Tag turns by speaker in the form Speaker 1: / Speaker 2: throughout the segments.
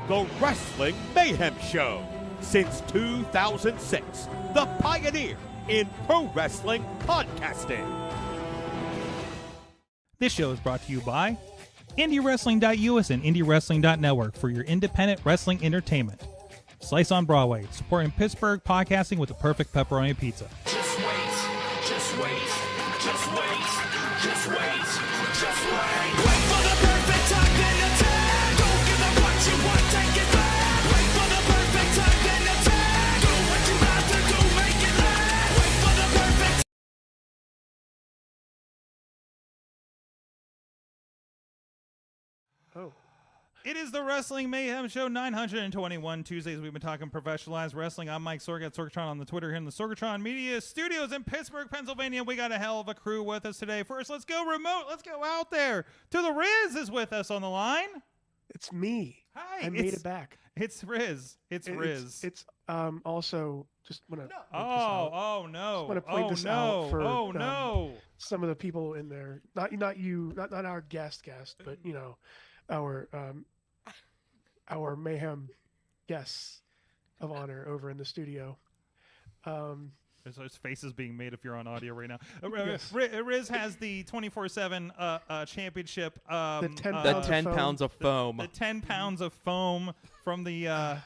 Speaker 1: The Wrestling Mayhem Show. Since 2006, the pioneer in pro wrestling podcasting.
Speaker 2: This show is brought to you by IndyWrestling.us and IndyWrestling.network for your independent wrestling entertainment. Slice on Broadway, supporting Pittsburgh podcasting with the perfect pepperoni pizza.
Speaker 3: Just wait, just wait, just wait, just wait, just wait. Wait for the perfect time, then attack. Don't give up what you want, take it back. Wait for the perfect time, then attack. Do what you have to do, make it last. Wait for the perfect.
Speaker 2: Oh. It is the Wrestling Mayhem Show 921. Tuesdays, we've been talking professionalized wrestling. I'm Mike Sorg at Sorgatron on the Twitter here in the Sorgatron Media Studios in Pittsburgh, Pennsylvania. We got a hell of a crew with us today. First, let's go remote. Let's go out there. To the Riz is with us on the line.
Speaker 4: It's me.
Speaker 2: Hi.
Speaker 4: I made it back.
Speaker 2: It's Riz. It's Riz.
Speaker 4: It's also just want to.
Speaker 2: Oh no.
Speaker 4: Want to point this out for
Speaker 2: no.
Speaker 4: Some of the people in there. Not you. Not our guest, but you know, our Mayhem guests of honor over in the studio.
Speaker 2: There's faces being made if you're on audio right now.
Speaker 4: Yes.
Speaker 2: Riz has the 24/7 championship.
Speaker 4: The
Speaker 5: 10 pounds of foam.
Speaker 2: The 10 pounds of foam from the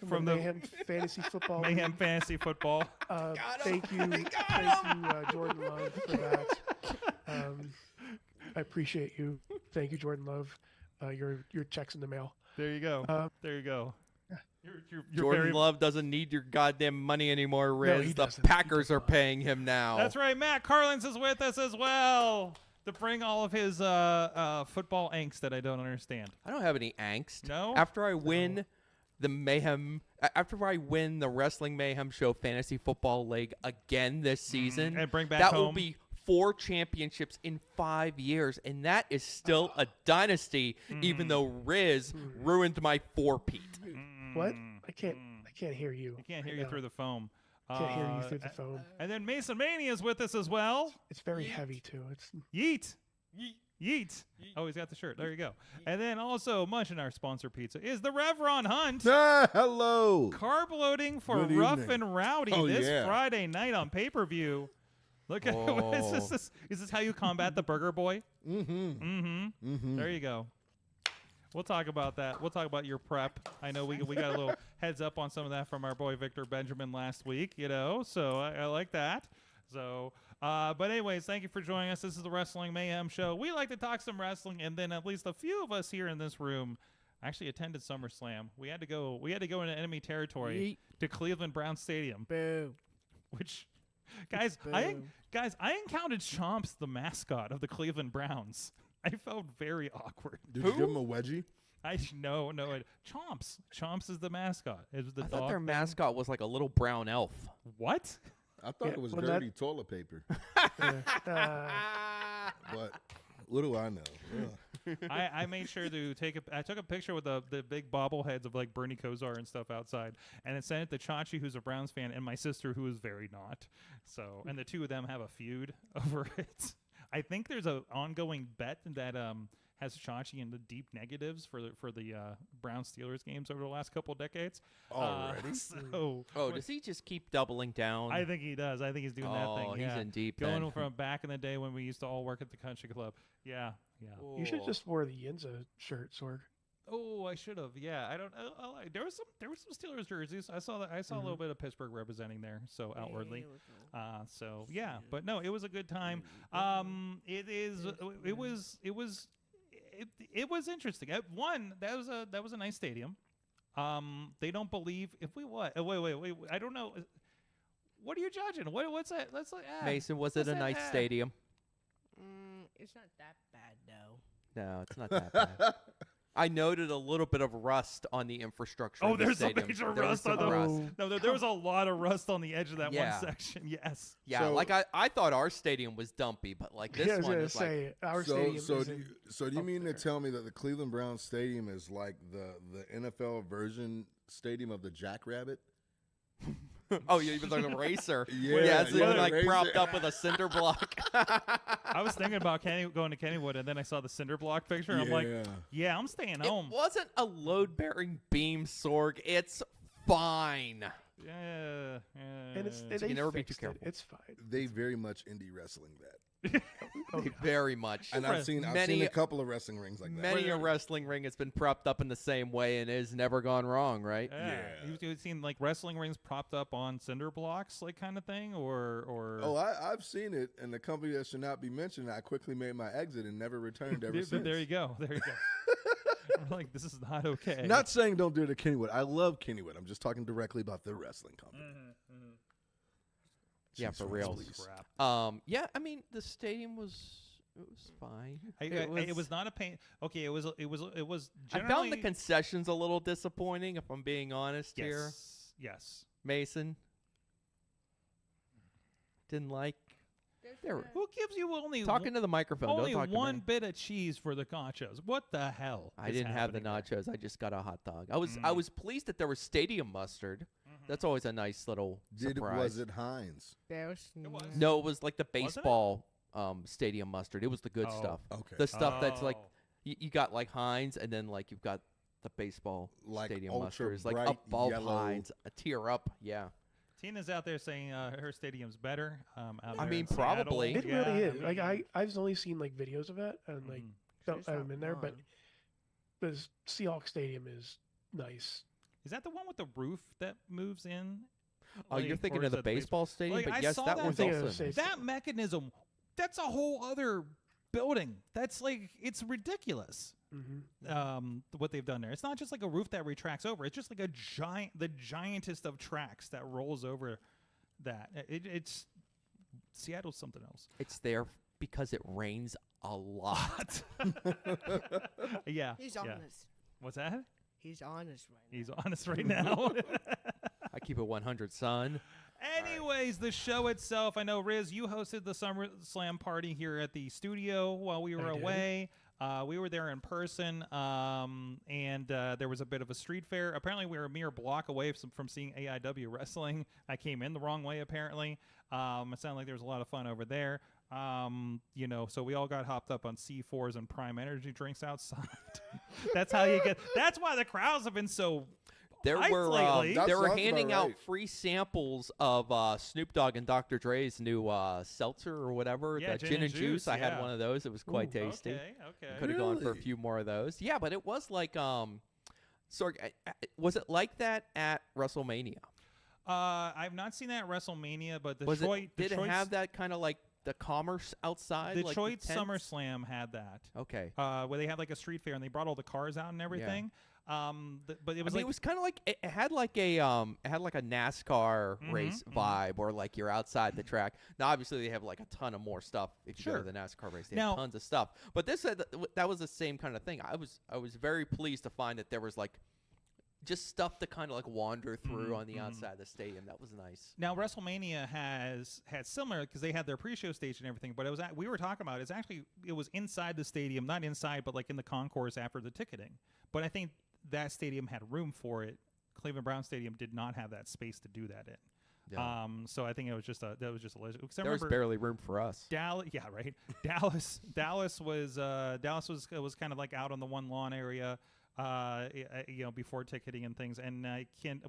Speaker 4: from the Mayhem Fantasy Football.
Speaker 2: Mayhem Fantasy Football.
Speaker 4: Thank you, Jordan Love, for that. I appreciate you. Thank you, Jordan Love. Your check's in the mail.
Speaker 2: There you go. There you go. You're
Speaker 5: Jordan Love doesn't need your goddamn money anymore, Riz.
Speaker 4: No, he
Speaker 5: the
Speaker 4: doesn't.
Speaker 5: Packers are paying him now.
Speaker 2: That's right. Matt Carlins is with us as well to bring all of his football angst that I don't understand.
Speaker 5: I don't have any angst.
Speaker 2: No?
Speaker 5: After I win the Wrestling Mayhem Show Fantasy Football League again this season,
Speaker 2: and bring back
Speaker 5: that
Speaker 2: home.
Speaker 5: will be 4 championships in 5 years, and that is still a dynasty, even though Riz ruined my 4-peat.
Speaker 4: What? I can't hear you.
Speaker 2: I can't hear
Speaker 4: right
Speaker 2: you
Speaker 4: now.
Speaker 2: through the foam.
Speaker 4: Can't hear you through the phone.
Speaker 2: And then Mason Mania is with us as well.
Speaker 4: It's very heavy too. It's
Speaker 2: Yeet. Yeet. Oh, he's got the shirt. There you go. And then also munching our sponsor pizza is the Revron Hunt.
Speaker 6: Hello.
Speaker 2: Carb loading for
Speaker 6: Good
Speaker 2: Rough
Speaker 6: evening.
Speaker 2: and Rowdy
Speaker 6: Oh,
Speaker 2: this
Speaker 6: yeah.
Speaker 2: Friday night on pay-per-view. Look at is this how you combat the burger boy? There you go. We'll talk about that. We'll talk about your prep. I know we got a little heads up on some of that from our boy Victor Benjamin last week, so I like that. So, but anyways, thank you for joining us. This is the Wrestling Mayhem Show. We like to talk some wrestling, and then at least a few of us here in this room actually attended SummerSlam. We had to go into enemy territory to Cleveland Browns Stadium.
Speaker 7: Boo.
Speaker 2: Which, guys, I encountered Chomps, the mascot of the Cleveland Browns. I felt very awkward.
Speaker 6: Did you give him a wedgie?
Speaker 2: No. Chomps. Chomps is the mascot. It was the
Speaker 5: I
Speaker 2: dog.
Speaker 5: thought their mascot was like a little brown elf.
Speaker 2: What?
Speaker 6: I thought it was
Speaker 4: well,
Speaker 6: dirty toilet paper. But what do I know? Ugh.
Speaker 2: I made sure to I took a picture with the big bobbleheads of like Bernie Kosar and stuff outside, and it sent it to Chachi, who's a Browns fan, and my sister, who is very not. So, and the two of them have a feud over it. I think there's an ongoing bet that has Chachi in the deep negatives for the Browns Steelers games over the last couple decades.
Speaker 6: Already?
Speaker 5: Does he just keep doubling down?
Speaker 2: I think he does. I think he's doing that thing.
Speaker 5: He's in deep.
Speaker 2: Going
Speaker 5: then.
Speaker 2: from back in the day when we used to all work at the country club. Yeah.
Speaker 4: you should just wear the Yinza shirt, Sorg.
Speaker 2: Oh, I should have. Yeah, I don't. There was some Steelers jerseys. I saw that. I saw a little bit of Pittsburgh representing there. So outwardly. So yeah, but no, it was a good time. It was interesting. One, that was a nice stadium. They don't believe if we what? Wait. I don't know. What are you judging? What's that? Let's
Speaker 5: Mason, was it
Speaker 2: what's
Speaker 5: a
Speaker 2: that
Speaker 5: nice
Speaker 2: at?
Speaker 5: stadium?
Speaker 7: It's not that bad though.
Speaker 5: No, it's not that bad. I noted a little bit of rust on the infrastructure.
Speaker 2: Oh,
Speaker 5: of the
Speaker 2: there's some
Speaker 5: stadium.
Speaker 2: major
Speaker 5: There was
Speaker 2: rust on
Speaker 5: some
Speaker 2: the
Speaker 5: rust.
Speaker 2: No, there was a lot of rust on the edge of that
Speaker 5: Yeah.
Speaker 2: one section. Yes.
Speaker 5: Yeah,
Speaker 6: So-
Speaker 5: like I thought our stadium was dumpy, but like this
Speaker 4: I was
Speaker 5: one
Speaker 4: gonna
Speaker 5: is like
Speaker 4: say our
Speaker 6: So,
Speaker 4: stadium.
Speaker 6: so,
Speaker 4: is
Speaker 6: do
Speaker 4: in-
Speaker 6: you, so do you
Speaker 4: up
Speaker 6: mean
Speaker 4: there.
Speaker 6: to tell me that the Cleveland Browns Stadium is like the NFL version stadium of the Jackrabbit?
Speaker 5: oh, yeah, even the racer.
Speaker 6: Yeah,
Speaker 5: it's
Speaker 6: yeah,
Speaker 5: even like
Speaker 6: racer.
Speaker 5: propped up with a cinder block.
Speaker 2: I was thinking about going to Kennywood, and then I saw the cinder block picture. I'm like, yeah, I'm staying home.
Speaker 5: It wasn't a load-bearing beam, Sorg. It's fine.
Speaker 2: Yeah.
Speaker 4: and it's
Speaker 5: you
Speaker 4: they
Speaker 5: can never be too
Speaker 4: fixed it.
Speaker 5: careful.
Speaker 4: It's fine.
Speaker 6: They very much indie wrestling that.
Speaker 5: Very much.
Speaker 6: And I've seen
Speaker 5: Many-
Speaker 6: a couple of wrestling rings like that.
Speaker 5: Many a wrestling ring has been propped up in the same way and has never gone wrong, right?
Speaker 2: Yeah. You've seen like wrestling rings propped up on cinder blocks, like kind of thing, or.
Speaker 6: Oh, I've seen it, and the company that should not be mentioned, I quickly made my exit and never returned ever since.
Speaker 2: There you go. I'm like, this is not okay.
Speaker 6: Not saying don't do it at Kennywood. I love Kennywood. I'm just talking directly about the wrestling company.
Speaker 5: Yeah,
Speaker 6: Jeez,
Speaker 5: for real.
Speaker 6: please.
Speaker 2: Crap.
Speaker 5: Yeah, I mean the stadium was fine.
Speaker 2: It was not a pain. Okay, it was.
Speaker 5: I
Speaker 2: Generally,
Speaker 5: found the concessions a little disappointing, if I'm being honest here.
Speaker 2: Yes.
Speaker 5: Mason didn't like.
Speaker 2: Who gives you only
Speaker 5: Talking to the microphone.
Speaker 2: only
Speaker 5: Don't talk
Speaker 2: one
Speaker 5: to me.
Speaker 2: bit of cheese for the nachos? What the hell?
Speaker 5: I
Speaker 2: is
Speaker 5: didn't have the
Speaker 2: happening there?
Speaker 5: nachos. I just got a hot dog. I was pleased that there was stadium mustard. That's always a nice little surprise.
Speaker 6: Was it Heinz?
Speaker 5: No, it was like the baseball stadium mustard. It was the good
Speaker 2: Oh.
Speaker 5: stuff.
Speaker 6: Okay.
Speaker 5: The stuff that's like
Speaker 2: Oh.
Speaker 5: you got like Heinz, and then like you've got the baseball
Speaker 6: Like
Speaker 5: stadium
Speaker 6: ultra
Speaker 5: mustard. It's like
Speaker 6: bright
Speaker 5: above
Speaker 6: yellow.
Speaker 5: Heinz, a tier up. Yeah.
Speaker 2: Tina's out there saying her stadium's better. Out
Speaker 5: I
Speaker 2: there
Speaker 5: mean,
Speaker 2: in Seattle.
Speaker 5: probably.
Speaker 4: It
Speaker 2: Yeah,
Speaker 4: really is.
Speaker 2: I mean,
Speaker 4: Like I've only seen like videos of it, and like don't I'm in there, but the Seahawks Stadium is nice.
Speaker 2: is that the one with the roof that moves in?
Speaker 5: Oh, you're
Speaker 2: Like,
Speaker 5: thinking
Speaker 2: or
Speaker 5: of
Speaker 2: is
Speaker 5: the
Speaker 2: that
Speaker 5: baseball stadium,
Speaker 2: Like, I
Speaker 5: but yes,
Speaker 2: saw
Speaker 5: that
Speaker 2: that
Speaker 5: one's
Speaker 4: thing.
Speaker 5: also.
Speaker 2: That mechanism, that's a whole other building. That's like, it's ridiculous. What they've done there. It's not just like a roof that retracts over. It's just like the giantest of tracks that rolls over that. It's Seattle's something else.
Speaker 5: It's there because it rains a lot.
Speaker 2: Yeah.
Speaker 7: He's
Speaker 2: yeah.
Speaker 7: honest.
Speaker 2: What's that?
Speaker 7: He's honest right now.
Speaker 2: He's honest right now.
Speaker 5: I keep it 100, son.
Speaker 2: Anyways, the show itself, I know, Riz, you hosted the SummerSlam party here at the studio while we were away. We were there in person, and there was a bit of a street fair. Apparently, we were a mere block away from seeing AEW wrestling. I came in the wrong way, apparently. It sounded like there was a lot of fun over there. So we all got hopped up on C4s and Prime Energy drinks outside. That's how you get. That's why the crowds have been so.
Speaker 5: They
Speaker 2: That
Speaker 5: were
Speaker 6: sounds
Speaker 5: handing
Speaker 6: about
Speaker 5: out
Speaker 6: right.
Speaker 5: free samples of Snoop Dogg and Dr. Dre's new seltzer or whatever,
Speaker 2: Yeah,
Speaker 5: the gin and juice. I had
Speaker 2: yeah.
Speaker 5: one of those. It was quite tasty.
Speaker 2: Okay.
Speaker 5: Could have gone for a
Speaker 6: Really?
Speaker 5: few more of those. Yeah, but it was like, was it like that at WrestleMania?
Speaker 2: I've not seen that at WrestleMania, but
Speaker 5: Did it have that kind of like the commerce outside? like
Speaker 2: Detroit
Speaker 5: the tents?
Speaker 2: SummerSlam had that.
Speaker 5: Okay.
Speaker 2: Where they had like a street fair and they brought all the cars out and everything. But it was
Speaker 5: it was kind of like it had like a NASCAR race vibe, or like you're outside the track. Now, obviously, they have like a ton of more stuff. If you go to the NASCAR race, they have tons of stuff. But this that was the same kind of thing. I was very pleased to find that there was like just stuff to kind of like wander through on the outside of the stadium. That was nice.
Speaker 2: Now WrestleMania has had similar because they had their pre-show stage and everything. But we were talking about it was inside the stadium, not inside, but like in the concourse after the ticketing. But I think that stadium had room for it. Cleveland Brown Stadium did not have that space to do that in.
Speaker 5: Yeah.
Speaker 2: So I think it was just a legend.
Speaker 5: There was barely room for us.
Speaker 2: Dallas, yeah, right. Dallas was kind of like out on the one lawn area, before ticketing and things. And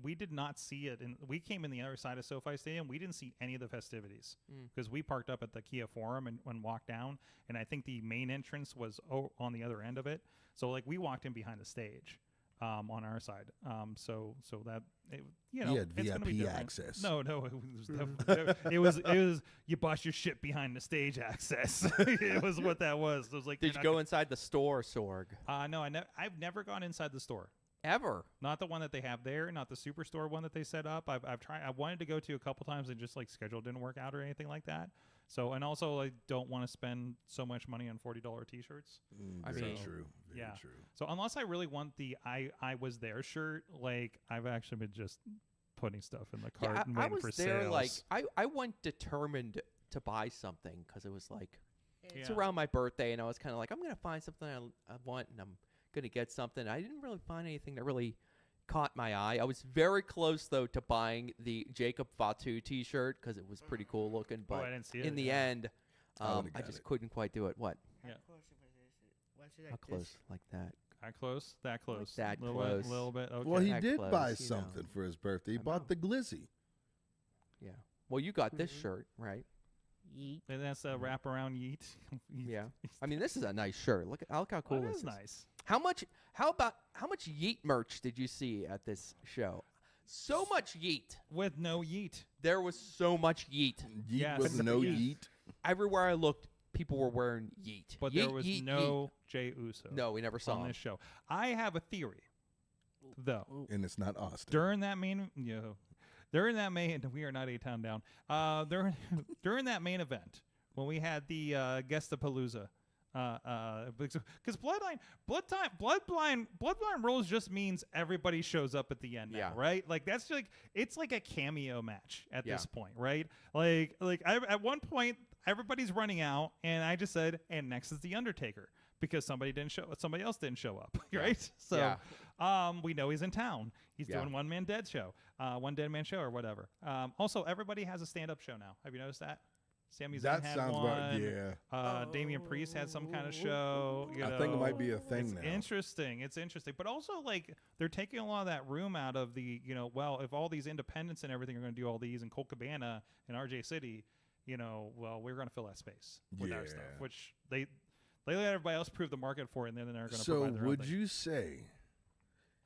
Speaker 2: we did not see it. And we came in the other side of SoFi Stadium. We didn't see any of the festivities because we parked up at the Kia Forum and walked down. And I think the main entrance was on the other end of it. So like we walked in behind the stage. On our side, so that
Speaker 6: You had
Speaker 2: it's gonna be
Speaker 6: VIP
Speaker 2: different.
Speaker 6: access.
Speaker 2: No, it was it was you bust your shit behind the stage access. It was what that was. It was like,
Speaker 5: Did you go inside the store, Sorg?
Speaker 2: No, I've never gone inside the store.
Speaker 5: Ever?
Speaker 2: Not the one that they have there, not the Superstore one that they set up. I've tried. I wanted to go to a couple times and just like schedule didn't work out or anything like that. So, and also I don't want to spend so much money on $40 T-shirts.
Speaker 6: Very true. Very
Speaker 2: Yeah.
Speaker 6: true.
Speaker 2: So unless I really want the I was there shirt, like I've actually been just putting stuff in the cart and
Speaker 5: I
Speaker 2: waiting
Speaker 5: was
Speaker 2: for
Speaker 5: there
Speaker 2: sales.
Speaker 5: like I went determined to buy something because it was like it's
Speaker 2: Yeah.
Speaker 5: around my birthday, and I was kind of like, I'm gonna find something I want, and I'm gonna get something. I didn't really find anything that really caught my eye. I was very close though to buying the Jacob Fatu T-shirt because it was pretty cool looking, but
Speaker 2: I didn't see it,
Speaker 5: in the
Speaker 2: yeah.
Speaker 5: end,
Speaker 6: I would've
Speaker 5: I
Speaker 6: got
Speaker 5: just
Speaker 6: it.
Speaker 5: couldn't quite do it. What?
Speaker 2: Yeah.
Speaker 5: How close? Like that?
Speaker 2: That close? That close?
Speaker 5: that
Speaker 2: little
Speaker 5: close.
Speaker 2: Bit, little bit. Okay.
Speaker 6: Well, he
Speaker 5: That
Speaker 6: did
Speaker 5: close,
Speaker 6: buy
Speaker 5: you know.
Speaker 6: something for his birthday. He
Speaker 5: I
Speaker 6: bought
Speaker 5: know.
Speaker 6: the glizzy.
Speaker 5: Yeah. Well, you got this shirt, right?
Speaker 7: Yeet.
Speaker 2: And that's a wraparound yeet.
Speaker 5: Yeah. I mean, this is a nice shirt. Look how cool
Speaker 2: That
Speaker 5: this
Speaker 2: is
Speaker 5: is.
Speaker 2: nice.
Speaker 5: How much Yeet merch did you see at this show? So much Yeet.
Speaker 2: With no yeet.
Speaker 5: There was so much Yeet.
Speaker 6: Yeet
Speaker 2: Yes.
Speaker 6: with no
Speaker 2: Yes.
Speaker 6: yeet.
Speaker 5: Everywhere I looked, people were wearing Yeet.
Speaker 2: But
Speaker 5: Yeet,
Speaker 2: there was
Speaker 5: yeet,
Speaker 2: no Jey Uso
Speaker 5: yeet. No, we never saw
Speaker 2: on
Speaker 5: him.
Speaker 2: this show. I have a theory, though.
Speaker 6: And it's not Austin.
Speaker 2: During that main, during that main, we are not a town down. During that main event, when we had the Guestapalooza, because Bloodline Rules just means everybody shows up at the end now,
Speaker 5: Yeah.
Speaker 2: right? Like that's like it's like a cameo match at
Speaker 5: Yeah.
Speaker 2: this point, right? Like at one point everybody's running out, and I just said, and next is the Undertaker because somebody else didn't show up, right? So.
Speaker 5: Yeah.
Speaker 2: We know he's in town. He's
Speaker 5: Yeah.
Speaker 2: doing one man dead show or whatever. Also, everybody has a stand-up show now. Have you noticed that? Sami Zayn
Speaker 6: That
Speaker 2: had
Speaker 6: sounds
Speaker 2: one.
Speaker 6: about yeah.
Speaker 2: Damian Priest had some kind of show. You
Speaker 6: I
Speaker 2: know.
Speaker 6: think it might be a thing
Speaker 2: It's
Speaker 6: now.
Speaker 2: interesting. It's interesting, but also like they're taking a lot of that room out of the well, if all these independents and everything are going to do all these in Colt Cabana and RJ City, well, we're going to fill that space with our stuff,
Speaker 6: Yeah.
Speaker 2: which they let everybody else prove the market for it, and then they're going to
Speaker 6: So
Speaker 2: provide their own
Speaker 6: would
Speaker 2: thing.
Speaker 6: you say,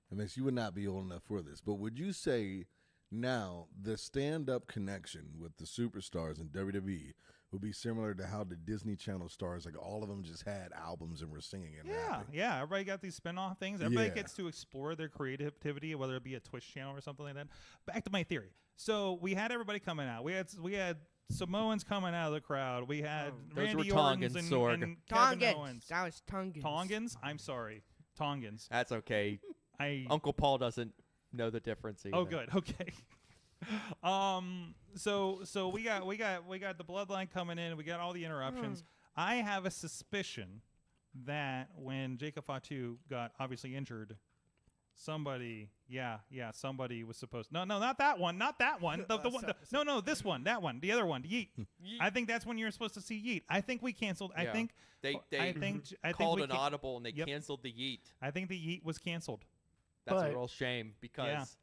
Speaker 6: I mean, you would not be old enough for this, but would you say now the stand-up connection with the superstars in WWE would be similar to how the Disney Channel stars, like all of them just had albums and were singing and rapping?
Speaker 2: Yeah. Everybody got these spin-off things. Everybody
Speaker 6: Yeah.
Speaker 2: gets to explore their creativity, whether it be a Twitch channel or something like that. Back to my theory. So we had everybody coming out. We had Samoans coming out of the crowd. We had
Speaker 5: Those
Speaker 2: Randy
Speaker 5: were Tongans,
Speaker 2: Orton's
Speaker 5: Sorg.
Speaker 2: and Kevin
Speaker 7: Tongans.
Speaker 2: Owens.
Speaker 7: That was Tongans.
Speaker 2: Tongans? I'm sorry. Tongans.
Speaker 5: That's okay.
Speaker 2: I
Speaker 5: Uncle Paul doesn't know the difference either.
Speaker 2: Oh, good. Okay. So we got the bloodline coming in. We got all the interruptions. I have a suspicion that when Jacob Fatu got obviously injured, somebody was supposed. No, not that one. This one, that one, the other one, Yeet. I think that's when you're supposed to see Yeet. I think we canceled.
Speaker 5: Yeah.
Speaker 2: I think
Speaker 5: they called an audible and they canceled the Yeet.
Speaker 2: I think the Yeet was canceled.
Speaker 5: That's a real shame because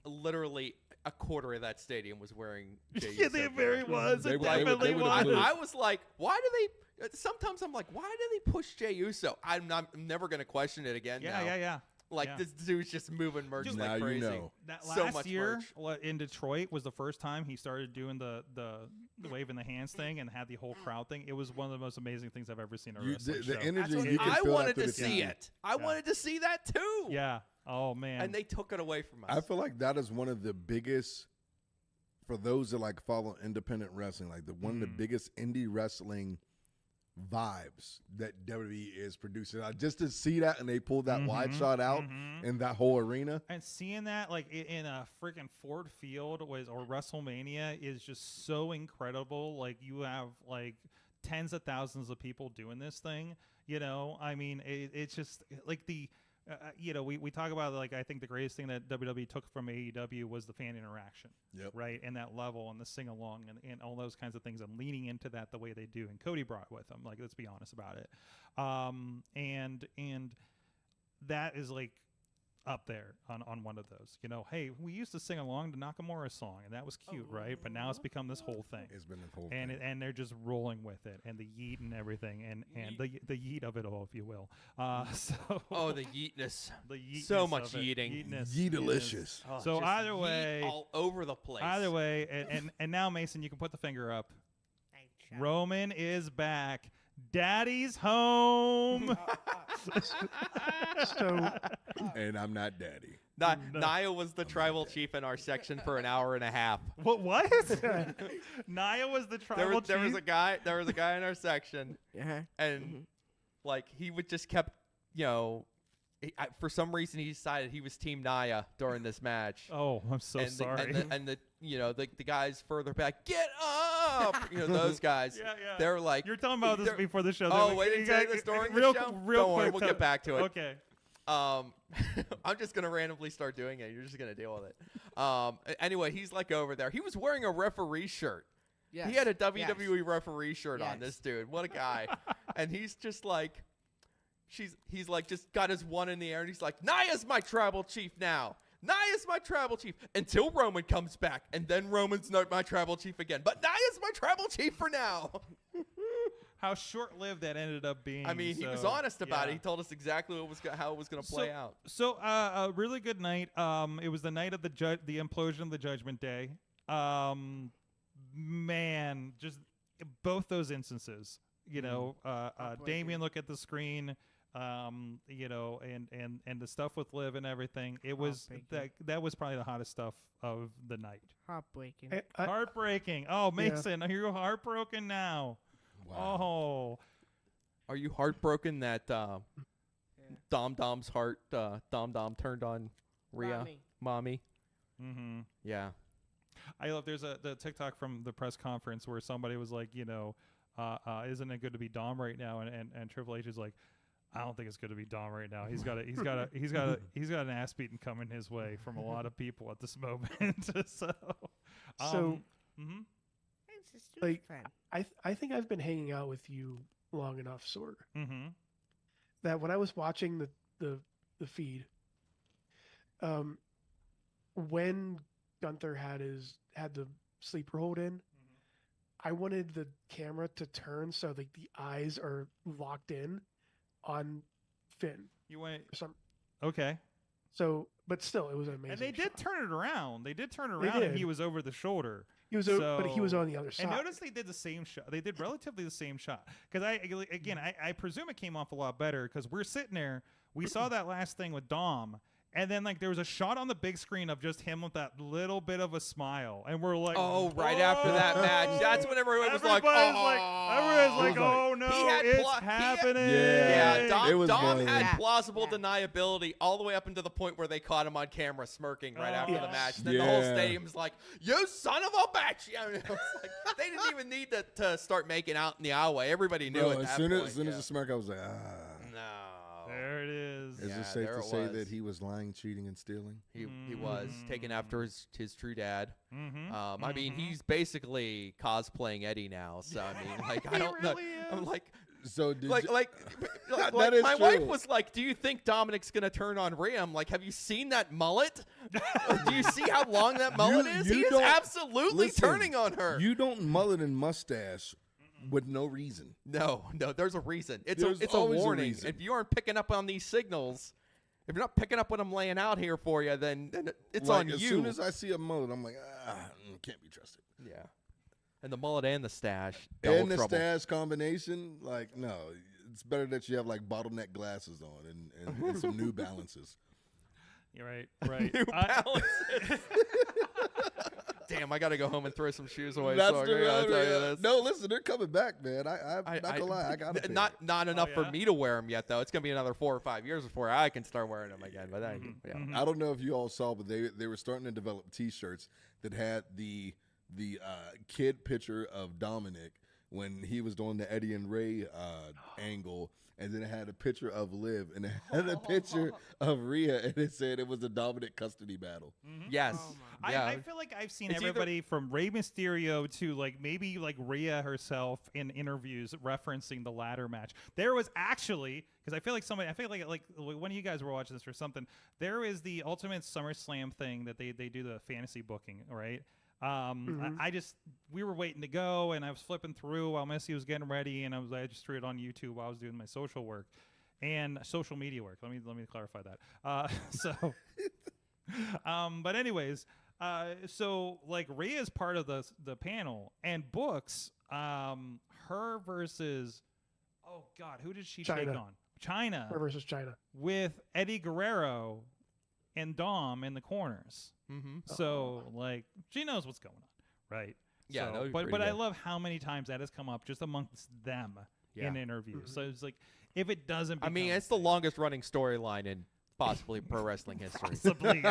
Speaker 5: literally a quarter of that stadium was wearing Jey
Speaker 2: Yeah, they very was. It
Speaker 6: They
Speaker 2: definitely
Speaker 6: would-
Speaker 2: was.
Speaker 5: I was like, why do they? Sometimes I'm like, why do they push Jey Uso? I'm never gonna question it again.
Speaker 2: Yeah.
Speaker 5: Like this dude's just moving merch
Speaker 2: Just
Speaker 5: like
Speaker 6: now
Speaker 5: crazy.
Speaker 6: you know.
Speaker 2: That
Speaker 5: So
Speaker 2: last
Speaker 5: much
Speaker 2: year
Speaker 5: merch.
Speaker 2: in Detroit was the first time he started doing the waving the hands thing and had the whole crowd thing. It was one of the most amazing things I've ever seen in a wrestling show.
Speaker 6: The energy
Speaker 7: That's what
Speaker 6: you can
Speaker 5: I
Speaker 6: feel
Speaker 5: wanted
Speaker 6: after
Speaker 5: to
Speaker 6: the
Speaker 5: see
Speaker 6: TV.
Speaker 5: it. I wanted to see that too.
Speaker 2: Yeah. Oh man.
Speaker 5: And they took it away from us.
Speaker 6: I feel like that is one of the biggest, for those that like follow independent wrestling, like one of the biggest indie wrestling vibes that WWE is producing. Just to see that and they pulled that wide shot out in that whole arena.
Speaker 2: And seeing that like in a freaking Ford Field or WrestleMania is just so incredible. Like you have like tens of thousands of people doing this thing. You know, I mean, it's just like the. We talk about like I think the greatest thing that WWE took from AEW was the fan interaction, right, and that level and the sing along and all those kinds of things and leaning into that the way they do. And Cody brought with them, like let's be honest about it, and that is like up there on one of those. You know, hey, we used to sing along to Nakamura's song and that was cute, right? But now it's become this whole thing.
Speaker 6: It's been this whole
Speaker 2: And
Speaker 6: thing.
Speaker 2: and they're just rolling with it and the yeet and everything and the yeet of it all, if you will.
Speaker 5: Oh, the yeetness.
Speaker 2: The yeetness
Speaker 5: So much
Speaker 2: of it.
Speaker 5: yeeting.
Speaker 6: Yeetalicious.
Speaker 5: Oh,
Speaker 2: So
Speaker 5: just
Speaker 2: either
Speaker 5: yeet
Speaker 2: way-
Speaker 5: all over the place.
Speaker 2: Either way, and now Mason, you can put the finger up. Roman is back. Daddy's home.
Speaker 4: So
Speaker 6: And I'm not daddy.
Speaker 5: Nia was the tribal chief in our section for an hour and a half.
Speaker 2: What? Nia was the tribal
Speaker 5: There was
Speaker 2: chief?
Speaker 5: a guy in our section, and like he would just kept, for some reason he decided he was Team Nia during this match.
Speaker 2: Oh, I'm so
Speaker 5: and
Speaker 2: sorry.
Speaker 5: The guys further back, get up, those guys.
Speaker 2: Yeah.
Speaker 5: They're like,
Speaker 2: You're talking about this
Speaker 5: they're-
Speaker 2: before the show.
Speaker 5: Oh, wait until I tell you this during the
Speaker 2: real,
Speaker 5: show?
Speaker 2: Real
Speaker 5: Don't worry,
Speaker 2: quick,
Speaker 5: we'll get back to it.
Speaker 2: Okay.
Speaker 5: I'm just gonna randomly start doing it. You're just gonna deal with it. Anyway, he's like over there. He was wearing a referee shirt.
Speaker 7: Yes.
Speaker 5: He had a WWE referee shirt on.
Speaker 7: Yes.
Speaker 5: This dude, what a guy! And he's just like, he's like just got his one in the air, and he's like, Nia's my tribal chief now. Nia's my tribal chief until Roman comes back, and then Roman's not my tribal chief again. But Nia's my tribal chief for now.
Speaker 2: How short-lived that ended up being.
Speaker 5: I mean, he was honest about it. He told us exactly how it was going to play out.
Speaker 2: So, a really good night. It was the night of the implosion of the Judgment Day. Man, just both those instances. Damien look at the screen. And the stuff with Liv and everything. It was that was probably the hottest stuff of the night.
Speaker 7: Heartbreaking.
Speaker 2: Heartbreaking. Oh, Mason, are you heartbroken now?
Speaker 6: Wow.
Speaker 2: Oh,
Speaker 5: Are you heartbroken that Dom's heart, Dom turned on Rhea, mommy?
Speaker 2: mm-hmm.
Speaker 5: Yeah.
Speaker 2: I love. There's the TikTok from the press conference where somebody was like, isn't it good to be Dom right now? And Triple H is like, I don't think it's good to be Dom right now. He's got an ass beating coming his way from a lot of people at this moment.
Speaker 4: like I think I've been hanging out with you long enough, Sorg, that when I was watching the feed, when Gunther had the sleeper hold in, I wanted the camera to turn so like the eyes are locked in on Finn.
Speaker 2: You went
Speaker 4: some
Speaker 2: okay.
Speaker 4: So, but still, it was an amazing.
Speaker 2: And they did
Speaker 4: shot.
Speaker 2: turn it around. They did turn around, and he was over the shoulder.
Speaker 4: He was, but he was on the other side.
Speaker 2: And notice they did the same shot. They did relatively the same shot. Because I presume it came off a lot better because we're sitting there. We saw that last thing with Dom, And then like there was a shot on the big screen of just him with that little bit of a smile, and we're like,
Speaker 5: oh, right after that match, that's when everyone was like,
Speaker 2: everyone's like, oh no, it's happening.
Speaker 5: Dom had plausible deniability all the way up until the point where they caught him on camera smirking right after the match. Then the whole stadium's like, you son of a bitch. I mean, it was like, they didn't even need to start making out in the aisleway. Everybody knew it.
Speaker 6: As soon as the smirk, I was like,
Speaker 5: no.
Speaker 2: There it is.
Speaker 6: Is it safe to say that he was lying, cheating, and stealing?
Speaker 5: He was taken after his true dad. I mean, he's basically cosplaying Eddie now. So I mean, like, I don't know. I'm like,
Speaker 6: so did
Speaker 5: like my wife was like, "Do you think Dominic's gonna turn on Rhea?" I'm like, "Have you seen that mullet? Do you see how long that mullet is? He is absolutely turning on her."
Speaker 6: You don't mullet and mustache with no reason.
Speaker 5: No, there's a reason. It's a warning. If you aren't picking up on these signals, if you're not picking up what I'm laying out here for you, then it's on you.
Speaker 6: As soon as I see a mullet, I'm like, can't be trusted.
Speaker 5: Yeah. And the mullet and the stash.
Speaker 6: And the stash combination, like, no. It's better that you have like bottleneck glasses on and some New Balances.
Speaker 2: You're right.
Speaker 5: New Balances. Damn, I got to go home and throw some shoes away.
Speaker 6: That's
Speaker 5: so
Speaker 6: the
Speaker 5: road.
Speaker 6: No, listen, they're coming back, man. I'm not gonna lie, I got to.
Speaker 5: Not enough for me to wear them yet, though. It's gonna be another 4 or 5 years before I can start wearing them again. But
Speaker 6: I don't know if you all saw, but they were starting to develop T-shirts that had the kid picture of Dominic when he was doing the Eddie and Ray angle. And then it had a picture of Liv, and it had a picture of Rhea, and it said it was a Dominic custody battle.
Speaker 5: Yes.
Speaker 2: I feel like I've seen everybody from Rey Mysterio to like maybe like Rhea herself in interviews referencing the ladder match. There was actually, because I feel like one of you guys were watching this or something, there is the Ultimate SummerSlam thing that they do the fantasy booking, right? We were waiting to go, and I was flipping through while Missy was getting ready, and I just threw it on YouTube while I was doing my social work and social media work. Let me clarify that. But anyways, so like Rhea is part of the panel and books her versus who did she take on? China.
Speaker 4: Her versus China
Speaker 2: with Eddie Guerrero and Dom in the corners. So like she knows what's going on, right?
Speaker 5: Yeah,
Speaker 2: so, but I love how many times that has come up just amongst them in interviews. So it's like if it doesn't,
Speaker 5: it's the longest running storyline in possibly pro wrestling history.
Speaker 2: Possibly,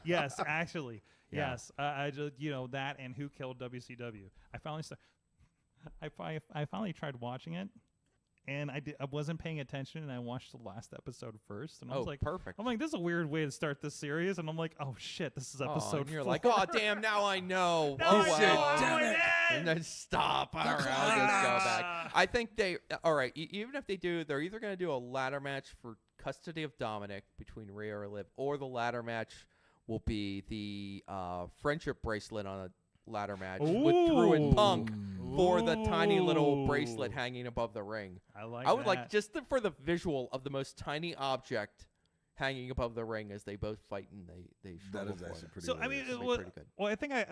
Speaker 2: yes, actually, yes. I just that and Who Killed WCW. I finally tried watching it. And I wasn't paying attention, and I watched the last episode first. And I was like,
Speaker 5: perfect.
Speaker 2: I'm like, this is a weird way to start this series. And I'm like, oh, shit, this is episode 4.
Speaker 5: You're like, oh, damn, now I know.
Speaker 2: Damn it.
Speaker 5: And then stop. All right, I'll just go back. I think even if they do, they're either going to do a ladder match for custody of Dominic between Rhea or Liv, or the ladder match will be the friendship bracelet on a ladder match with Drew and Punk for the tiny little bracelet hanging above the ring. I would like just for the visual of the most tiny object hanging above the ring as they both fight and they struggle.
Speaker 6: That is actually pretty.
Speaker 2: So
Speaker 6: good.
Speaker 2: I mean, pretty good. Well, I think I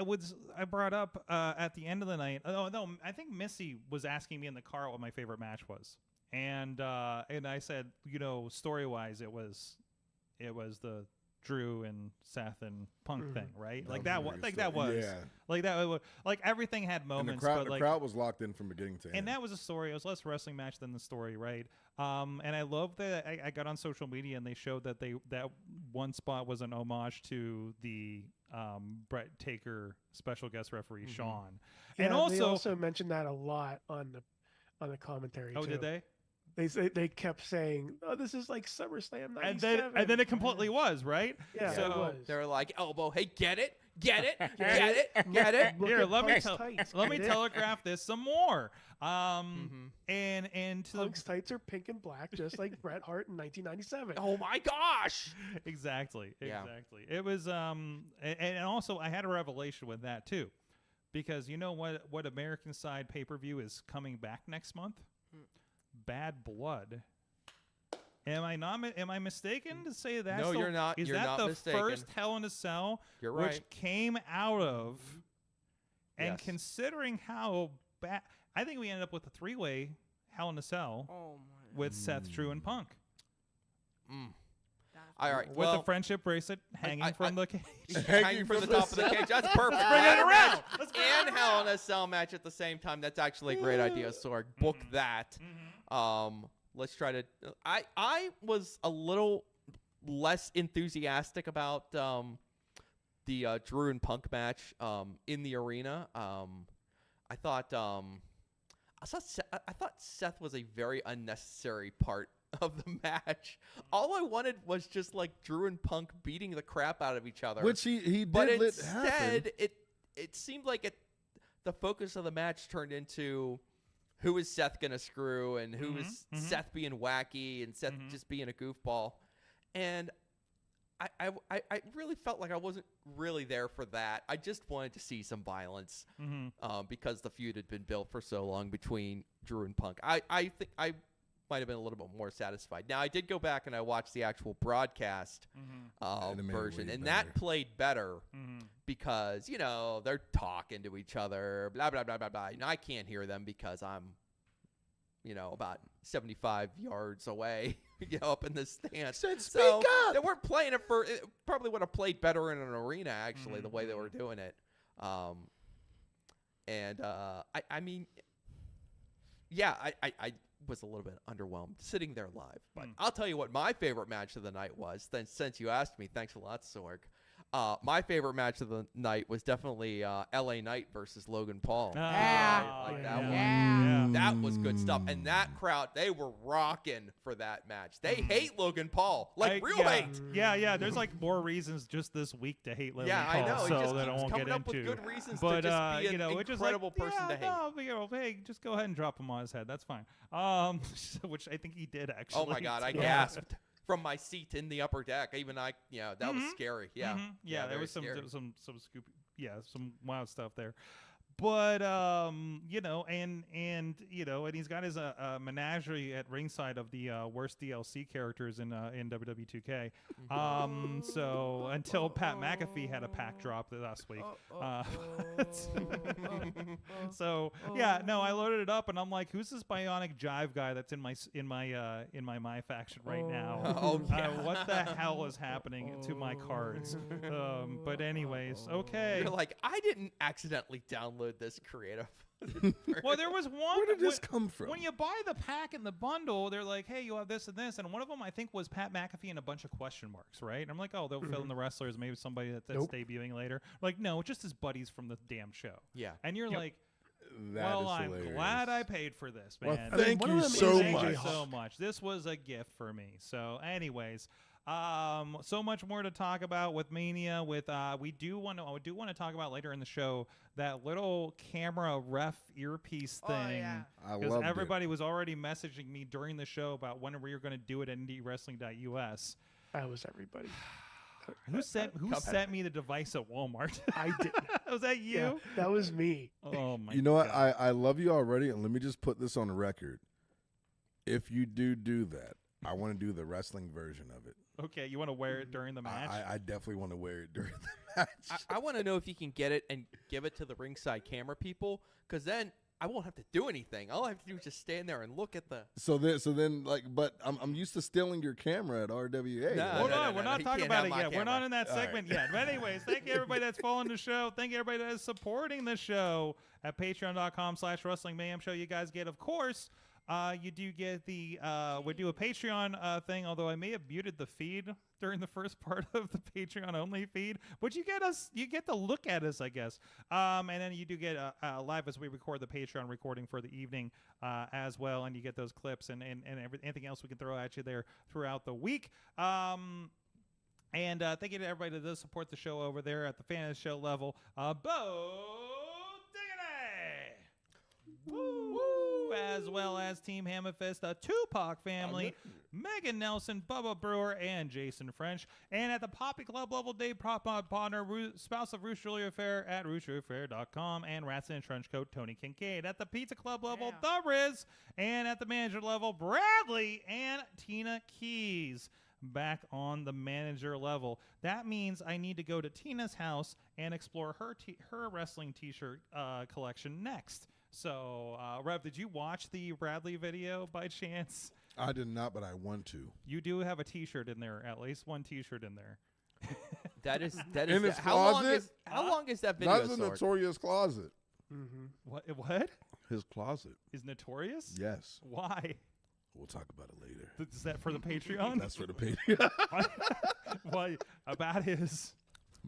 Speaker 2: brought up at the end of the night. Oh no, I think Missy was asking me in the car what my favorite match was, and I said, story wise, it was the Drew and Seth and Punk thing, right? Like that like everything had moments.
Speaker 6: And
Speaker 2: the
Speaker 6: crowd was locked in from beginning to end.
Speaker 2: And that was a story. It was less wrestling match than the story, right? And I love that I got on social media and they showed that that one spot was an homage to the Brett Taker special guest referee Sean.
Speaker 4: Yeah,
Speaker 2: and
Speaker 4: they also mentioned that a lot on the commentary.
Speaker 2: Oh,
Speaker 4: too.
Speaker 2: Did they?
Speaker 4: They kept saying, "Oh, this is like SummerSlam '97,"
Speaker 2: and then it completely was, right?
Speaker 4: Yeah,
Speaker 2: so
Speaker 4: it was.
Speaker 5: They're like, elbow, hey, get it, get it.
Speaker 2: Here, let me telegraph this some more. And to
Speaker 4: Punk's tights are pink and black, just like Bret Hart in 1997.
Speaker 5: Oh my gosh!
Speaker 2: Exactly. It was and also I had a revelation with that too, because you know what American Side pay-per-view is coming back next month? Bad Blood. Am I mistaken to say that?
Speaker 5: No, you're not.
Speaker 2: Is
Speaker 5: you're
Speaker 2: that
Speaker 5: not
Speaker 2: the
Speaker 5: mistaken.
Speaker 2: first Hell in a Cell?
Speaker 5: You're right.
Speaker 2: Which came out of, and
Speaker 5: Yes.
Speaker 2: considering how bad, I think we ended up with a 3-way Hell in a Cell with Seth, Drew, and Punk.
Speaker 5: All right.
Speaker 2: With
Speaker 5: Well,
Speaker 2: the friendship bracelet hanging from the cage.
Speaker 5: hanging from the top of the cage. That's perfect.
Speaker 2: Bring it around.
Speaker 5: Let's and Hell in a Cell match at the same time. That's actually a great idea, Sorg. Book that. Let's try to. I was a little less enthusiastic about the Drew and Punk match in the arena. I thought Seth was a very unnecessary part of the match. All I wanted was just like Drew and Punk beating the crap out of each other,
Speaker 6: which he did.
Speaker 5: But
Speaker 6: happen.
Speaker 5: instead, it seemed like the focus of the match turned into who is Seth gonna screw and who is Seth being wacky and Seth just being a goofball, and I really felt like I wasn't really there for that. I just wanted to see some violence because the feud had been built for so long between Drew and Punk. I think I might have been a little bit more satisfied. Now, I did go back and I watched the actual broadcast version, and that played better because, they're talking to each other, blah, blah, blah, blah, blah. And I can't hear them because I'm, about 75 yards away, up in the stands. So they weren't playing it for – it probably would have played better in an arena, actually, the way they were doing it. I was a little bit underwhelmed sitting there live. But I'll tell you what my favorite match of the night was, since you asked me. Thanks a lot, Sorg. My favorite match of the night was definitely LA Knight versus Logan Paul. That was good stuff. And that crowd, they were rocking for that match. They hate Logan Paul, hate.
Speaker 2: Yeah. There's like more reasons just this week to hate Logan Paul.
Speaker 5: I know.
Speaker 2: So that I won't get
Speaker 5: up
Speaker 2: into.
Speaker 5: With good reasons to just be an incredible person to hate.
Speaker 2: Hey, just go ahead and drop him on his head. That's fine. Which I think he did actually.
Speaker 5: Oh my God, I gasped from my seat in the upper deck. Even that was scary. Yeah,
Speaker 2: there was some scoop. Yeah, some wild stuff there. But and he's got his menagerie at ringside of the worst DLC characters in WWE 2K. So until Pat McAfee had a pack drop last week. I loaded it up and I'm like, who's this bionic jive guy that's in my faction right now? What the hell is happening to my cards? But anyways, okay.
Speaker 5: You're like, I didn't accidentally download this creative.
Speaker 2: Well, there was one.
Speaker 6: Where did this come from?
Speaker 2: When you buy the pack and the bundle, they're like, hey, you have this and this. And one of them, I think, was Pat McAfee and a bunch of question marks, right? And I'm like, oh, they'll fill in the wrestlers, maybe somebody that's debuting later. Like, no, just his buddies from the damn show.
Speaker 5: Yeah.
Speaker 2: And you're like,
Speaker 6: I'm
Speaker 2: glad I paid for this, man.
Speaker 6: Well, thank you so
Speaker 2: much. This was a gift for me. So anyways, so much more to talk about with Mania. We do want to talk about later in the show that little camera ref earpiece thing. Because everybody was already messaging me during the show about when we were going to do it at IndyWrestling.us.
Speaker 4: That was everybody.
Speaker 2: Who sent me the device at Walmart?
Speaker 4: I did.
Speaker 2: Was that you?
Speaker 4: Yeah, that was me.
Speaker 2: Oh my!
Speaker 6: You know what? I love you already, and let me just put this on the record. If you do that, I want to do the wrestling version of it.
Speaker 2: Okay, you want to wear it during the match?
Speaker 6: I definitely want to wear it during the match.
Speaker 5: I want to know if you can get it and give it to the ringside camera people, because then I won't have to do anything. All I have to do is just stand there and look at the.
Speaker 6: So then, but I'm used to stealing your camera at RWA.
Speaker 2: Hold on, we're not talking about it yet.
Speaker 5: Camera.
Speaker 2: We're not in that segment yet. But anyways, thank you everybody that's following the show. Thank you everybody that is supporting the show at patreon.com/Wrestling Mayhem Show. You guys get, of course. You do get the we do a Patreon thing, although I may have muted the feed during the first part of the Patreon only feed, but you get to look at us, I guess. And then you do get live as we record the Patreon recording for the evening as well, and you get those clips and anything else we can throw at you there throughout the week. And thank you to everybody that does support the show over there at the fan of the show level. Bo Diggity! Woo! As well as Team Hammerfist, the Tupac family, Megan Nelson, Bubba Brewer, and Jason French. And at the Poppy Club level, Dave Podner, spouse of Ruth Julia Fair at RuthJuliaFair.com, and Rats in a Trench Coat, Tony Kincaid. At the Pizza Club level, The Riz. And at the manager level, Bradley and Tina Keys. Back on the manager level. That means I need to go to Tina's house and explore her wrestling t-shirt collection next. So, Rev, did you watch the Bradley video by chance?
Speaker 6: I did not, but I want to.
Speaker 2: You do have a T-shirt in there, at least one T-shirt in there.
Speaker 5: That is
Speaker 6: In his
Speaker 5: how long
Speaker 6: closet?
Speaker 5: is how long is that video?
Speaker 6: That's a notorious closet.
Speaker 4: Mm-hmm.
Speaker 2: What?
Speaker 6: His closet.
Speaker 2: Is notorious?
Speaker 6: Yes.
Speaker 2: Why?
Speaker 6: We'll talk about it later.
Speaker 2: Is that for the Patreon?
Speaker 6: That's for the Patreon.
Speaker 2: Why? About his...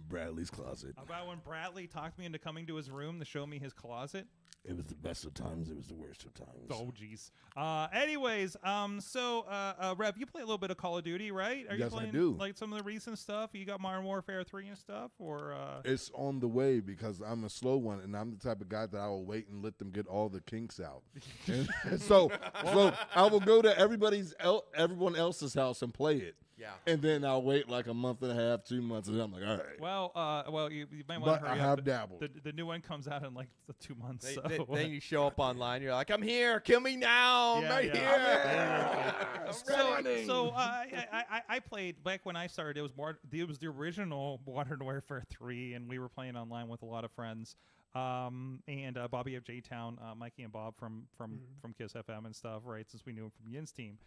Speaker 6: Bradley's closet.
Speaker 2: About when Bradley talked me into coming to his room to show me his closet.
Speaker 6: It was the best of times. It was the worst of times.
Speaker 2: Oh, jeez. Anyways, Rev, you play a little bit of Call of Duty, right? Are you
Speaker 6: Yes, I
Speaker 2: playing,
Speaker 6: do.
Speaker 2: like, some of the recent stuff? You got Modern Warfare 3 and stuff? Or
Speaker 6: It's on the way because I'm a slow one, and I'm the type of guy that I will wait and let them get all the kinks out. And so I will go to everyone else's house and play it.
Speaker 5: Yeah.
Speaker 6: And then I'll wait like a month and a half, 2 months, and I'm like, all right.
Speaker 2: Well, you might want
Speaker 6: But
Speaker 2: to
Speaker 6: I
Speaker 2: hurry
Speaker 6: have
Speaker 2: up.
Speaker 6: dabbled.
Speaker 2: The new one comes out in like 2 months.
Speaker 5: Then you show up online. You're like, I'm here. Kill me now. I'm right here.
Speaker 2: I played back when I started. It was the original Modern Warfare 3, and we were playing online with a lot of friends. And Bobby of J-Town, Mikey and Bob from Kiss FM and stuff, right? Since we knew him from Yin's team.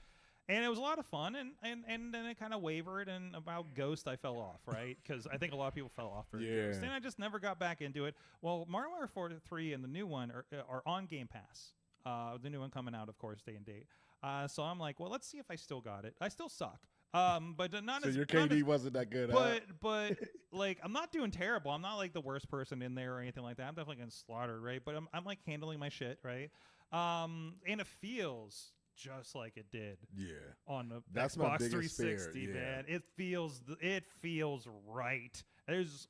Speaker 2: And it was a lot of fun, and then it kind of wavered, and about Ghost I fell off, right? Because I think a lot of people fell off for Ghost, and I just never got back into it. Well, Modern Warfare 3 and the new one are on Game Pass. The new one coming out, of course, day and date. So I'm like, well, let's see if I still got it. I still suck. But not
Speaker 6: So
Speaker 2: as
Speaker 6: your
Speaker 2: not
Speaker 6: KD
Speaker 2: as,
Speaker 6: wasn't that good,
Speaker 2: but like I'm not doing terrible. I'm not like the worst person in there or anything like that. I'm definitely getting slaughtered, right? But I'm like handling my shit, right? And it feels just like it did.
Speaker 6: Yeah.
Speaker 2: On the
Speaker 6: That's my
Speaker 2: Xbox
Speaker 6: biggest
Speaker 2: 360,
Speaker 6: fear,
Speaker 2: man. It feels right. There's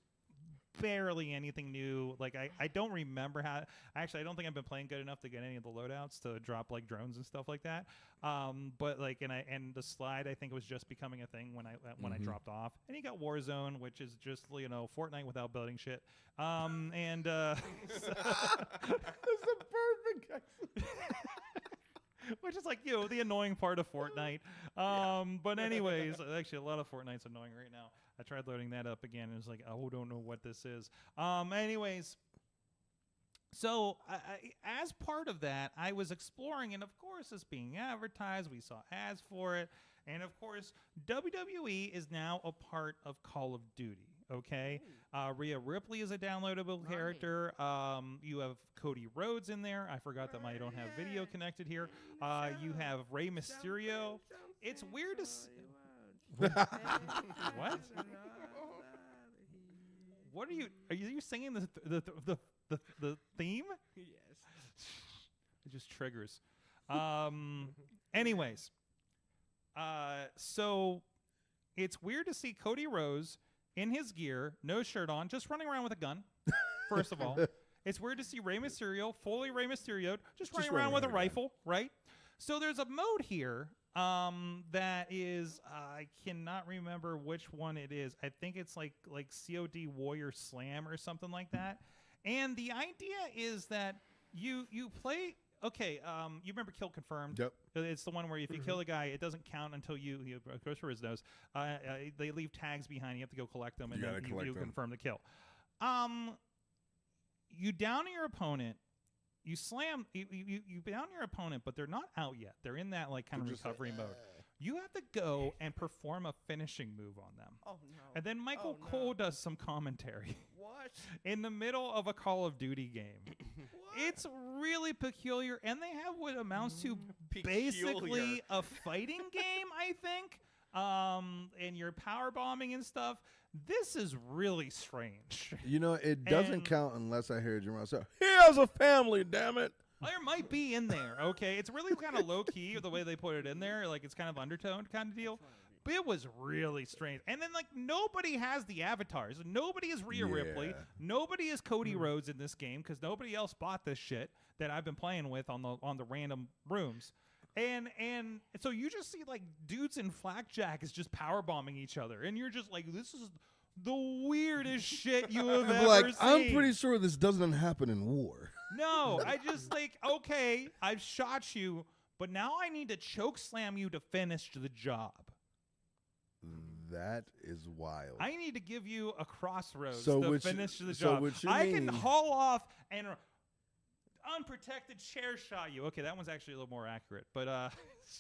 Speaker 2: barely anything new. Like I don't remember how. Actually, I don't think I've been playing good enough to get any of the loadouts to drop like drones and stuff like that. But like and the slide I think was just becoming a thing when I dropped off. And you got Warzone, which is just Fortnite without building shit. It's
Speaker 6: a perfect.
Speaker 2: Which is like, the annoying part of Fortnite. But anyways, actually a lot of Fortnite's annoying right now. I tried loading that up again and it's like, oh, don't know what this is. Anyways, so as part of that, I was exploring, and of course it's being advertised. We saw ads for it. And of course, WWE is now a part of Call of Duty. Okay, Rhea Ripley is a downloadable character. You have Cody Rhodes in there. I forgot that I don't have video connected here. You have Rey Mysterio. It's weird to what? What are you singing the theme?
Speaker 7: Yes.
Speaker 2: It just triggers. Anyways, so it's weird to see Cody Rhodes in his gear, no shirt on, just running around with a gun, first of all. It's weird to see Rey Mysterio, fully Rey Mysterio, just running around with a rifle, right? So there's a mode here that is, I cannot remember which one it is. I think it's like COD Warrior Slam or something like that. And the idea is that you play... Okay, you remember Kill Confirmed?
Speaker 6: Yep.
Speaker 2: It's the one where if you kill a guy, it doesn't count until you goes for his nose. They leave tags behind. You have to go collect them, and then you confirm the kill. You down your opponent. You slam. You down your opponent, but they're not out yet. They're in that like kind of recovery mode. You have to go and perform a finishing move on them.
Speaker 7: Oh no!
Speaker 2: And then Michael Cole does some commentary.
Speaker 7: What?
Speaker 2: In the middle of a Call of Duty game. It's really peculiar, and they have what amounts to basically a fighting game, I think. And you're power bombing and stuff. This is really strange.
Speaker 6: It doesn't count unless I hear Jamal say, "He has a family, damn it."
Speaker 2: There might be in there, okay? It's really kind of low-key the way they put it in there. Like, it's kind of undertoned kind of deal. But it was really strange. And then, like, nobody has the avatars. Nobody is Rhea Ripley. Nobody is Cody Rhodes in this game because nobody else bought this shit that I've been playing with on the random rooms. And so you just see, like, dudes in flakjack is just power bombing each other. And you're just like, this is the weirdest shit you have ever seen.
Speaker 6: I'm pretty sure this doesn't happen in war.
Speaker 2: No, I just like, okay, I've shot you, but now I need to choke slam you to finish the job.
Speaker 6: That is wild.
Speaker 2: I need to give you a crossroads
Speaker 6: to
Speaker 2: finish the job. I can haul off and unprotected chair shot you. Okay, that one's actually a little more accurate. But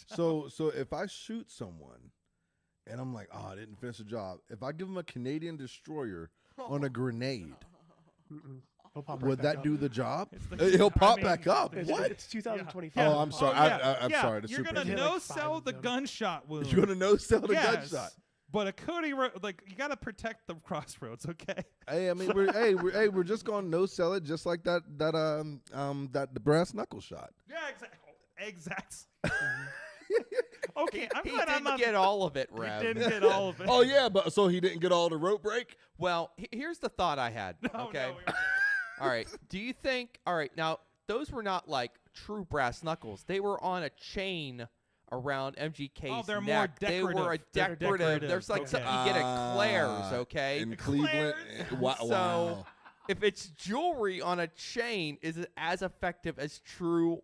Speaker 6: So if I shoot someone and I'm like, oh, I didn't finish the job. If I give him a Canadian destroyer on a grenade,
Speaker 4: He'll pop right
Speaker 6: would
Speaker 4: back
Speaker 6: that
Speaker 4: up.
Speaker 6: do the job?
Speaker 2: the-
Speaker 6: He'll pop
Speaker 2: I mean,
Speaker 6: back up.
Speaker 4: It's,
Speaker 6: What?
Speaker 4: It's 2025.
Speaker 6: Oh, I'm sorry. I'm sorry. The
Speaker 2: You're
Speaker 6: super
Speaker 2: gonna
Speaker 4: hit
Speaker 2: no
Speaker 4: like
Speaker 2: sell
Speaker 4: five
Speaker 2: the
Speaker 4: of them.
Speaker 2: gunshot wound.
Speaker 6: You're gonna no sell the
Speaker 2: Yes,
Speaker 6: gunshot.
Speaker 2: but a Cody, like you gotta protect the crossroads, okay?
Speaker 6: Hey, I mean, we're just gonna no sell it, just like that the brass knuckle shot.
Speaker 2: Yeah, exactly. Okay, I'm
Speaker 5: He
Speaker 2: glad I'm
Speaker 5: didn't
Speaker 2: not.
Speaker 5: get all of it,
Speaker 2: He
Speaker 5: Rev.
Speaker 2: didn't get all of it.
Speaker 6: Oh yeah, but so he didn't get all the rope break.
Speaker 5: Well, here's the thought I had.
Speaker 2: No,
Speaker 5: Okay.
Speaker 2: no, we were
Speaker 5: All right. Do you think? All right. Now, those were not like true brass knuckles. They were on a chain around MGK's
Speaker 2: Oh, they're more
Speaker 5: neck. They were a
Speaker 2: decorative. They're
Speaker 5: decorative.
Speaker 2: decorative.
Speaker 5: There's like
Speaker 2: Okay.
Speaker 5: something you get at Claire's. Okay.
Speaker 6: In Cleveland. Wow.
Speaker 5: So, if it's jewelry on a chain, is it as effective as true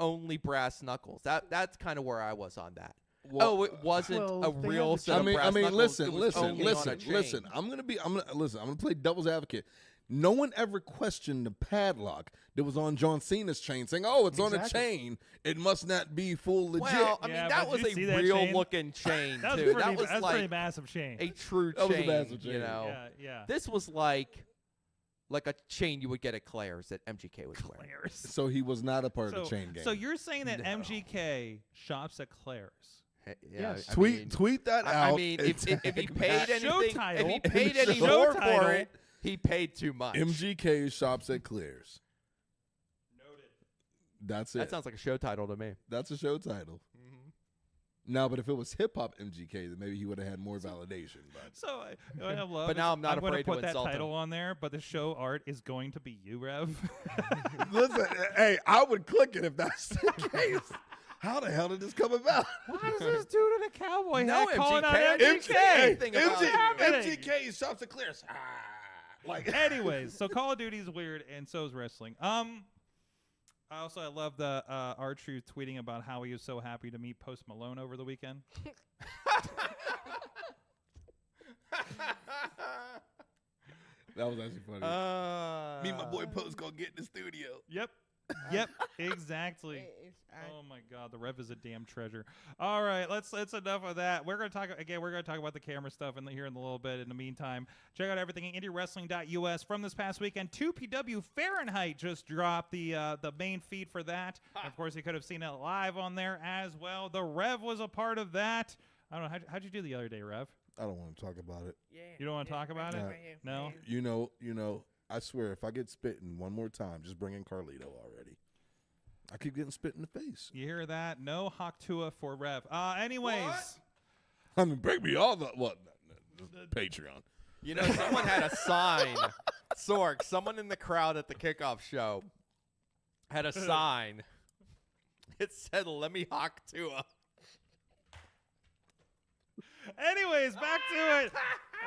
Speaker 5: only brass knuckles? That's kind of where I was on that.
Speaker 6: Well,
Speaker 5: It wasn't
Speaker 4: well,
Speaker 5: a
Speaker 4: they
Speaker 5: real
Speaker 4: had the
Speaker 5: set of brass knuckles.
Speaker 6: listen,
Speaker 5: It was only on a
Speaker 6: listen.
Speaker 5: chain.
Speaker 6: I'm gonna play devil's advocate. No one ever questioned the padlock that was on John Cena's chain, saying, "Oh, it's on a
Speaker 4: Exactly.
Speaker 6: chain. It must not be full legit."
Speaker 5: Well, I
Speaker 2: Yeah,
Speaker 5: mean, that
Speaker 2: but
Speaker 5: was
Speaker 2: did you see that
Speaker 5: a real
Speaker 2: chain?
Speaker 5: looking chain
Speaker 2: That was
Speaker 5: too.
Speaker 2: pretty.
Speaker 5: That was
Speaker 2: that's
Speaker 5: like
Speaker 2: pretty massive chain.
Speaker 5: a true
Speaker 6: That was a
Speaker 5: chain.
Speaker 6: massive
Speaker 5: You
Speaker 6: chain.
Speaker 5: know,
Speaker 2: Yeah.
Speaker 5: this was like a chain you would get at Claire's that MGK was wearing.
Speaker 2: Claire's.
Speaker 6: so he was not a part of the chain gang.
Speaker 2: So you're saying that
Speaker 5: No.
Speaker 2: MGK shops at Claire's?
Speaker 5: Yeah,
Speaker 4: Yes.
Speaker 5: I
Speaker 6: tweet
Speaker 5: mean,
Speaker 6: that out.
Speaker 5: I mean,
Speaker 6: and
Speaker 5: if he
Speaker 6: tag
Speaker 5: paid
Speaker 6: Matt.
Speaker 2: Show
Speaker 5: anything, if
Speaker 2: title.
Speaker 5: he paid any
Speaker 2: Show
Speaker 5: more
Speaker 2: title.
Speaker 5: for it, he paid too much.
Speaker 6: MGK shops at Claire's.
Speaker 2: Noted.
Speaker 6: That's it.
Speaker 5: That sounds like a show title to me.
Speaker 6: That's a show title. No, but if it was hip hop MGK, then maybe he would have had more validation. But
Speaker 2: So I love.
Speaker 5: But now I'm not
Speaker 2: going to
Speaker 5: afraid to
Speaker 2: put that
Speaker 5: insult him.
Speaker 2: title on there, but the show art is going to be you, Rev.
Speaker 6: listen, hey, I would click it if that's the case. How the hell did this come about?
Speaker 2: Why does this dude in a cowboy
Speaker 5: No,
Speaker 2: hat calling out
Speaker 5: MGK.
Speaker 2: MGK?
Speaker 5: Anything about it.
Speaker 6: MGK shops at Claire's. Like,
Speaker 2: Anyways, so Call of Duty is weird, and so is wrestling. I love the R-Truth tweeting about how he was so happy to meet Post Malone over the weekend.
Speaker 6: that was actually funny. Me and my boy Post gonna get in the studio.
Speaker 2: Yep, exactly. Oh my God, the Rev is a damn treasure. All right, let's enough of that. We're gonna talk again. We're gonna talk about the camera stuff here in a little bit. In the meantime, check out everything at IndyWrestling.us from this past weekend. 2PW Fahrenheit just dropped the main feed for that. Of course, you could have seen it live on there as well. The Rev was a part of that. I don't know how'd you do the other day, Rev?
Speaker 6: I don't want to talk about it.
Speaker 7: Yeah.
Speaker 2: You don't want to talk about it? No?
Speaker 6: You know. I swear, if I get spitting one more time, just bring in Carlito already. I keep getting spit in the face.
Speaker 2: You hear that? No Haktua for Rev. Anyways.
Speaker 6: I mean, break me all the what? Patreon.
Speaker 5: You know, someone had a sign. Sorg, someone in the crowd at the kickoff show had a sign. It said, "Let me hawk to a."
Speaker 2: Anyways, back to it.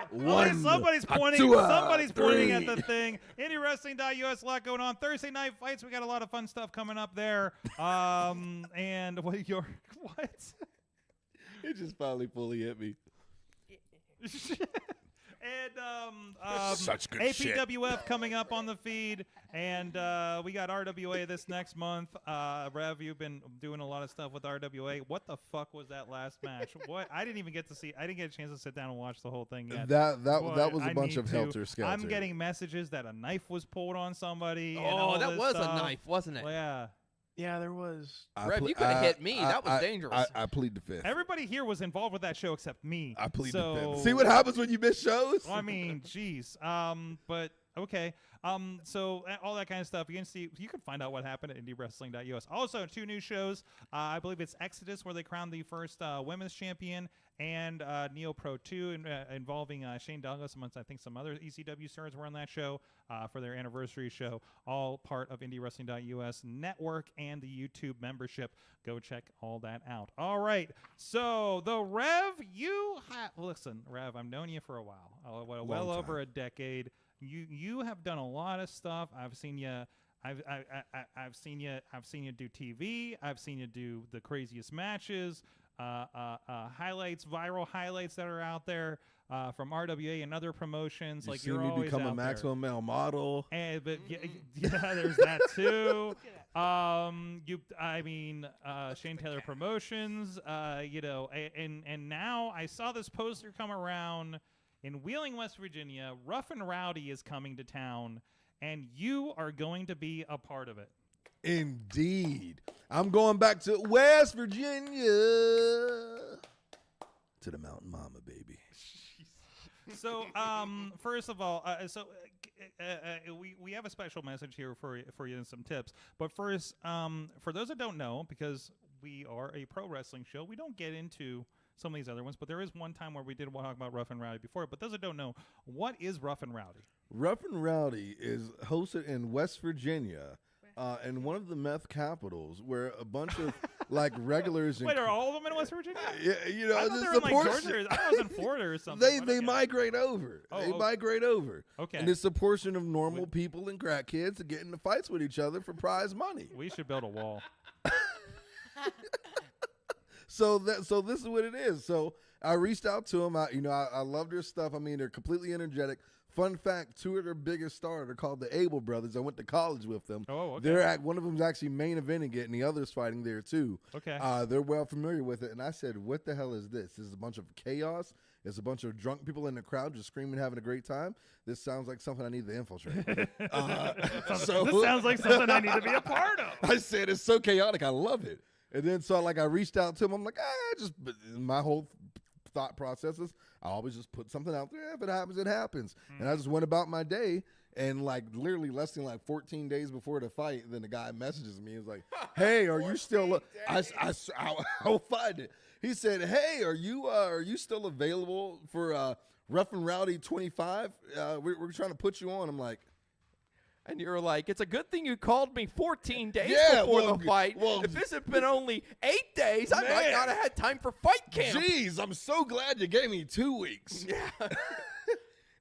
Speaker 6: One,
Speaker 2: Somebody's pointing.
Speaker 6: Haktua,
Speaker 2: Somebody's pointing at
Speaker 6: three.
Speaker 2: the thing. IndyWrestling.us, a lot going on. Thursday night fights. We got a lot of fun stuff coming up there. And what?
Speaker 6: It just finally fully hit me.
Speaker 2: And
Speaker 6: Such good shit.
Speaker 2: APWF coming up on the feed, and we got RWA this next month. Rev, you've been doing a lot of stuff with RWA. What the fuck was that last match? What? I didn't even get to see. I didn't get a chance to sit down and watch the whole thing yet.
Speaker 6: That
Speaker 2: Boy,
Speaker 6: was a
Speaker 2: I
Speaker 6: bunch
Speaker 2: need
Speaker 6: of
Speaker 2: to.
Speaker 6: helter skelter.
Speaker 2: I'm getting messages that a knife was pulled on somebody. and
Speaker 5: Oh,
Speaker 2: all
Speaker 5: that
Speaker 2: this
Speaker 5: was
Speaker 2: stuff.
Speaker 5: a knife, wasn't it?
Speaker 2: Well, yeah.
Speaker 4: Yeah, there was.
Speaker 5: Rev, you coulda hit me. That was dangerous.
Speaker 6: I plead the fifth.
Speaker 2: Everybody here was involved with that show except me.
Speaker 6: I plead
Speaker 2: so,
Speaker 6: the fifth. See what happens when you miss shows?
Speaker 2: Well, I mean, jeez. But okay. So all that kind of stuff. You can find out what happened at IndyWrestling.us. Also, 2 new shows. I believe it's Exodus, where they crowned the first women's champion, and Neo Pro 2 involving Shane Douglas, amongst I think some other ECW stars were on that show for their anniversary show. All part of IndyWrestling.us network and the YouTube membership. Go check all that out. All right. So the Rev, listen, Rev, I've known you for a while. Well
Speaker 6: time.
Speaker 2: over a decade. You have done a lot of stuff. I've seen you. I've seen you do TV. I've seen you do the craziest matches, highlights, viral highlights that are out there. from RWA and other promotions.
Speaker 6: You
Speaker 2: like
Speaker 6: see
Speaker 2: you're
Speaker 6: me
Speaker 2: always
Speaker 6: become a
Speaker 2: out there.
Speaker 6: maximum male model.
Speaker 2: And but yeah, there's that too. Shane Taylor Promotions. And now I saw this poster come around in Wheeling, West Virginia. Rough and Rowdy is coming to town, and you are going to be a part of it.
Speaker 6: Indeed. I'm going back to West Virginia. To the Mountain Mama, baby.
Speaker 2: So, first of all, we have a special message here for you and some tips. But first, for those that don't know, because we are a pro wrestling show, we don't get into some of these other ones. But there is one time where we did talk about Rough and Rowdy before. But those that don't know, what is Rough and Rowdy?
Speaker 6: Rough and Rowdy is hosted in West Virginia. In one of the meth capitals, where a bunch of like regulars.
Speaker 2: Wait, are all of them in West Virginia?
Speaker 6: Yeah, you know,
Speaker 2: I thought they were in like Georgia. I was in Florida or something.
Speaker 6: They migrate over. Migrate over.
Speaker 2: Okay.
Speaker 6: And it's a portion of normal people and crack kids that get into fights with each other for prize money.
Speaker 2: We should build a wall.
Speaker 6: So this is what it is. So I reached out to them. I love their stuff. I mean, they're completely energetic. Fun fact, two of their biggest stars are called the Able Brothers. I went to college with them.
Speaker 2: Oh, okay.
Speaker 6: One of them's actually main eventing it, and the other's fighting there, too.
Speaker 2: Okay.
Speaker 6: They're well familiar with it. And I said, what the hell is this? This is a bunch of chaos. It's a bunch of drunk people in the crowd just screaming, having a great time. This sounds like something I need to infiltrate.
Speaker 2: This sounds like something I need to be a part of.
Speaker 6: I said, it's so chaotic. I love it. And then so I reached out to him. I'm like, my whole thought process is I always just put something out there. If it happens, it happens. And I just went about my day. And literally less than 14 days before the fight, then the guy messages me. He's like, "Hey, are you still?" I'll find it. He said, "Hey, are you still available for Rough and Rowdy 25? We're trying to put you on." I'm like.
Speaker 5: And you're like, it's a good thing you called me 14 days before the fight. Well, if this had been only 8 days, I might not have had time for fight camp.
Speaker 6: Jeez, I'm so glad you gave me 2 weeks.
Speaker 5: Yeah.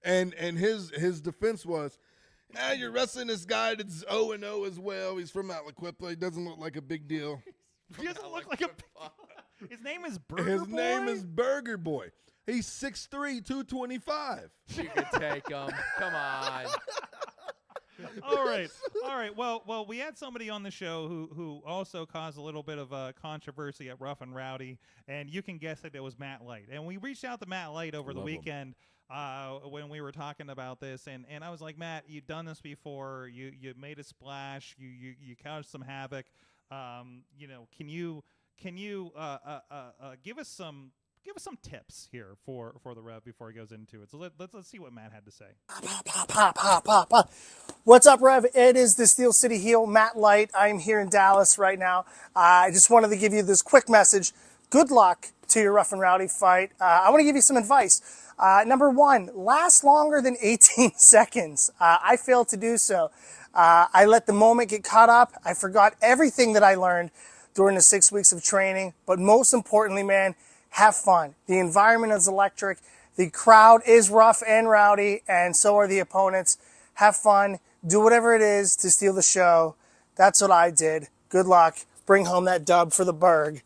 Speaker 6: and his defense was, you're wrestling this guy that's 0-0 as well. He's from Aliquippa. He doesn't look like a big deal.
Speaker 2: He doesn't look like a. His name is Burger
Speaker 6: His
Speaker 2: Boy?
Speaker 6: name is Burger Boy. He's 6'3", 225.
Speaker 5: You could take him. Come on.
Speaker 2: All right. Well, we had somebody on the show who also caused a little bit of a controversy at Rough and Rowdy, and you can guess it was Matt Light. And we reached out to Matt Light over the weekend when we were talking about this, and I was like, Matt, you've done this before. You made a splash. You caused some havoc. Can you give us some tips here for the Rev before he goes into it. So let's see what Matt had to say.
Speaker 8: Pop. What's up, Rev? It is the Steel City heel, Matt Light. I'm here in Dallas right now. I just wanted to give you this quick message. Good luck to your Rough and Rowdy fight. I want to give you some advice. Number one, last longer than 18 seconds. I failed to do so. I let the moment get caught up. I forgot everything that I learned during the 6 weeks of training. But most importantly, man, have fun. The environment is electric. The crowd is rough and rowdy, and so are the opponents. Have fun. Do whatever it is to steal the show. That's what I did. Good luck. Bring home that dub for the Berg.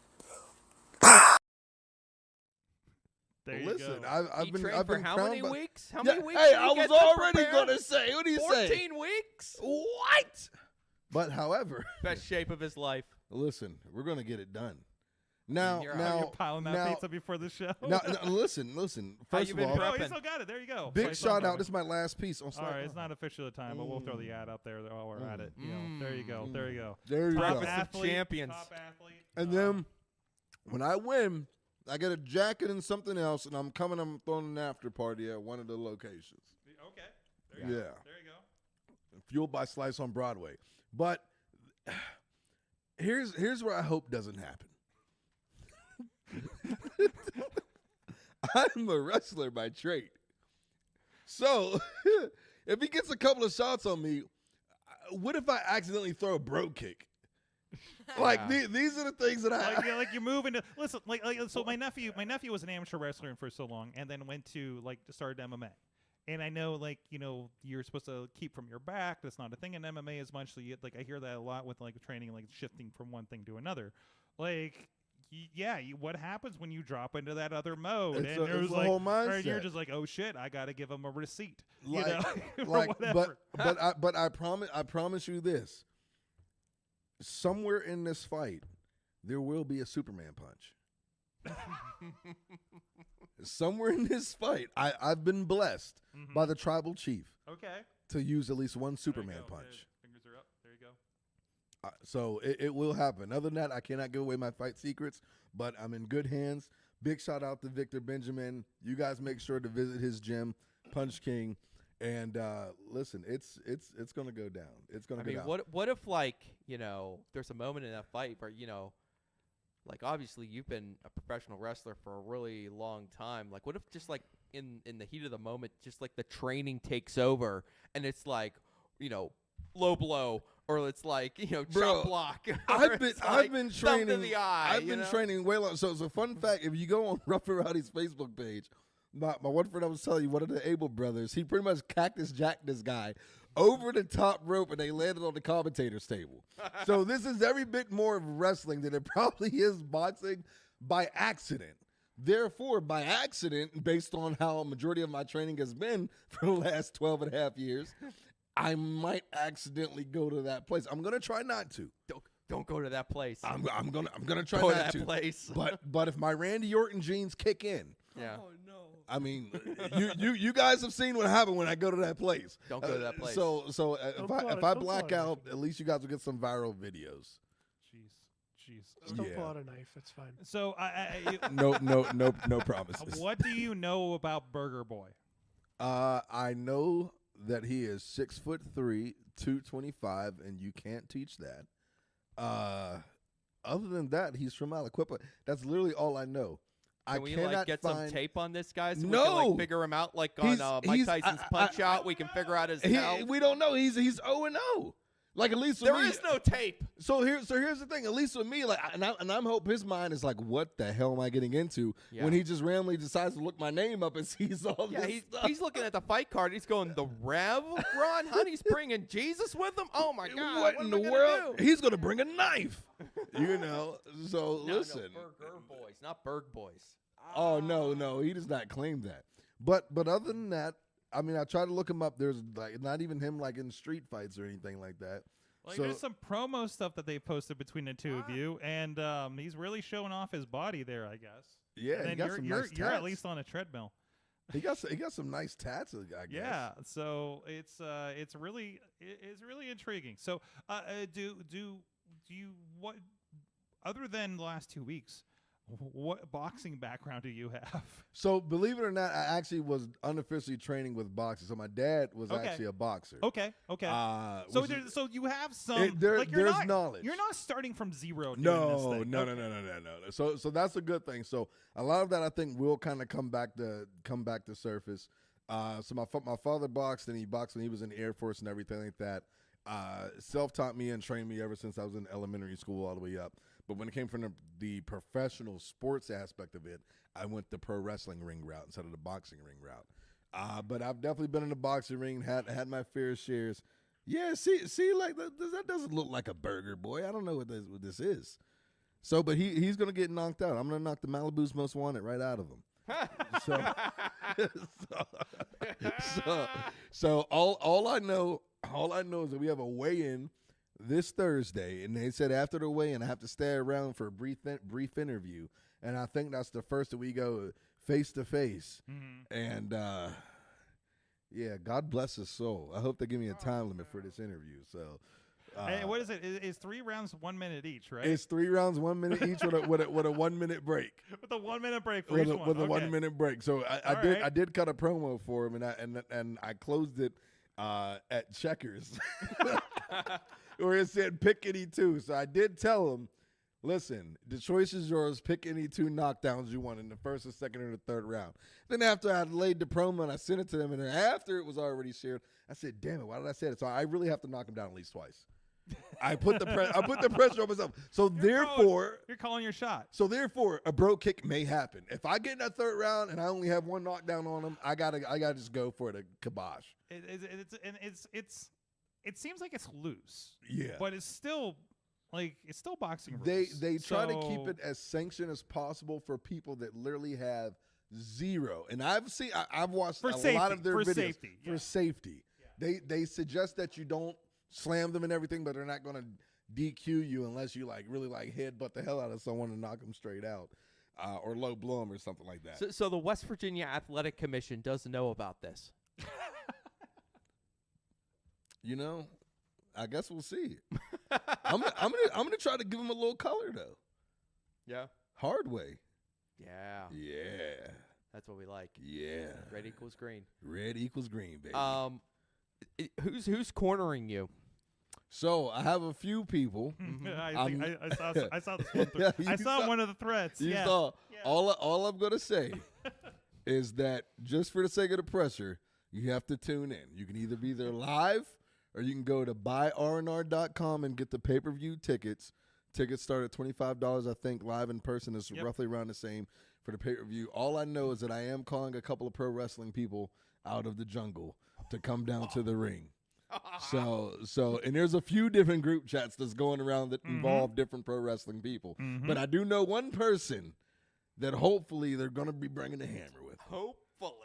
Speaker 2: There you
Speaker 6: Listen,
Speaker 2: go.
Speaker 6: I've been
Speaker 5: how
Speaker 6: crowned
Speaker 5: many
Speaker 6: by-
Speaker 5: weeks? How many weeks?
Speaker 6: Hey,
Speaker 5: did he
Speaker 6: I was
Speaker 5: get to
Speaker 6: already
Speaker 5: prepare?
Speaker 6: going to say. What do you say?
Speaker 5: 14 weeks?
Speaker 6: What? But however,
Speaker 5: Best shape of his life.
Speaker 6: listen, we're going to get it done. Now,
Speaker 5: You're
Speaker 2: You're piling that pizza before the show.
Speaker 6: now, listen.
Speaker 5: How
Speaker 6: First
Speaker 5: you
Speaker 6: of
Speaker 5: been
Speaker 6: all,
Speaker 2: Oh, you
Speaker 5: prepping?
Speaker 2: still got it. There you go.
Speaker 6: big
Speaker 2: Sorry,
Speaker 6: shout
Speaker 2: something.
Speaker 6: out. This is my last piece. On
Speaker 2: All right, it's not official time, but we'll throw the ad up there while we're at it. There you go. There you go.
Speaker 6: There you
Speaker 2: Top
Speaker 6: go.
Speaker 2: athlete,
Speaker 5: champions.
Speaker 2: Top athlete.
Speaker 6: And then when I win, I get a jacket and something else, and I'm throwing an after party at one of the locations.
Speaker 2: Okay. There you
Speaker 6: Yeah.
Speaker 2: go. There you go.
Speaker 6: Fueled by Slice on Broadway. But here's where I hope doesn't happen. I'm a wrestler by trade. So if he gets a couple of shots on me, what if I accidentally throw a bro kick? Like these are the things that
Speaker 2: like you move into listen so my nephew was an amateur wrestler for so long and then went to started MMA. And I know you're supposed to keep from your back. That's not a thing in MMA as much. So I hear that a lot with training, shifting from one thing to another. what happens when you drop into that other mode?
Speaker 6: It's
Speaker 2: And
Speaker 6: a
Speaker 2: it was
Speaker 6: whole
Speaker 2: or you're
Speaker 6: mindset.
Speaker 2: just like, oh shit, I got to give him a receipt.
Speaker 6: Like,
Speaker 2: or
Speaker 6: like,
Speaker 2: whatever.
Speaker 6: but I promise you this. Somewhere in this fight, there will be a Superman punch. Somewhere in this fight, I've been blessed by the tribal chief
Speaker 2: Okay.
Speaker 6: to use at least one
Speaker 2: There you
Speaker 6: Superman
Speaker 2: go.
Speaker 6: punch.
Speaker 2: Fingers are up. There you go.
Speaker 6: So it will happen. Other than that, I cannot give away my fight secrets, but I'm in good hands. Big shout out to Victor Benjamin. You guys make sure to visit his gym, Punch King. And listen, it's gonna go down. It's gonna go down.
Speaker 5: What if, like, there's a moment in that fight where, like, obviously you've been a professional wrestler for a really long time. Like, what if just, like, in the heat of the moment, just, like, the training takes over and it's like, low blow, or it's like, chop block.
Speaker 6: I've been training.
Speaker 5: To the eye,
Speaker 6: I've been training way long. So it's a fun fact. If you go on Rough and Rowdy's Facebook page, my one friend I was telling you, one of the Able brothers, he pretty much cactus jacked this guy over the top rope, and they landed on the commentator's table. So this is every bit more of wrestling than it probably is boxing by accident. Therefore, by accident, based on how a majority of my training has been for the last 12 and a half years, I might accidentally go to that place. I'm gonna try not to.
Speaker 5: Don't go to that place.
Speaker 6: I'm gonna try
Speaker 5: Go to
Speaker 6: not
Speaker 5: that
Speaker 6: to.
Speaker 5: place.
Speaker 6: But if my Randy Orton genes kick in,
Speaker 5: Yeah.
Speaker 7: Oh no.
Speaker 6: I mean, you guys have seen what happened when I go to that place.
Speaker 5: Don't go to that place.
Speaker 6: So
Speaker 4: Don't pull
Speaker 6: if
Speaker 4: out
Speaker 6: I
Speaker 4: don't pull
Speaker 6: black
Speaker 4: out a
Speaker 6: out,
Speaker 4: knife.
Speaker 6: at least you guys will get some viral videos.
Speaker 2: Jeez.
Speaker 4: Just don't
Speaker 6: Yeah.
Speaker 4: pull out a knife. That's fine.
Speaker 2: So
Speaker 6: No promises.
Speaker 2: what do you know about Burger Boy?
Speaker 6: I know that he is 6'3", 225, and you can't teach that. Other than that, he's from Aliquippa. That's literally all I know.
Speaker 5: Can
Speaker 6: I
Speaker 5: we
Speaker 6: cannot
Speaker 5: get
Speaker 6: find
Speaker 5: some tape on this guy so we
Speaker 6: No!
Speaker 5: can figure him out like on Mike
Speaker 6: he's-
Speaker 5: Tyson's Punch Out? We can figure out his health.
Speaker 6: We don't know. He's 0-0. Like, at least with
Speaker 5: There
Speaker 6: me,
Speaker 5: is no tape.
Speaker 6: So here's the thing. At least with me, like, and I'm hope his mind is like, what the hell am I getting into?
Speaker 5: Yeah.
Speaker 6: When he just randomly decides to look my name up and sees all
Speaker 5: Yeah,
Speaker 6: this stuff.
Speaker 5: he's looking at the fight card. He's going, the Rev Ron Honey's bringing Jesus with him? Oh, my God.
Speaker 6: What in
Speaker 5: am
Speaker 6: the
Speaker 5: I gonna
Speaker 6: world?
Speaker 5: do?
Speaker 6: He's gonna bring a knife. So
Speaker 5: No,
Speaker 6: listen.
Speaker 5: No, Burger Boys, not Berg Boys.
Speaker 6: Oh no, he does not claim that. But other than that, I mean, I tried to look him up. There's like not even him like in street fights or anything like that.
Speaker 2: Like,
Speaker 6: So-
Speaker 2: there's some promo stuff that they posted between the two of you, and he's really showing off his body there, I guess.
Speaker 6: Yeah,
Speaker 2: And
Speaker 6: he
Speaker 2: then
Speaker 6: got
Speaker 2: you're
Speaker 6: some
Speaker 2: you're,
Speaker 6: nice
Speaker 2: you're at
Speaker 6: tats.
Speaker 2: least on a treadmill.
Speaker 6: He got some nice tats, I guess.
Speaker 2: Yeah, so it's really intriguing. So do you what other than the last 2 weeks? What boxing background do you have?
Speaker 6: So believe it or not, I actually was unofficially training with boxing. So my dad was
Speaker 2: Okay.
Speaker 6: actually a boxer.
Speaker 2: Okay. So
Speaker 6: which is-
Speaker 2: so you have some
Speaker 6: there-
Speaker 2: like you're
Speaker 6: there's
Speaker 2: not,
Speaker 6: knowledge.
Speaker 2: You're not starting from zero. Doing this
Speaker 6: No.
Speaker 2: thing. Okay.
Speaker 6: So that's a good thing. So a lot of that I think will kind of come back to surface. So my father boxed, and he boxed when he was in the Air Force and everything like that. Self-taught me and trained me ever since I was in elementary school all the way up. But when it came from the professional sports aspect of it, I went the pro wrestling ring route instead of the boxing ring route. But I've definitely been in the boxing ring, had my fair shares. Yeah, see, like that doesn't look like a Burger Boy. I don't know what this is. So, but he's gonna get knocked out. I'm gonna knock the Malibu's Most Wanted right out of him. So all I know is that we have a weigh-in this Thursday, and they said after the weigh-in I have to stay around for a brief interview, and I think that's the first that we go face to face. And yeah, God bless his soul. I hope they give me a time limit for this interview. So.
Speaker 2: Hey, what is it? It's 3 rounds, 1 minute each, right?
Speaker 6: It's 3 rounds, 1 minute each, with a 1 minute break.
Speaker 2: With a 1 minute break for
Speaker 6: With
Speaker 2: each
Speaker 6: a,
Speaker 2: one.
Speaker 6: with a
Speaker 2: Okay.
Speaker 6: 1 minute break. So
Speaker 2: All right.
Speaker 6: I did cut a promo for him, and I closed it at Checkers, where it said pick any two. So I did tell him, listen, the choice is yours. Pick any 2 knockdowns you want in the first, or second, or the third round. Then after I laid the promo and I sent it to them, and then after it was already shared, I said, damn it, why did I say it? So I really have to knock him down at least twice. I put the pressure on myself. So therefore,
Speaker 2: You're calling your shot.
Speaker 6: So therefore, a bro kick may happen. If I get in that third round and I only have 1 knockdown on him, I gotta just go for the kibosh.
Speaker 2: It seems like it's loose.
Speaker 6: Yeah.
Speaker 2: But it's still Like, it's still boxing rules.
Speaker 6: They try to keep it as sanctioned as possible for people that literally have zero. And I've watched a lot of their videos for safety. Yeah. They suggest that you don't slam them and everything, but they're not going to DQ you unless you like really like headbutt the hell out of someone and knock them straight out, or low blow them or something like that.
Speaker 5: So the West Virginia Athletic Commission does know about this.
Speaker 6: You know, I guess we'll see. I'm gonna try to give him a little color though.
Speaker 5: Yeah.
Speaker 6: Hard way.
Speaker 5: Yeah.
Speaker 6: Yeah.
Speaker 5: That's what we like.
Speaker 6: Yeah.
Speaker 5: Red equals green.
Speaker 6: Red equals green, baby.
Speaker 5: Who's cornering you?
Speaker 6: So I have a few people.
Speaker 2: I saw this one. I saw one of the threats.
Speaker 6: You saw. Yeah. All I'm gonna say is that just for the sake of the pressure, you have to tune in. You can either be there live, or you can go to buyrnr.com and get the pay-per-view tickets. Tickets start at $25. I think live in person is roughly around the same for the pay-per-view. All I know is that I am calling a couple of pro wrestling people out of the jungle to come down to the ring. So, and there's a few different group chats that's going around that involve different pro wrestling people. But I do know one person that hopefully they're going to be bringing the hammer with.
Speaker 5: Hopefully.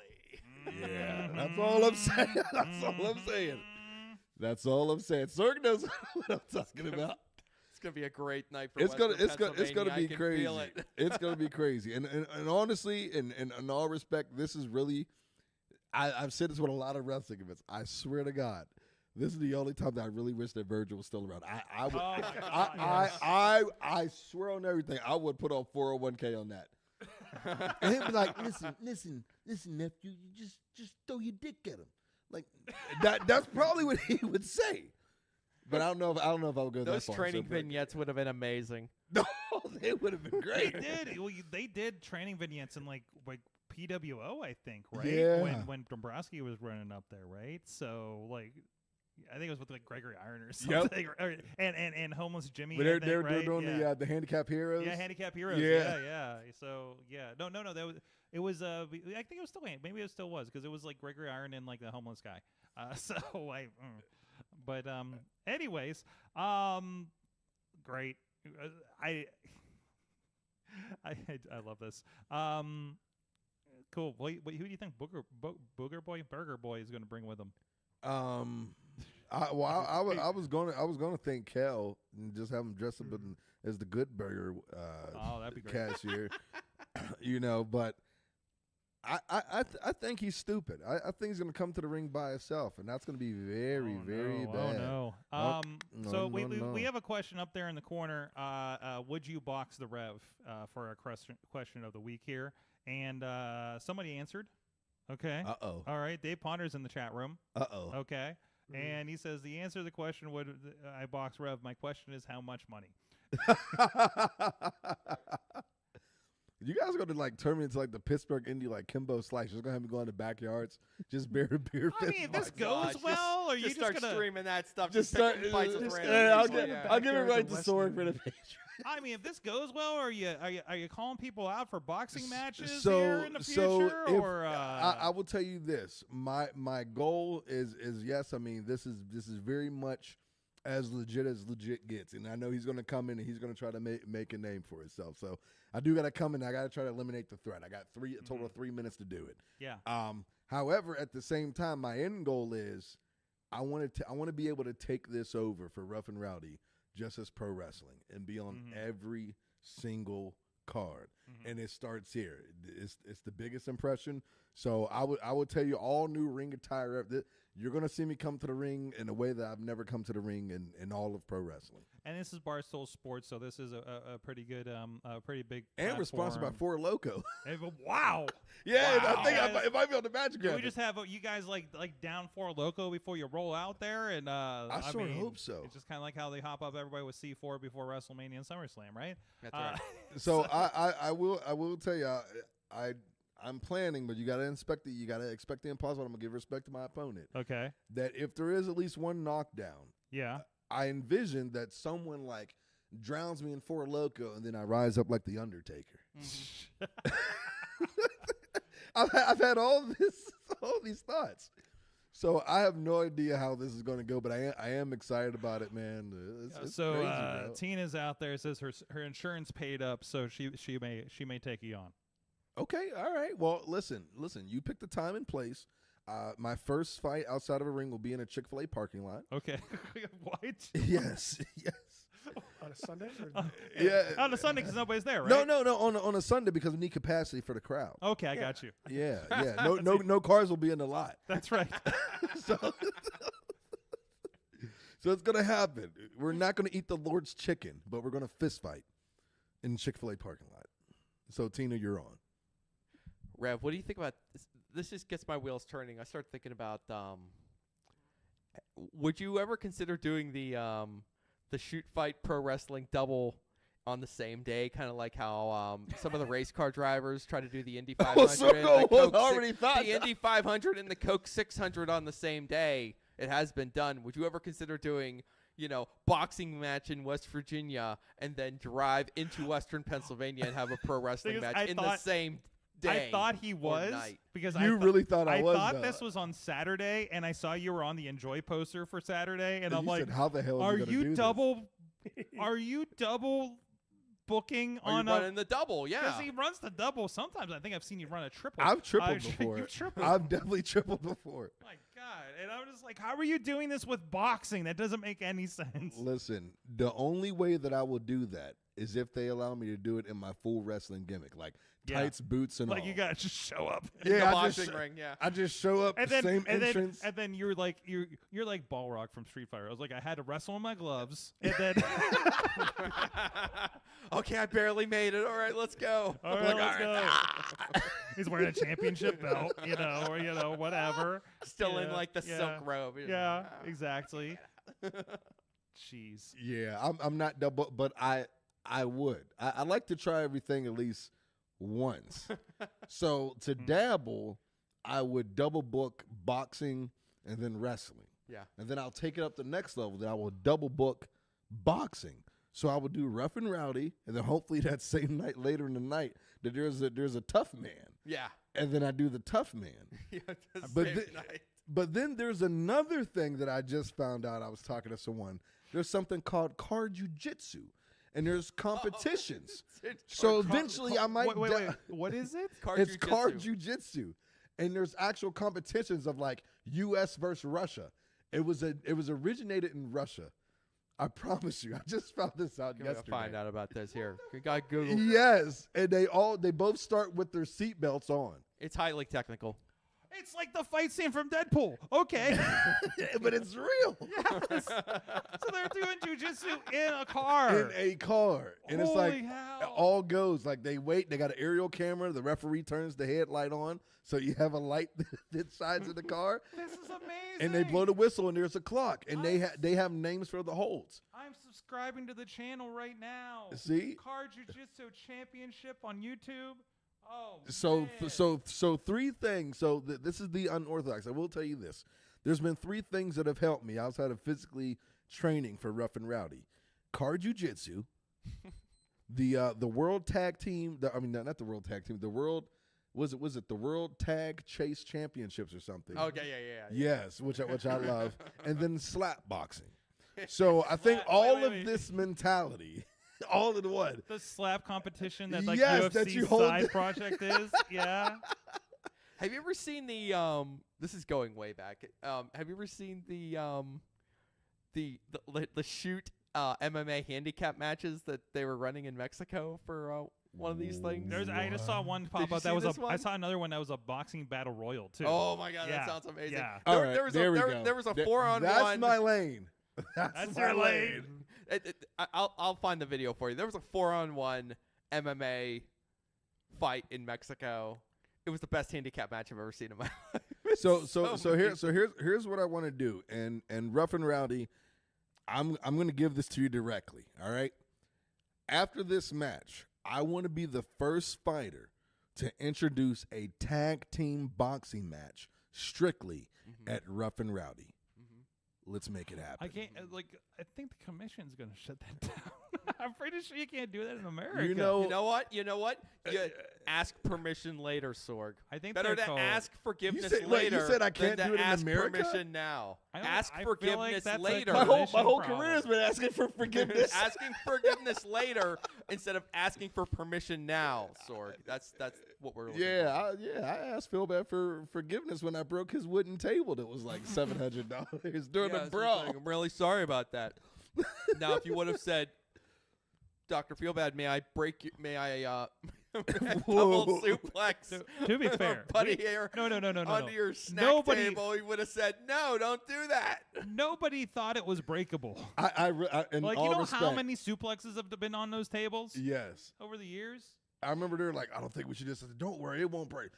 Speaker 6: Yeah, that's all I'm saying. That's all I'm saying. Sorg knows what I'm talking about.
Speaker 5: It's gonna be a great night for
Speaker 6: it's gonna be crazy.
Speaker 5: It.
Speaker 6: It's gonna be crazy. And honestly, and in all respect, this is really. I've said this with a lot of wrestling events. I swear to God, this is the only time that I really wish that Virgil was still around. I swear on everything, I would put on 401k on that. And he'd be like, listen, nephew, you just throw your dick at him. Like that's probably what he would say. But I don't know if I would go
Speaker 5: Those
Speaker 6: that far.
Speaker 5: Those training vignettes would have been amazing.
Speaker 6: No, they would have been great.
Speaker 2: They did training vignettes in like PWO, I think, right?
Speaker 6: Yeah.
Speaker 2: When Dombrowski was running up there, right? So like, I think it was with like Gregory Iron or something, and Homeless Jimmy.
Speaker 6: But they're doing the handicap heroes.
Speaker 2: Yeah, handicap heroes. Yeah. So no. It was I think it was still maybe it still was because it was like Gregory Iron and like the homeless guy. But anyways, great. I love this. Cool. Who do you think Burger Boy is going to bring with him?
Speaker 6: I was gonna thank Kel and just have him dress up as the Good Burger
Speaker 2: that'd be great.
Speaker 6: cashier. You know, but I think he's stupid. I think he's gonna come to the ring by himself, and that's gonna be very bad.
Speaker 2: Oh no. So we have a question up there in the corner. Would you box the Rev for our question of the week here? And somebody answered. Okay.
Speaker 6: Uh-oh.
Speaker 2: All right. Dave Ponder's in the chat room.
Speaker 6: Uh-oh.
Speaker 2: Okay. And he says the answer to the question, would I box Rev? My question is how much money?
Speaker 6: You guys are going to like turn me into like the Pittsburgh Indy like Kimbo Slice. You're going to have me go in the backyards, just beer fist.
Speaker 2: I mean, if this goes well, or you
Speaker 5: start
Speaker 2: gonna
Speaker 5: streaming that stuff.
Speaker 6: Just
Speaker 5: start
Speaker 6: start.
Speaker 5: fights with
Speaker 6: I'll give it right to Sorg for the page.
Speaker 2: I mean, if this goes well, are you calling people out for boxing matches here in the future? Or
Speaker 6: I will tell you this: my goal is yes. I mean, this is very much as legit gets, and I know he's going to come in and he's going to try to make a name for himself. So I do got to come in. I got to try to eliminate the threat. I got a total of 3 minutes to do it.
Speaker 2: Yeah.
Speaker 6: However, at the same time, my end goal is I want to be able to take this over for Rough and Rowdy. Just as pro wrestling and be on every single card, and it starts here. It's the biggest impression. So I would tell you all new ring attire. You're gonna see me come to the ring in a way that I've never come to the ring in all of pro wrestling.
Speaker 2: And this is Barstool Sports, so this is a pretty good, pretty big.
Speaker 6: And we're sponsored by Four Loco.
Speaker 2: Wow.
Speaker 6: Yeah,
Speaker 2: wow.
Speaker 6: I think it might be on the Magic.
Speaker 2: Can we just have you guys like down Four Loco before you roll out there? And I
Speaker 6: hope so.
Speaker 2: It's just kind of like how they hop up everybody with C4 before WrestleMania and SummerSlam, right?
Speaker 5: That's right.
Speaker 6: So I will tell you I'm planning, but you got to expect the impossible. I'm gonna give respect to my opponent.
Speaker 2: Okay.
Speaker 6: That if there is at least one knockdown,
Speaker 2: yeah,
Speaker 6: I envision that someone like drowns me in Four Loco, and then I rise up like the Undertaker. I've had all these thoughts. So I have no idea how this is going to go, but I am excited about it, man. It's
Speaker 2: so
Speaker 6: crazy, bro.
Speaker 2: Tina's out there, says her insurance paid up, so she may take you on.
Speaker 6: Okay, all right. Well, listen. You pick the time and place. My first fight outside of a ring will be in a Chick-fil-A parking lot.
Speaker 2: Okay. What?
Speaker 6: Yes.
Speaker 4: On a Sunday? Or?
Speaker 6: Yeah.
Speaker 2: On a Sunday because nobody's there, right?
Speaker 6: No. On a Sunday because we need capacity for the crowd.
Speaker 2: Okay, I got you.
Speaker 6: Yeah. No cars will be in the lot.
Speaker 2: That's right.
Speaker 6: So it's gonna happen. We're not gonna eat the Lord's chicken, but we're gonna fist fight in Chick-fil-A parking lot. So Tina, you're on.
Speaker 5: Rev, what do you think about this? This just gets my wheels turning. I start thinking about would you ever consider doing the shoot fight pro wrestling double on the same day, kind of like how some of the race car drivers try to do the Indy 500, the Indy 500 and the Coke 600 on the same day. It has been done. Would you ever consider doing, boxing match in West Virginia and then drive into Western Pennsylvania and have a pro wrestling match the same day?
Speaker 2: I thought he was because
Speaker 6: you really thought I was.
Speaker 2: I thought this was on Saturday, and I saw you were on the Enjoy poster for Saturday, and I'm like,
Speaker 6: said, how the hell
Speaker 2: are
Speaker 6: you
Speaker 2: you double? Are you double booking
Speaker 5: on running the double? Yeah,
Speaker 2: because he runs the double. Sometimes I think I've seen you run a triple.
Speaker 6: I've tripled before.
Speaker 2: You've tripled.
Speaker 6: I've definitely tripled before.
Speaker 2: My God, and I'm just like, how are you doing this with boxing? That doesn't make any sense.
Speaker 6: Listen, the only way that I will do that is if they allow me to do it in my full wrestling gimmick, like tights, boots, and all.
Speaker 2: Like you gotta just show up.
Speaker 5: In the boxing ring. Yeah,
Speaker 6: I just show up, same entrance,
Speaker 2: and then you're like Balrog from Street Fighter. I was like, I had to wrestle in my gloves, and then
Speaker 5: okay, I barely made it. All right, let's go.
Speaker 2: All right, let's go. He's wearing a championship belt, or whatever.
Speaker 5: Still in like the silk robe.
Speaker 2: Yeah, exactly. Jeez.
Speaker 6: Yeah, I'm not double, but I would. I like to try everything at least once. So to dabble, I would double book boxing and then wrestling.
Speaker 5: Yeah.
Speaker 6: And then I'll take it up the next level. Then I will double book boxing. So I would do Rough and Rowdy, and then hopefully that same night later in the night that there's a tough man.
Speaker 5: Yeah.
Speaker 6: And then I do the tough man.
Speaker 5: Yeah, night.
Speaker 6: But then there's another thing that I just found out. I was talking to someone. There's something called car jujitsu, and there's competitions. So eventually I might.
Speaker 2: Wait. What is it?
Speaker 6: It's car jujitsu, and there's actual competitions of like U.S. versus Russia. It was originated in Russia. I promise you. I just found this out yesterday.
Speaker 5: Find out about this here. You got Google.
Speaker 6: Yes, and they both start with their seatbelts on.
Speaker 5: It's highly technical.
Speaker 2: It's like the fight scene from Deadpool. Okay.
Speaker 6: But it's real.
Speaker 2: Yes. So they're doing jujitsu in a car.
Speaker 6: In a car. And it's like,
Speaker 2: hell.
Speaker 6: it all goes. Like they wait. They got an aerial camera. The referee turns the headlight on. So you have a light that shines in the car.
Speaker 2: This is amazing.
Speaker 6: And they blow the whistle and there's a clock. And they have names for the holds.
Speaker 2: I'm subscribing to the channel right now.
Speaker 6: See?
Speaker 2: Car Jiu-Jitsu Championship on YouTube. Oh,
Speaker 6: so three things. So this is the unorthodox. I will tell you this. There's been three things that have helped me outside of physically training for Rough and Rowdy. Car Jiu-Jitsu, the World Tag Team, not the World Tag Team, the World, was it the World Tag Chase Championships or something?
Speaker 5: Okay, yeah.
Speaker 6: Yes, which I love. And then slap boxing. So I think all of this mentality, all in one.
Speaker 2: The slap competition that like
Speaker 6: yes,
Speaker 2: UFC
Speaker 6: that you
Speaker 2: side project is. Yeah.
Speaker 5: Have you ever seen the this is going way back. Have you ever seen the shoot MMA handicap matches that they were running in Mexico for one of these things?
Speaker 2: I just saw one pop up. I saw another one that was a boxing battle royal too.
Speaker 5: Oh my God, that sounds amazing.
Speaker 2: Yeah.
Speaker 6: There
Speaker 5: was a 4-on-1.
Speaker 6: That's my lane.
Speaker 2: That's your lane.
Speaker 5: I'll find the video for you. There was a 4-on-1 MMA fight in Mexico. It was the best handicap match I've ever seen in my life.
Speaker 6: Here's what I want to do. And Rough and Rowdy, I'm going to give this to you directly. All right. After this match, I want to be the first fighter to introduce a tag team boxing match strictly at Rough and Rowdy. Let's make it happen.
Speaker 2: I can't. I think the commission's going to shut that down. I'm pretty sure you can't do that in America.
Speaker 6: You know
Speaker 5: what? You You ask permission later, Sorg.
Speaker 2: I think
Speaker 5: better to
Speaker 2: called,
Speaker 5: ask forgiveness
Speaker 6: you
Speaker 5: later.
Speaker 6: said I can't
Speaker 5: than
Speaker 6: do it
Speaker 5: to
Speaker 6: in
Speaker 5: ask
Speaker 6: America?
Speaker 5: permission now.
Speaker 2: Ask
Speaker 5: forgiveness later.
Speaker 6: my whole
Speaker 2: problem.
Speaker 6: career has been asking for forgiveness.
Speaker 5: Asking forgiveness later instead of asking for permission now, Sorg. That's what we're looking for.
Speaker 6: I asked Phil back for forgiveness when I broke his wooden table that was like $700 during the
Speaker 5: that's what
Speaker 6: brawl.
Speaker 5: I'm saying. I'm really sorry about that. Now, if you would have said, Dr. Feelbad, may I double suplex?
Speaker 2: To be fair,
Speaker 5: buddy here
Speaker 2: no.
Speaker 5: onto your snack table, he would have said, no, don't do that.
Speaker 2: Nobody thought it was breakable.
Speaker 6: I in
Speaker 2: Like,
Speaker 6: all
Speaker 2: you know
Speaker 6: respect,
Speaker 2: how many suplexes have been on those tables
Speaker 6: Yes.
Speaker 2: over the years?
Speaker 6: I remember they're like, I don't think we should just. Don't worry, it won't break.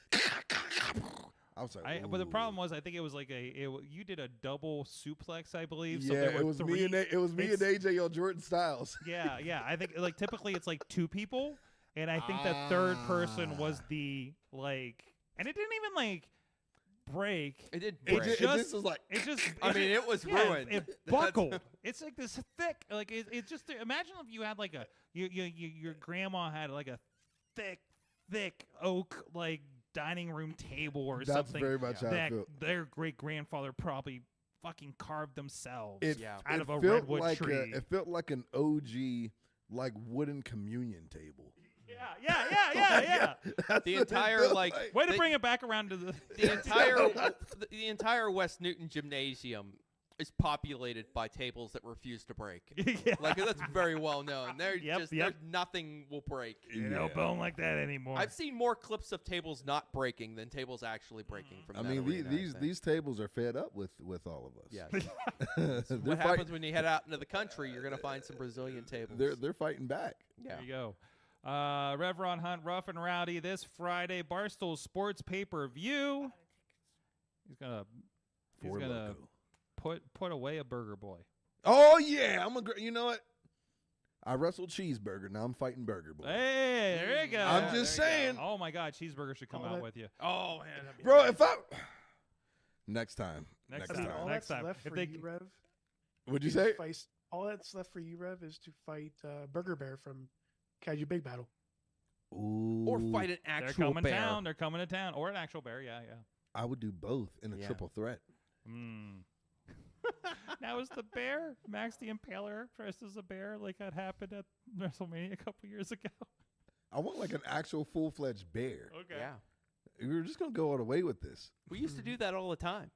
Speaker 6: I was like,
Speaker 2: But the
Speaker 6: ooh.
Speaker 2: problem was, I think it was like you did a double suplex, I believe. So
Speaker 6: Yeah,
Speaker 2: there were
Speaker 6: it was
Speaker 2: three.
Speaker 6: me and AJ on Jordan Styles.
Speaker 2: Yeah. I think like typically it's like two people, and I think the third person was the and it didn't even like break.
Speaker 5: It did
Speaker 2: It
Speaker 5: break.
Speaker 2: just
Speaker 6: was like,
Speaker 5: I mean, it was ruined.
Speaker 2: It buckled. It's like this thick. Like it's just imagine if you had like your grandma had like a thick oak dining room table or
Speaker 6: that's
Speaker 2: something
Speaker 6: very much how I
Speaker 2: that
Speaker 6: feel.
Speaker 2: their great grandfather probably fucking carved themselves out
Speaker 6: It
Speaker 2: of a
Speaker 6: felt
Speaker 2: redwood
Speaker 6: like
Speaker 2: tree.
Speaker 6: it felt like an OG wooden communion table.
Speaker 2: Yeah.
Speaker 5: The entire
Speaker 2: Way to bring it back around to
Speaker 5: the entire West Newton gymnasium is populated by tables that refuse to break.
Speaker 2: Yeah.
Speaker 5: Like that's very well known. There's nothing will break.
Speaker 2: No bone like that anymore.
Speaker 5: I've seen more clips of tables not breaking than tables actually breaking from
Speaker 6: I
Speaker 5: that
Speaker 6: mean,
Speaker 5: arena, I think.
Speaker 6: these tables are fed up with all of us.
Speaker 5: Yes.
Speaker 6: They're
Speaker 5: What happens when you head out into the country? You're going to find some Brazilian tables.
Speaker 6: They're fighting back.
Speaker 5: Yeah.
Speaker 2: There you go. Rev Ron Hunt, Rough and Rowdy, this Friday, Barstool Sports pay-per-view. He's gonna put away a Burger Boy.
Speaker 6: Oh yeah, you know what? I wrestled Cheeseburger. Now I'm fighting Burger Boy.
Speaker 2: Hey, there you go.
Speaker 6: I'm just saying.
Speaker 2: Oh my God, Cheeseburger should come out with you.
Speaker 5: Oh man,
Speaker 6: Bro, if I next time.
Speaker 2: Next
Speaker 4: I mean,
Speaker 2: time.
Speaker 4: all
Speaker 2: Next
Speaker 4: that's
Speaker 2: time.
Speaker 4: left
Speaker 2: If
Speaker 4: for
Speaker 2: they-
Speaker 4: you, Rev.
Speaker 6: What'd you
Speaker 4: is
Speaker 6: say?
Speaker 4: All that's left for you, Rev, is to fight Burger Bear from Kaiju Big Battle.
Speaker 6: Ooh.
Speaker 5: or fight an
Speaker 2: They're
Speaker 5: actual
Speaker 2: coming
Speaker 5: bear.
Speaker 2: town. They're coming to town, or an actual bear. Yeah.
Speaker 6: I would do both in a
Speaker 5: Yeah.
Speaker 6: triple threat.
Speaker 2: Now is the bear Max the Impaler dressed as a bear like that happened at WrestleMania a couple years ago?
Speaker 6: I want like an actual full-fledged bear.
Speaker 2: Okay.
Speaker 5: Yeah.
Speaker 6: We're just gonna go all the way with this.
Speaker 5: We used to do that all the time.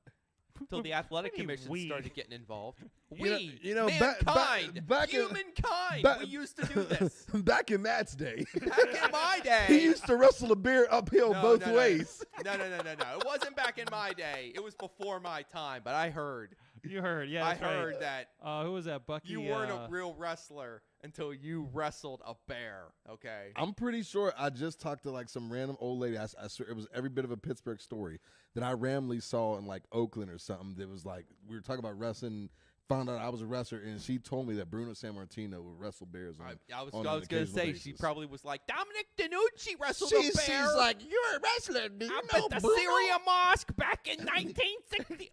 Speaker 5: Until the athletic
Speaker 2: What do you
Speaker 5: commission
Speaker 2: we?
Speaker 5: started getting involved.
Speaker 6: You know,
Speaker 5: mankind,
Speaker 6: back in-
Speaker 5: humankind, we used to do this.
Speaker 6: Back in Matt's day,
Speaker 5: Back in my day.
Speaker 6: he used to wrestle a bear uphill both ways.
Speaker 5: No. It wasn't back in my day. It was before my time, but I heard.
Speaker 2: You heard, yeah.
Speaker 5: I
Speaker 2: that's right.
Speaker 5: heard that
Speaker 2: Who was that? Bucky.
Speaker 5: you weren't a real wrestler until you wrestled a bear, okay?
Speaker 6: I'm pretty sure I just talked to like some random old lady. I swear it was every bit of a Pittsburgh story that I randomly saw in like Oakland or something. That was like we were talking about wrestling. Found out I was a wrestler, and she told me that Bruno Sammartino would wrestle bears.
Speaker 5: I was
Speaker 6: on
Speaker 5: going
Speaker 6: an
Speaker 5: to
Speaker 6: occasional
Speaker 5: say
Speaker 6: basis.
Speaker 5: she probably was like Dominic DeNucci wrestled a bear.
Speaker 6: She's like, you're a wrestler. Do you
Speaker 5: I'm
Speaker 6: know
Speaker 5: at the
Speaker 6: Bruno?
Speaker 5: Syria Mosque back in 1960.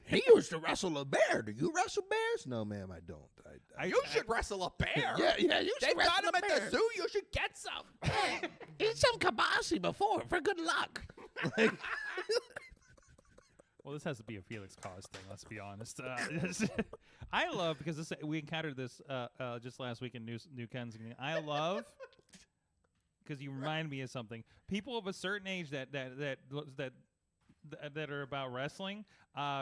Speaker 6: He used to wrestle a bear. Do you wrestle bears? No, ma'am, I don't.
Speaker 5: You should wrestle a bear.
Speaker 6: Yeah, you should
Speaker 5: They've got
Speaker 6: wrestle
Speaker 5: them
Speaker 6: a
Speaker 5: at
Speaker 6: bear.
Speaker 5: the zoo. You should get some.
Speaker 6: Eat some kibasi before for good luck.
Speaker 2: Well, this has to be a Felix Cause thing. Let's be honest. I love because we encountered this just last week in New Kensington. I love because you remind me of something. People of a certain age that are about wrestling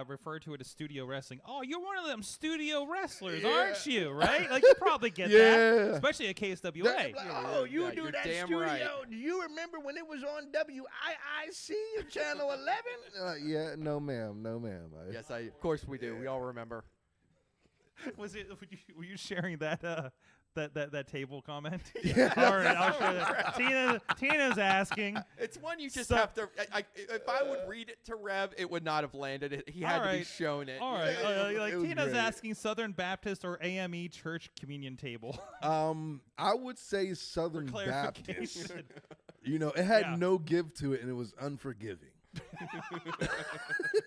Speaker 2: refer to it as studio wrestling. Oh, you're one of them studio wrestlers, aren't you? Right? Like you probably get that, especially at KSWA.
Speaker 6: Oh, you do
Speaker 5: you're
Speaker 6: that
Speaker 5: damn
Speaker 6: studio.
Speaker 5: right.
Speaker 6: Do you remember when it was on WIIC Channel 11? Yeah, no, ma'am.
Speaker 5: Yes, of course we do. We all remember.
Speaker 2: Were you sharing that that table comment?
Speaker 6: Yeah.
Speaker 2: All right, I'll share that. Tina's asking.
Speaker 5: It's one you just have to. If I would read it to Rev, it would not have landed. He had to be shown it.
Speaker 2: All right,
Speaker 6: It was
Speaker 2: Tina's
Speaker 6: great.
Speaker 2: asking Southern Baptist or AME Church communion table.
Speaker 6: I would say Southern Baptist.
Speaker 2: Clarification.
Speaker 6: You know, it had
Speaker 2: Yeah.
Speaker 6: no give to it, and it was unforgiving.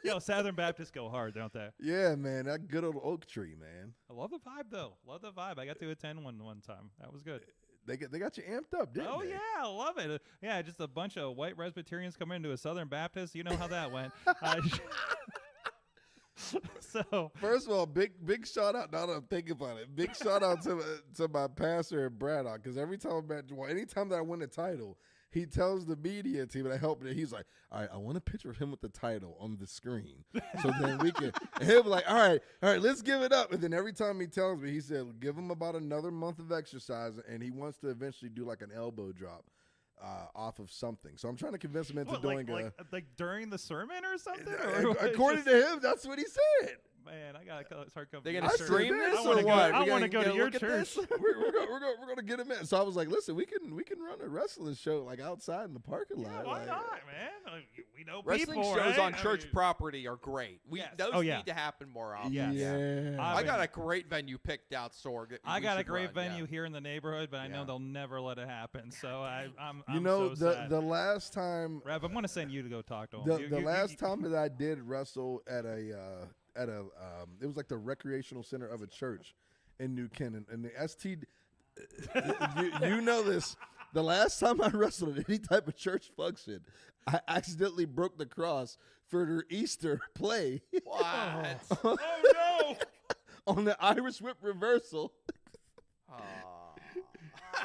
Speaker 2: Yo, Southern Baptists go hard, don't they?
Speaker 6: Yeah, man, that good old oak tree, man.
Speaker 2: I love the vibe, though. Love the vibe. I got to attend one time. That was good.
Speaker 6: They got you amped up, didn't they?
Speaker 2: Yeah, I love it. Yeah, just a bunch of white Presbyterians coming into a Southern Baptist. You know how that went. So
Speaker 6: first of all, big shout out. Now that I'm thinking about it, big shout out to my pastor at Braddock, because anytime that I win a title, he tells the media team that I help, he's like, all right, I want a picture of him with the title on the screen. So then we can, and he'll be like, all right, let's give it up. And then every time he tells me, he said, give him about another month of exercise, and he wants to eventually do like an elbow drop off of something. So I'm trying to convince him into doing
Speaker 2: like during the sermon or something?
Speaker 6: According to him, that's what he said.
Speaker 2: Man, I gotta start coming.
Speaker 5: They're gonna stream this
Speaker 2: or what? I want to go to your
Speaker 5: at
Speaker 2: church.
Speaker 6: we're gonna get him in. So I was like, listen, we can run a wrestling show like outside in the parking lot.
Speaker 2: Why not, man? We know
Speaker 5: wrestling
Speaker 2: people,
Speaker 5: shows
Speaker 2: right?
Speaker 5: on church property are great. Those
Speaker 2: yeah.
Speaker 5: need to happen more often.
Speaker 2: Yes.
Speaker 6: Yeah.
Speaker 5: I got a great venue picked out, Sorg.
Speaker 2: I got a great venue here in the neighborhood, but I know they'll never let it happen. So I'm
Speaker 6: so
Speaker 2: so sad.
Speaker 6: the last time,
Speaker 2: Rev, I'm gonna send you to go talk to him.
Speaker 6: the last time that I did wrestle at it was like the recreational center of a church in New Canaan, and the ST. you know this. The last time I wrestled at any type of church function, I accidentally broke the cross for their Easter play.
Speaker 5: What?
Speaker 2: Oh no!
Speaker 6: On the Irish whip reversal.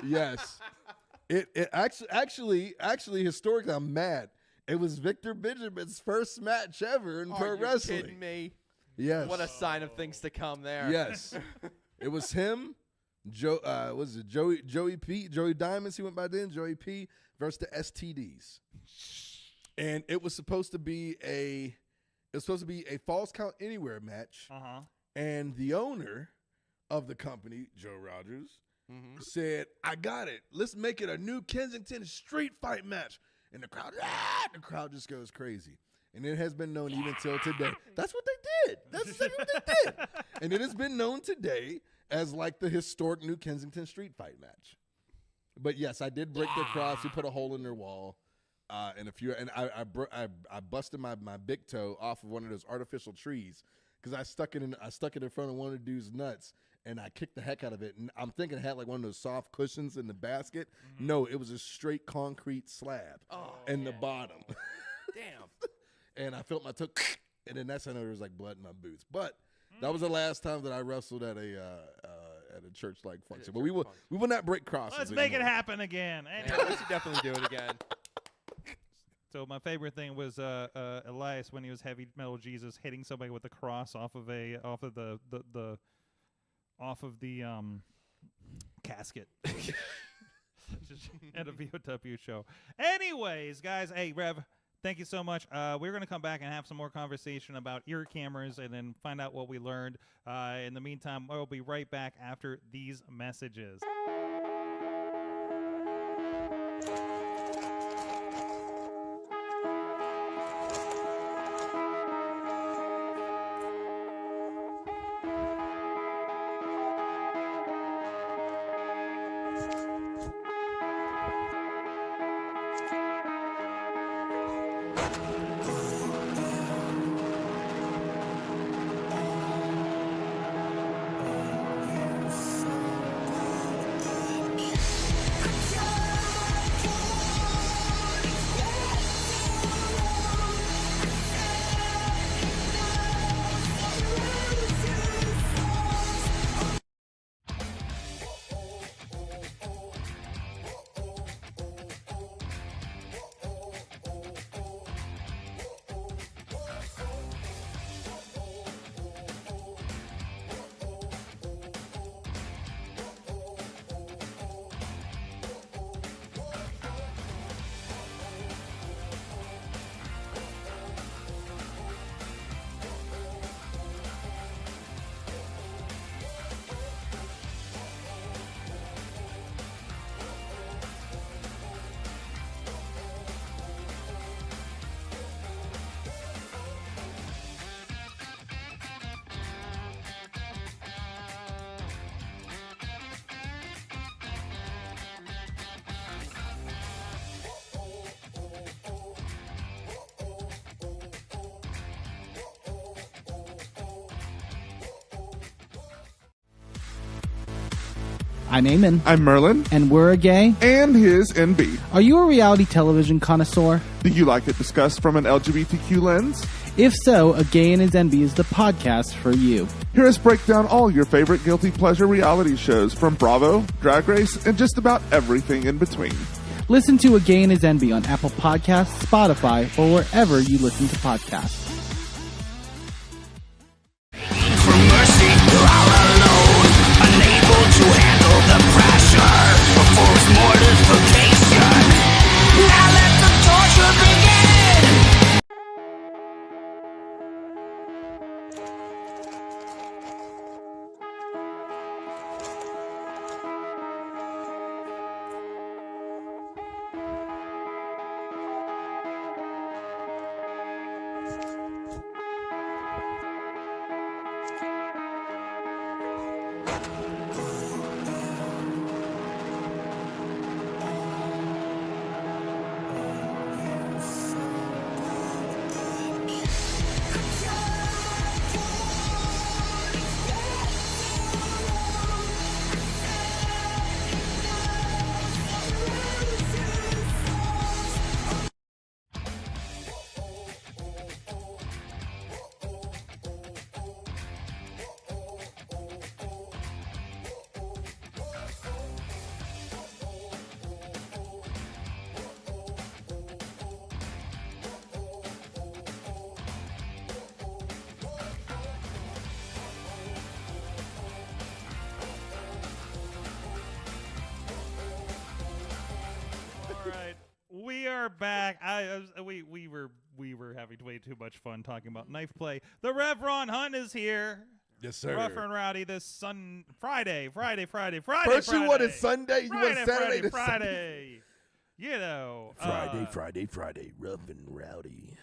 Speaker 6: Yes. It actually historically, I'm mad. It was Victor Benjamin's first match ever in pro wrestling.
Speaker 5: Are you kidding me?
Speaker 6: Yes.
Speaker 5: What a sign of things to come there.
Speaker 6: Yes. It was him, Joey P, Joey Diamonds, he went by then, Joey P versus the STDs. And it was supposed to be a false count anywhere match.
Speaker 2: Uh-huh.
Speaker 6: And the owner of the company, Joe Rogers, said, I got it. Let's make it a new Kensington street fight match. And the crowd just goes crazy. And it has been known even till today. That's what they did. That's exactly what they did. And it has been known today as like the historic New Kensington street fight match. But yes, I did break their cross. We put a hole in their wall. And I busted my big toe off of one of those artificial trees because I stuck it in front of one of the dude's nuts, and I kicked the heck out of it. And I'm thinking it had like one of those soft cushions in the basket. No, it was a straight concrete slab in the bottom.
Speaker 5: Damn.
Speaker 6: And I felt my toe, and then that's how I know there was like blood in my boots. But that was the last time that I wrestled at a church like function. But we will not break crosses.
Speaker 2: Let's make it happen again.
Speaker 5: Yeah, we should definitely do it again.
Speaker 2: So my favorite thing was Elias when he was Heavy Metal Jesus hitting somebody with a cross off of the casket at a VOW show. Anyways, guys, hey Rev, thank you so much. We're going to come back and have some more conversation about ear cameras and then find out what we learned. In the meantime, we'll be right back after these messages.
Speaker 9: I'm Eamon.
Speaker 10: I'm Merlin.
Speaker 9: And we're a gay.
Speaker 10: And his NB.
Speaker 9: Are you a reality television connoisseur?
Speaker 10: Do you like it discussed from an LGBTQ lens?
Speaker 9: If so, A Gay and His NB is the podcast for you.
Speaker 10: Hear us break down all your favorite guilty pleasure reality shows from Bravo, Drag Race, and just about everything in between.
Speaker 9: Listen to A Gay and His NB on Apple Podcasts, Spotify, or wherever you listen to podcasts.
Speaker 3: For mercy, all alone, unable to handle the pressure of forced mortification. Now let the torture begin.
Speaker 2: We are back. We were having way too much fun talking about knife play. The Rev Ron Hunt is here.
Speaker 6: Yes, sir.
Speaker 2: Rough and Rowdy this Friday.
Speaker 6: First you wanted Sunday, you want Saturday to
Speaker 2: Friday. You know.
Speaker 6: Friday, rough and rowdy.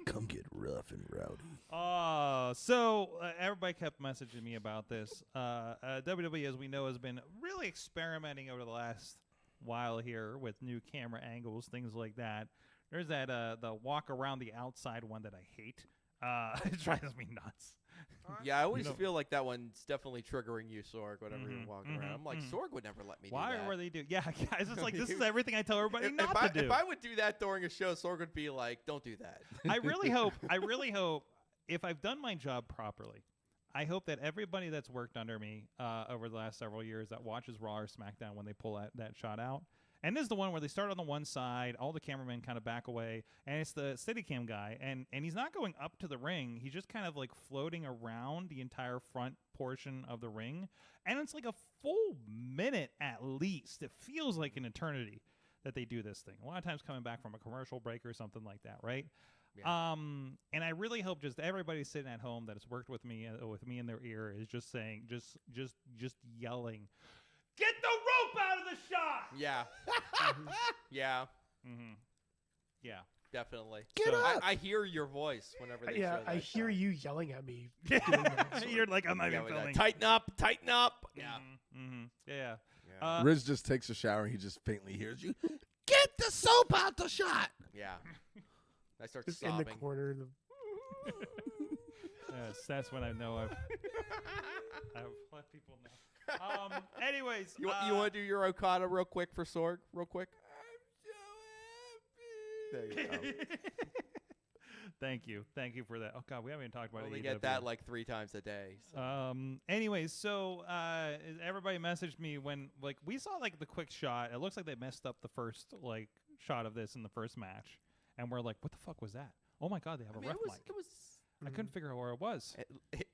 Speaker 6: Come get rough and rowdy.
Speaker 2: So everybody kept messaging me about this. WWE, as we know, has been really experimenting over the last while here with new camera angles, things like that. There's that the walk around the outside one that I hate. It drives me nuts.
Speaker 5: Yeah, I always feel like that one's definitely triggering you, Sorg, whenever you're walking around. I'm like, Sorg would never let me do that.
Speaker 2: Why were they do? Yeah, guys, it's like, this is everything I tell everybody not to do.
Speaker 5: If I would do that during a show, Sorg would be like, don't do that.
Speaker 2: I really hope, if I've done my job properly, I hope that everybody that's worked under me over the last several years that watches Raw or SmackDown when they pull that shot out, and this is the one where they start on the one side, all the cameramen kind of back away, and it's the Steadicam guy, and he's not going up to the ring. He's just kind of like floating around the entire front portion of the ring, and it's like a full minute at least. It feels like an eternity that they do this thing. A lot of times coming back from a commercial break or something like that, right? Yeah. And I really hope just everybody sitting at home that has worked with me in their ear is just saying, just yelling, "Get the rope out of the shot!"
Speaker 5: Yeah. Yeah.
Speaker 2: Mm-hmm. Yeah.
Speaker 5: Definitely.
Speaker 6: Get up!
Speaker 5: I hear your voice whenever they show that
Speaker 4: I hear
Speaker 5: shot.
Speaker 4: you yelling at me. Doing that,
Speaker 2: You're like, I'm not even filming.
Speaker 5: Tighten up. Yeah.
Speaker 2: Mm-hmm. Yeah.
Speaker 6: Riz just takes a shower and he just faintly hears you. Get the soap out the shot.
Speaker 5: Yeah. I start
Speaker 4: just
Speaker 5: sobbing.
Speaker 4: in the corner.
Speaker 2: Yes, that's when I know I've let people know. Anyways,
Speaker 5: you want to do your Okada real quick for Sorg? Real quick. I'm so happy. There you go.
Speaker 2: Thank you for that. Oh God, we haven't even talked about it.
Speaker 5: We get that like 3 times a day. So.
Speaker 2: Anyways, so everybody messaged me when like we saw like the quick shot. It looks like they messed up the first like shot of this in the first match, and we're like, what the fuck was that? Oh my God, they have a ref mic. I couldn't figure out where it was.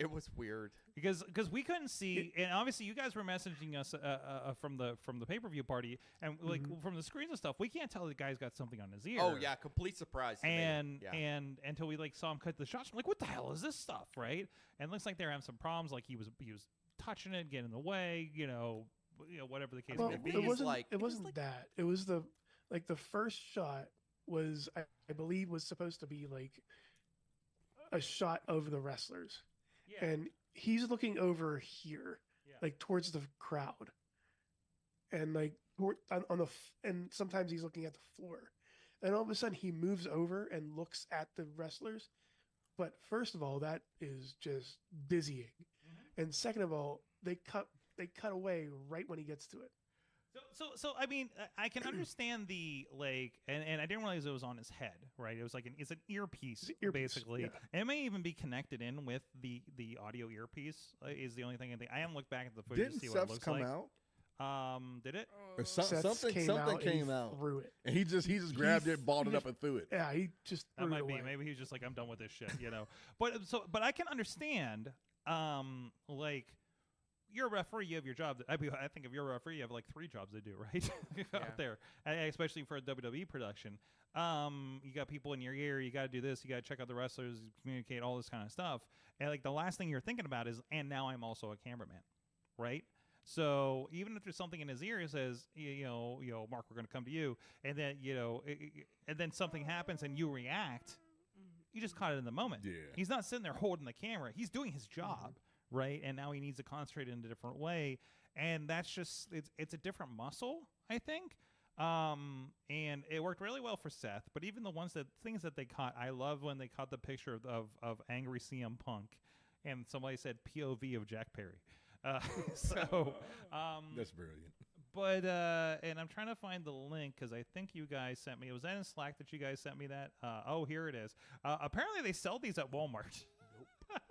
Speaker 5: It was weird
Speaker 2: because we couldn't see, and obviously you guys were messaging us from the pay-per-view party, and like from the screens and stuff, we can't tell the guy's got something on his ear.
Speaker 5: Oh yeah, complete surprise. To
Speaker 2: and
Speaker 5: me.
Speaker 2: and until we like saw him cut the shots, I'm like, what the hell is this stuff, right? And it looks like they're having some problems. Like he was touching it, getting in the way, you know, whatever the case may be.
Speaker 4: It wasn't that. It was the first shot was I believe was supposed to be like a shot of the wrestlers, and he's looking over here, like towards the crowd, and like and sometimes he's looking at the floor, and all of a sudden he moves over and looks at the wrestlers. But first of all, that is just dizzying, and second of all, they cut they cut away right when he gets to it.
Speaker 2: So I mean, I can understand the and I didn't realize it was on his head, right? It was like it's an earpiece, basically.
Speaker 4: Yeah.
Speaker 2: And it may even be connected in with the audio earpiece. Is the only thing I am look back at the footage to see what it looks like.
Speaker 6: Out?
Speaker 2: Did it?
Speaker 6: Or something came out,
Speaker 4: threw it.
Speaker 6: and he just grabbed it, balled it up, and threw it.
Speaker 4: Yeah, he just
Speaker 2: that
Speaker 4: threw
Speaker 2: might
Speaker 4: it
Speaker 2: be.
Speaker 4: away.
Speaker 2: Maybe he's just like, I'm done with this shit, you know. But I can understand, like. You're a referee. You have your job. I think if you're a referee, you have like 3 jobs to do, right? Out there, especially for a WWE production. You got people in your ear. You got to do this. You got to check out the wrestlers, communicate, all this kind of stuff. And like the last thing you're thinking about is, and now I'm also a cameraman, right? So even if there's something in his ear that says, you know, Mark, we're going to come to you, and then and then something happens and you react, you just caught it in the moment.
Speaker 6: Yeah.
Speaker 2: He's not sitting there holding the camera. He's doing his job. Right, and now he needs to concentrate in a different way, and that's just it's a different muscle, I think. And it worked really well for Seth. But even the things that they caught, I love when they caught the picture of angry CM Punk, and somebody said POV of Jack Perry. So
Speaker 6: that's brilliant.
Speaker 2: But and I'm trying to find the link because I think you guys sent me. Was that in Slack that you guys sent me that? Oh, here it is. Apparently they sell these at Walmart. Nope.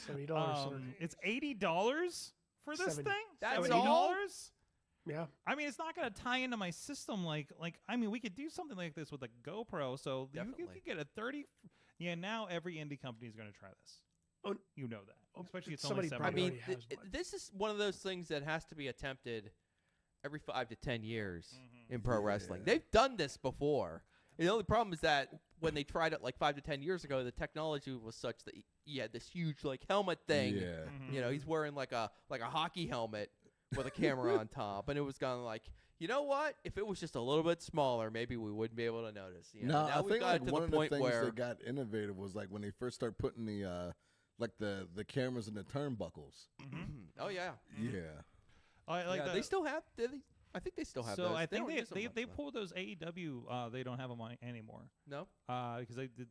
Speaker 4: $70.
Speaker 2: It's $80 for this
Speaker 4: 70.
Speaker 2: thing.
Speaker 5: That's
Speaker 2: $70?
Speaker 5: all?
Speaker 4: Yeah.
Speaker 2: I mean, it's not going to tie into my system. Like I mean, we could do something like this with a GoPro. So you could get a 30. Yeah. Now every indie company is going to try this.
Speaker 4: Oh,
Speaker 2: you know that. Especially it's
Speaker 4: somebody
Speaker 2: only
Speaker 4: probably
Speaker 2: $70.
Speaker 5: I mean, this is one of those things that has to be attempted every 5 to 10 years in pro wrestling. They've done this before. The only problem is that when they tried it like 5 to 10 years ago, the technology was such that you had this huge like helmet thing.
Speaker 6: Yeah.
Speaker 2: Mm-hmm.
Speaker 5: You know, he's wearing like a hockey helmet with a camera on top, and it was kind of like, you know what? If it was just a little bit smaller, maybe we wouldn't be able to notice. You know?
Speaker 6: No,
Speaker 5: now
Speaker 6: I
Speaker 5: we
Speaker 6: think
Speaker 5: got
Speaker 6: like
Speaker 5: to
Speaker 6: one
Speaker 5: the
Speaker 6: of the
Speaker 5: point
Speaker 6: things
Speaker 5: where
Speaker 6: that got innovative was like when they first started putting the the cameras in the turnbuckles.
Speaker 5: oh yeah,
Speaker 2: Like
Speaker 5: they still have. I think they still have
Speaker 2: so
Speaker 5: those.
Speaker 2: I think
Speaker 5: don't use them
Speaker 2: they
Speaker 5: much, though.
Speaker 2: pulled those AEW. They don't have them anymore.
Speaker 5: No.
Speaker 2: Because they did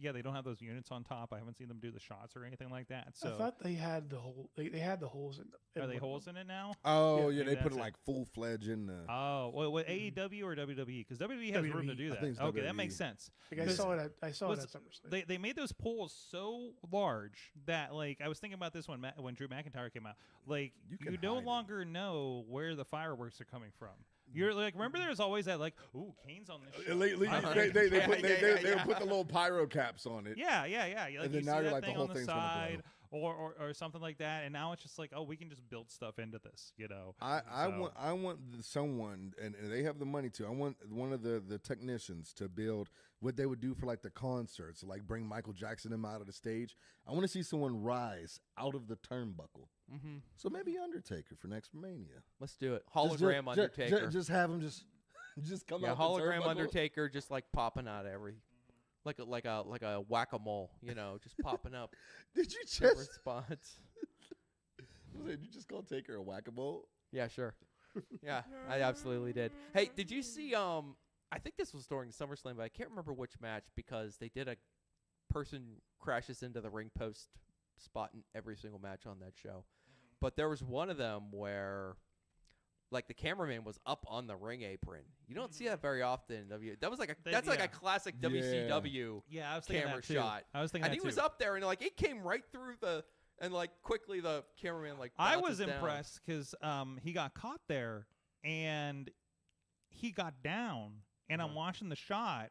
Speaker 2: they don't have those units on top. I haven't seen them do the shots or anything like that. So
Speaker 4: I thought they had the hole. They had the holes in them.
Speaker 2: are they holes in it now?
Speaker 6: Oh yeah,
Speaker 2: maybe
Speaker 6: they put
Speaker 2: that's
Speaker 6: it
Speaker 2: it.
Speaker 6: like full fledged in the.
Speaker 2: Oh, well, with AEW or WWE? Because WWE has room to
Speaker 4: WWE.
Speaker 2: do
Speaker 6: I
Speaker 2: that.
Speaker 6: think it's
Speaker 2: Okay, that
Speaker 6: WWE.
Speaker 2: makes sense.
Speaker 4: Like I saw it at SummerSlam.
Speaker 2: They made those poles so large that like I was thinking about this when Drew McIntyre came out. Like
Speaker 6: can
Speaker 2: you no
Speaker 6: hide it.
Speaker 2: longer know where the fireworks are coming from. You're like, remember there's always that like, ooh, Kane's on this show.
Speaker 6: They put the little pyro caps on it.
Speaker 2: Yeah. Like,
Speaker 6: And then
Speaker 2: you
Speaker 6: now
Speaker 2: see
Speaker 6: you're
Speaker 2: that
Speaker 6: like, the
Speaker 2: thing
Speaker 6: whole
Speaker 2: on
Speaker 6: thing's
Speaker 2: the
Speaker 6: gonna blow.
Speaker 2: side or something like that, and now it's just like, oh, we can just build stuff into this, you know.
Speaker 6: I want someone, and they have the money to. I want one of the technicians to build what they would do for like the concerts, like bring Michael Jackson him out of the stage. I want to see someone rise out of the turnbuckle.
Speaker 5: Mm-hmm.
Speaker 6: So maybe Undertaker for next Mania.
Speaker 5: Let's do it. Hologram Undertaker.
Speaker 6: Just have him just come out.
Speaker 5: Hologram
Speaker 6: the
Speaker 5: Undertaker, just like popping out every, like a whack-a-mole, you know, just popping up.
Speaker 6: Did you
Speaker 5: different
Speaker 6: just
Speaker 5: spots?
Speaker 6: Did you just call Taker a whack-a-mole?
Speaker 5: Yeah, sure. Yeah, I absolutely did. Hey, did you see? I think this was during SummerSlam, but I can't remember which match because they did a person crashes into the ring post spot in every single match on that show. But there was one of them where, like, the cameraman was up on the ring apron. You don't see that very often. That was like a classic WCW
Speaker 2: I was thinking
Speaker 5: camera
Speaker 2: that too.
Speaker 5: shot.
Speaker 2: I was thinking
Speaker 5: and
Speaker 2: that
Speaker 5: he was
Speaker 2: too.
Speaker 5: up there, and like it came right through and like quickly the cameraman like.
Speaker 2: I
Speaker 5: bounces
Speaker 2: was
Speaker 5: down.
Speaker 2: impressed because he got caught there and he got down, and I'm watching the shot.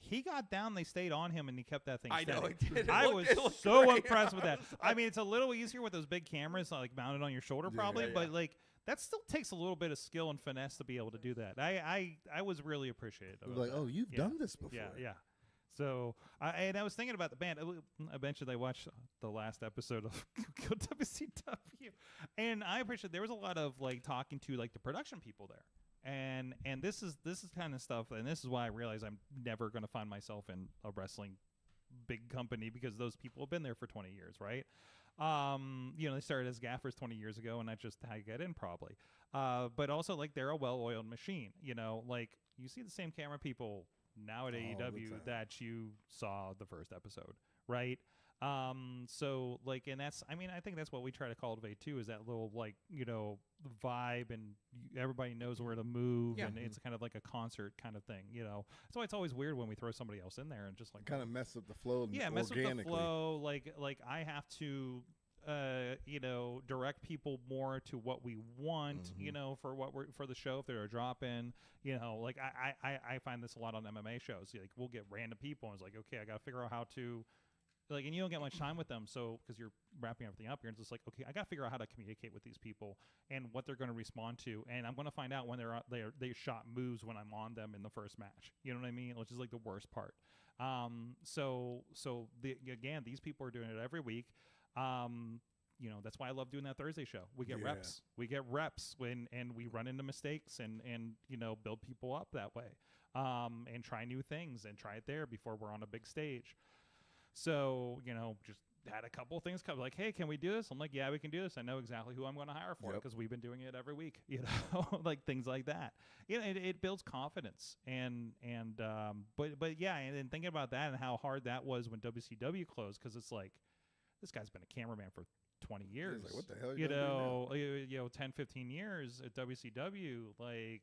Speaker 2: He got down, they stayed on him, and he kept that thing steady.
Speaker 5: I know, it did.
Speaker 2: I was
Speaker 5: It looked
Speaker 2: so
Speaker 5: great.
Speaker 2: impressed with that. I mean, it's a little easier with those big cameras, like mounted on your shoulder, probably, but like that still takes a little bit of skill and finesse to be able to do that. I was really appreciative. of
Speaker 6: Like,
Speaker 2: that.
Speaker 6: oh, you've done this before.
Speaker 2: Yeah. So, I was thinking about the band. I mentioned I watched the last episode of WCW, and I appreciate there was a lot of like talking to like the production people there. And this is kind of stuff, and this is why I realize I'm never going to find myself in a wrestling big company because those people have been there for 20 years, right? They started as gaffers 20 years ago, and that's just how you get in probably. But also, like, they're a well-oiled machine, you know? Like, you see the same camera people now at AEW that you saw the first episode, right? So like, and that's, I mean, I think that's what we try to cultivate too, is that little like, vibe, and everybody knows where to move, and it's kind of like a concert kind of thing, That's why it's always weird when we throw somebody else in there and just like
Speaker 6: kind of mess up the flow.
Speaker 2: mess up the flow. Like I have to, direct people more to what we want, for what we're for the show if they're a drop in, like I find this a lot on MMA shows. Like we'll get random people, and it's like, okay, I got to figure out how to. Like, and you don't get much time with them, so because you're wrapping everything up here, and it's just like, okay, I got to figure out how to communicate with these people and what they're going to respond to, and I'm going to find out when they shot moves when I'm on them in the first match. You know what I mean? Which is like the worst part. So again, these people are doing it every week. That's why I love doing that Thursday show. We get reps. We get reps and we run into mistakes and build people up that way. And try new things and try it there before we're on a big stage. So, just had a couple of things come like, hey, can we do this? I'm like, yeah, we can do this. I know exactly who I'm going to hire for it because we've been doing it every week, like things like that. It builds confidence. But yeah, and then thinking about that and how hard that was when WCW closed, because it's like, this guy's been a cameraman for 20 years.
Speaker 6: Like, what the hell are you doing now?
Speaker 2: 10, 15 years at WCW, like,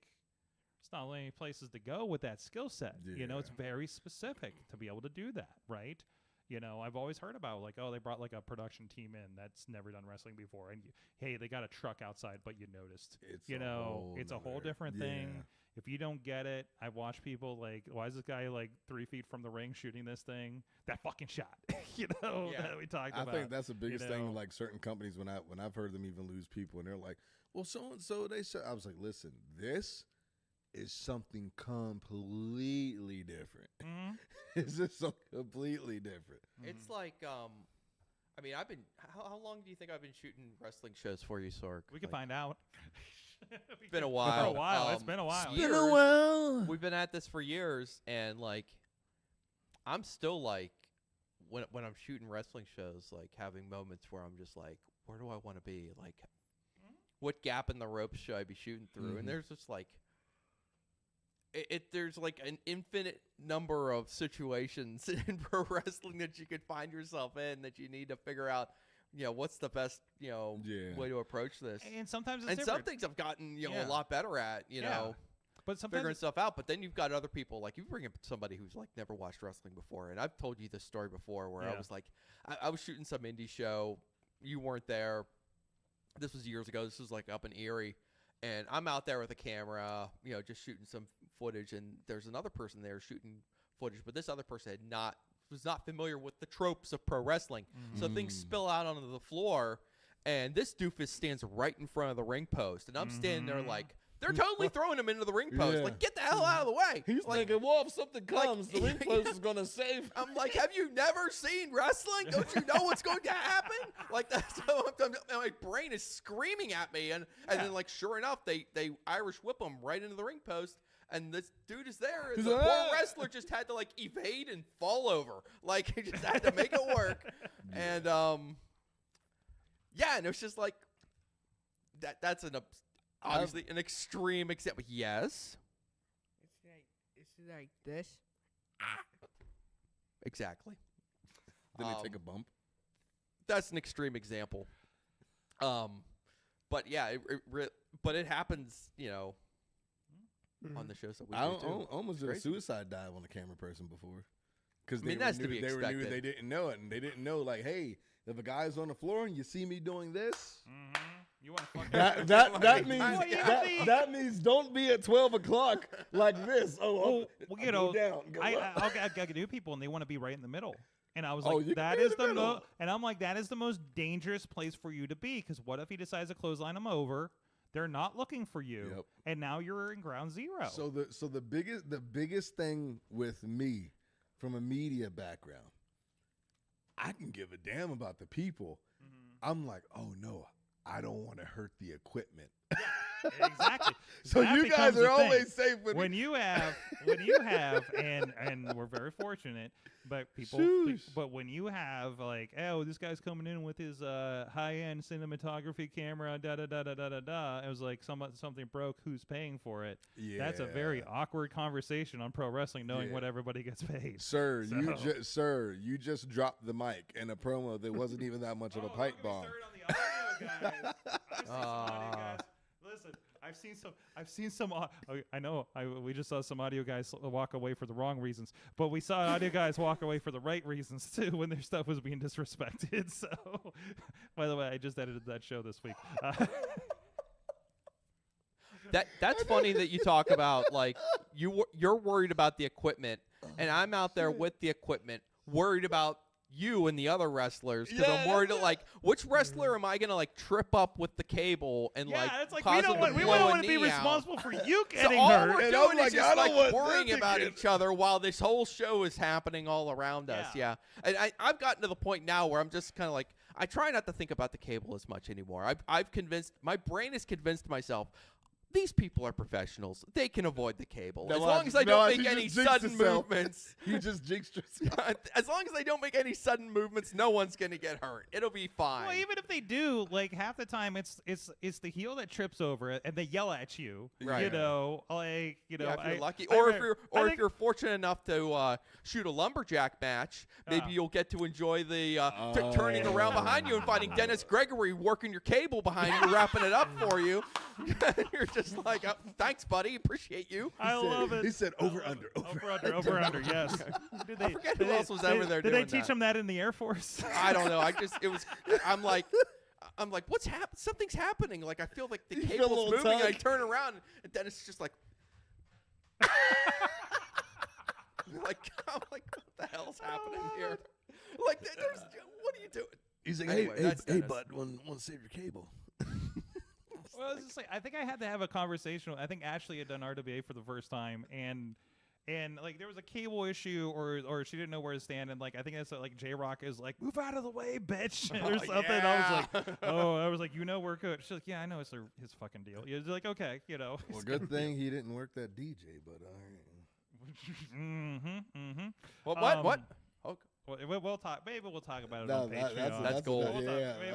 Speaker 2: it's not only places to go with that skill set. It's very specific to be able to do that, right? I've always heard about like, oh, they brought like a production team in that's never done wrestling before, and hey, they got a truck outside, but you noticed. It's a whole different thing. If you don't get it, I've watched people like, why is this guy like 3 feet from the ring shooting this thing? That fucking shot, that we talked about.
Speaker 6: I think that's the biggest thing. Like certain companies, when I've heard them even lose people, and they're like, well, so and so they said. I was like, listen, this is something completely different.
Speaker 2: Mm-hmm.
Speaker 6: It's just something completely different.
Speaker 5: It's like, I mean, I've been. How long do you think I've been shooting wrestling shows for you, Sorg?
Speaker 2: We can find out.
Speaker 5: It's been a while.
Speaker 2: It's been a while.
Speaker 5: It's been a while. We've been at this for years, and like, I'm still like, when I'm shooting wrestling shows, like having moments where I'm just like, where do I want to be? Like, what gap in the ropes should I be shooting through? And there's just like. There's like an infinite number of situations in pro wrestling that you could find yourself in that you need to figure out, what's the best, way to approach this.
Speaker 2: And sometimes it's
Speaker 5: different.
Speaker 2: Some
Speaker 5: things I've gotten, a lot better at,
Speaker 2: but sometimes
Speaker 5: figuring stuff out. But then you've got other people, like you bring up somebody who's like never watched wrestling before. And I've told you this story before where I was like, I was shooting some indie show. You weren't there. This was years ago. This was like up in Erie. And I'm out there with a camera, just shooting some footage, and there's another person there shooting footage, but this other person was not familiar with the tropes of pro wrestling. So things spill out onto the floor, and this doofus stands right in front of the ring post, and I'm standing there like, they're totally throwing him into the ring post. Like, get the hell out of the way.
Speaker 6: He's like, well, if something comes, the ring post is going to save.
Speaker 5: I'm like, have you never seen wrestling? Don't you know what's going to happen? Like, that's how my brain is screaming at me. And then, like, sure enough, they Irish whip him right into the ring post. And this dude is there. And the poor wrestler just had to, like, evade and fall over. Like, he just had to make it work. And, and it was just like, that's obviously an extreme example. Yes.
Speaker 7: It's like this.
Speaker 5: Exactly.
Speaker 6: Then they take a bump.
Speaker 5: That's an extreme example. But yeah, but it happens, on the shows that we do too.
Speaker 6: I almost did a suicide dive on a camera person before. Because
Speaker 5: that's to be expected.
Speaker 6: They didn't know it, and they didn't know, like, hey, if a guy's on the floor and you see me doing this,
Speaker 2: you want to fuck
Speaker 6: that means don't be at 12 o'clock like this. Go down.
Speaker 2: I got new people, and they want to be right in the middle. And I was like, that is the most dangerous place for you to be, because what if he decides to clothesline him over? They're not looking for you, and now you're in ground zero.
Speaker 6: So the biggest thing with me, from a media background, I can give a damn about the people. I'm like, oh no, I don't want to hurt the equipment.
Speaker 2: Exactly.
Speaker 6: So
Speaker 2: That
Speaker 6: you guys
Speaker 2: becomes the
Speaker 6: are
Speaker 2: thing.
Speaker 6: always safe
Speaker 2: when you have, and we're very fortunate, but but when you have like, oh, this guy's coming in with his high-end cinematography camera, da da da da da da da. It was like something broke. Who's paying for it?
Speaker 6: Yeah.
Speaker 2: That's a very awkward conversation on pro wrestling, knowing what everybody gets paid.
Speaker 6: Sir, you just dropped the mic in a promo that wasn't even that much of a pipe bomb.
Speaker 2: Listen, I've seen some. I know. We just saw some audio guys walk away for the wrong reasons, but we saw audio guys walk away for the right reasons too when their stuff was being disrespected. So, by the way, I just edited that show this week.
Speaker 5: That's funny that you talk about like you're worried about the equipment, and I'm out there with the equipment, worried about you and the other wrestlers because I'm worried like which wrestler am I gonna like trip up with the cable and
Speaker 2: it's like
Speaker 5: cause
Speaker 2: we don't
Speaker 5: him to blow
Speaker 2: want
Speaker 5: a
Speaker 2: to be
Speaker 5: knee
Speaker 2: responsible
Speaker 5: out.
Speaker 2: for you
Speaker 5: So
Speaker 2: getting
Speaker 5: all
Speaker 2: hurt.
Speaker 5: we're
Speaker 6: And
Speaker 5: doing
Speaker 6: I'm
Speaker 5: is
Speaker 6: like,
Speaker 5: just
Speaker 6: I don't
Speaker 5: like
Speaker 6: want
Speaker 5: worrying
Speaker 6: them to
Speaker 5: about
Speaker 6: get-
Speaker 5: each other while this whole show is happening all around us. Yeah, and I've gotten to the point now where I'm just kind of like I try not to think about the cable as much anymore. I've convinced my brain has convinced myself. These people are professionals. They can avoid the cable. As long as I don't make any sudden movements.
Speaker 6: You just jinxed yourself.
Speaker 5: As long as they don't make any sudden movements, no one's going to get hurt. It'll be fine.
Speaker 2: Well, even if they do, like half the time, it's the heel that trips over it, and they yell at you.
Speaker 5: Right.
Speaker 2: You know, like
Speaker 5: Yeah, if you're lucky, or if you're fortunate enough to shoot a lumberjack match, maybe you'll get to enjoy the turning around behind you and finding Dennis Gregory working your cable behind you, wrapping it up for you. You're just like, thanks, buddy, appreciate you.
Speaker 2: I love it.
Speaker 6: He said over under.
Speaker 2: Over under. Yes.
Speaker 5: I forget who else was ever there.
Speaker 2: Did they
Speaker 5: doing
Speaker 2: teach
Speaker 5: that.
Speaker 2: him that in the Air Force?
Speaker 5: I don't know. I'm like, what's happening? Something's happening. Like I feel like the
Speaker 6: You feel a
Speaker 5: cable's
Speaker 6: little
Speaker 5: moving. And I
Speaker 6: tug.
Speaker 5: turn around, and then it's just like, I'm like, what the hell's happening here? Like, what are you doing?
Speaker 6: He's like,
Speaker 5: Anyway,
Speaker 6: hey,
Speaker 5: that's Dennis.
Speaker 6: bud, want to save your cable?
Speaker 2: Well, I was just like, I think I had to have a conversation. I think Ashley had done RWA for the first time, and like there was a cable issue, or she didn't know where to stand, and like I think that's like J-Rock is like, move out of the way, bitch, or something.
Speaker 5: Yeah.
Speaker 2: I was like, you know, we're good. She's like, yeah, I know it's his fucking deal. You're like, okay, you know.
Speaker 6: Well, good thing he didn't work that DJ, but
Speaker 5: What? Okay.
Speaker 2: We'll talk. Maybe we'll talk about it
Speaker 6: No,
Speaker 2: on
Speaker 6: that-
Speaker 2: Patreon.
Speaker 5: that's cool.
Speaker 2: Maybe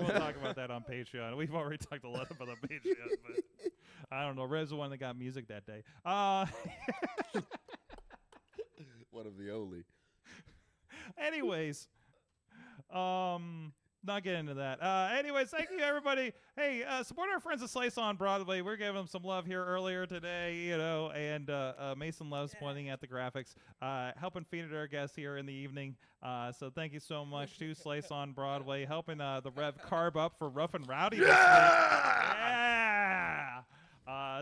Speaker 2: we'll talk about that on Patreon. We've already talked a lot about on Patreon, but I don't know. Red's the one that got music that day.
Speaker 6: one of the only.
Speaker 2: Anyways, not getting into that. Anyways, thank you everybody. Hey, support our friends at Slice on Broadway. We're giving them some love here earlier today, you know, and Mason loves pointing at the graphics, helping feed our guests here in the evening. So thank you so much to Slice on Broadway, helping the Rev carb up for Rough and Rowdy this week. Yeah!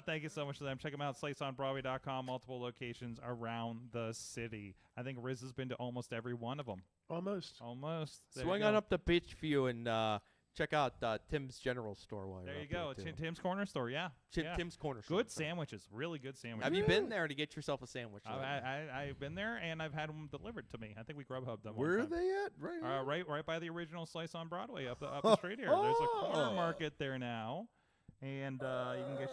Speaker 2: Thank you so much to them. Check them out, sliceonbroadway.com, multiple locations around the city. I think Riz has been to almost every one of them.
Speaker 4: Almost.
Speaker 2: There
Speaker 5: Swing
Speaker 2: you
Speaker 5: on
Speaker 2: go.
Speaker 5: up to Beachview and check out Tim's General Store while you're
Speaker 2: There you
Speaker 5: up
Speaker 2: go.
Speaker 5: there, too.
Speaker 2: Tim's Corner Store, yeah. Yeah.
Speaker 5: Tim's Corner Store.
Speaker 2: Good sandwiches, really good sandwiches.
Speaker 5: Have you been there to get yourself a sandwich?
Speaker 2: I've been there and I've had them delivered to me. I think we Grubhubbed them.
Speaker 6: Where are
Speaker 2: one time.
Speaker 6: they at? Right now?
Speaker 2: Right by the original Slice on Broadway up the street here. There's a corner market there now, and you can get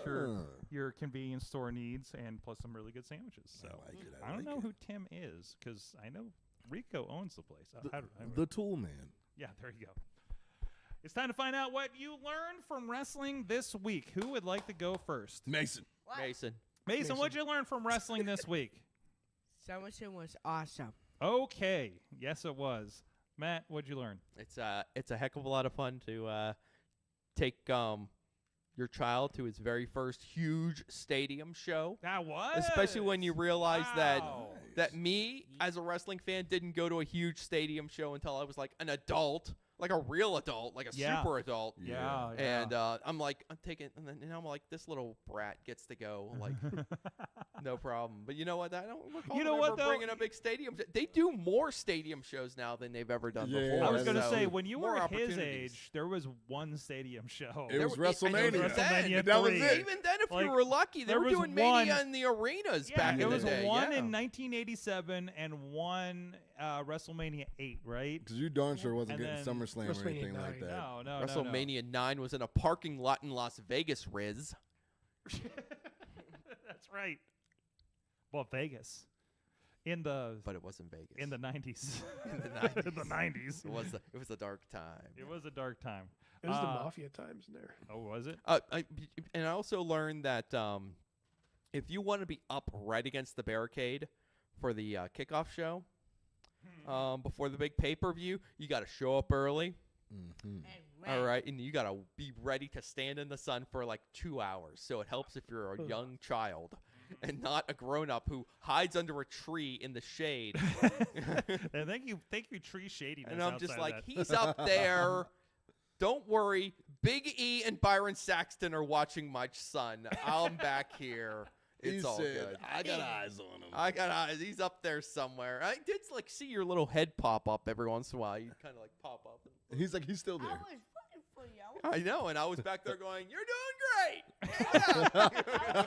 Speaker 2: your convenience store needs and plus some really good sandwiches. So I don't know who Tim is because I know Rico owns the place.
Speaker 6: The Tool Man.
Speaker 2: Yeah, there you go. It's time to find out what you learned from wrestling this week. Who would like to go first?
Speaker 6: Mason.
Speaker 2: Mason, what'd you learn from wrestling this week?
Speaker 7: Summerson was awesome.
Speaker 2: Okay. Yes, it was. Matt, what'd you learn?
Speaker 5: It's a heck of a lot of fun to take your child to his very first huge stadium show.
Speaker 2: That was.
Speaker 5: Especially when you realize
Speaker 2: Wow.
Speaker 5: that me as a wrestling fan didn't go to a huge stadium show until I was like an adult. Like a real adult, like a super adult.
Speaker 2: Yeah.
Speaker 5: And I'm taking, and then I'm like, this little brat gets to go, like, no problem. But you know what? I don't recall
Speaker 2: You know
Speaker 5: them
Speaker 2: what,
Speaker 5: ever
Speaker 2: though?
Speaker 5: bringing a big stadium. They do more stadium shows now than they've ever done
Speaker 6: Yeah,
Speaker 5: before.
Speaker 2: I was going to
Speaker 5: so
Speaker 2: say, when you
Speaker 5: more
Speaker 2: were at his
Speaker 5: opportunities.
Speaker 2: age, there was one stadium show.
Speaker 6: It was
Speaker 5: were- and
Speaker 6: WrestleMania.
Speaker 5: even then-
Speaker 2: WrestleMania
Speaker 6: That was
Speaker 2: 3.
Speaker 6: it.
Speaker 5: Even then, if
Speaker 2: Like,
Speaker 5: we were lucky, they
Speaker 2: there
Speaker 5: were
Speaker 2: was
Speaker 5: doing
Speaker 2: one-
Speaker 5: Mania in the arenas
Speaker 2: Yeah,
Speaker 5: back in
Speaker 2: it
Speaker 5: the
Speaker 2: was
Speaker 5: day.
Speaker 2: one
Speaker 5: yeah.
Speaker 2: in 1987 and one WrestleMania 8, right?
Speaker 6: Because you darn sure wasn't
Speaker 2: And
Speaker 6: getting
Speaker 2: then
Speaker 6: SummerSlam or
Speaker 4: WrestleMania
Speaker 6: anything like
Speaker 4: 9.
Speaker 6: that.
Speaker 2: No.
Speaker 5: WrestleMania 9 was in a parking lot in Las Vegas, Riz.
Speaker 2: That's right. Well, Vegas.
Speaker 5: But it wasn't Vegas.
Speaker 2: In the 90s.
Speaker 5: In the 90s.
Speaker 2: In the 90s.
Speaker 5: It was a dark time.
Speaker 2: It was a dark time.
Speaker 4: It was the mafia times in there.
Speaker 2: Oh, was it?
Speaker 5: And I also learned that if you want to be up right against the barricade for the kickoff show before the big pay-per-view, you got to show up early.
Speaker 7: Mm-hmm.
Speaker 5: All right, and you got to be ready to stand in the sun for like 2 hours. So it helps if you're a young child and not a grown-up who hides under a tree in the shade.
Speaker 2: And thank you, tree shadiness.
Speaker 5: And I'm just like, he's up there. Don't worry. Big E and Byron Saxton are watching my son. I'm back here. It's all good.
Speaker 6: I got eyes on him.
Speaker 5: I got eyes. He's up there somewhere. I did like see your little head pop up every once in a while. You kind of like pop up.
Speaker 6: He's like, he's still
Speaker 7: I
Speaker 6: there.
Speaker 7: was looking for you.
Speaker 5: I know, and I was back there going, "You're doing great."
Speaker 7: I was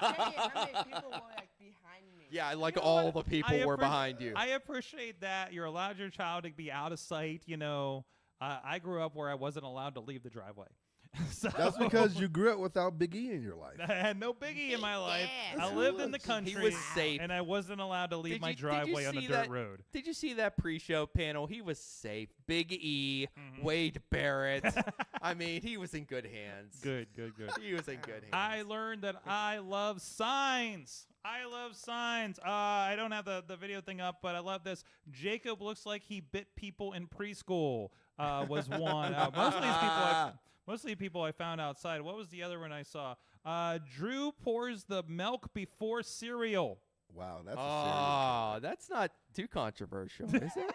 Speaker 7: saying how many people were like behind me.
Speaker 5: Yeah, like all the people were behind you.
Speaker 2: I appreciate that you're allowed your child to be out of sight. You know, I grew up where I wasn't allowed to leave the driveway. So
Speaker 6: That's because you grew up without Big E in your life.
Speaker 2: I had no Big E in my life.
Speaker 7: Yeah.
Speaker 2: I lived in the country.
Speaker 5: He was safe.
Speaker 2: And I wasn't allowed to leave my driveway on a dirt road.
Speaker 5: Did you see that pre-show panel? He was safe. Big E, Wade Barrett. I mean, he was in good hands.
Speaker 2: Good.
Speaker 5: He was in good hands.
Speaker 2: I learned that I love signs. I don't have the video thing up, but I love this. Jacob looks like he bit people in preschool. Was one. Mostly people I found outside. What was the other one I saw? Drew pours the milk before cereal.
Speaker 6: Wow, that's
Speaker 5: that's not too controversial, is it?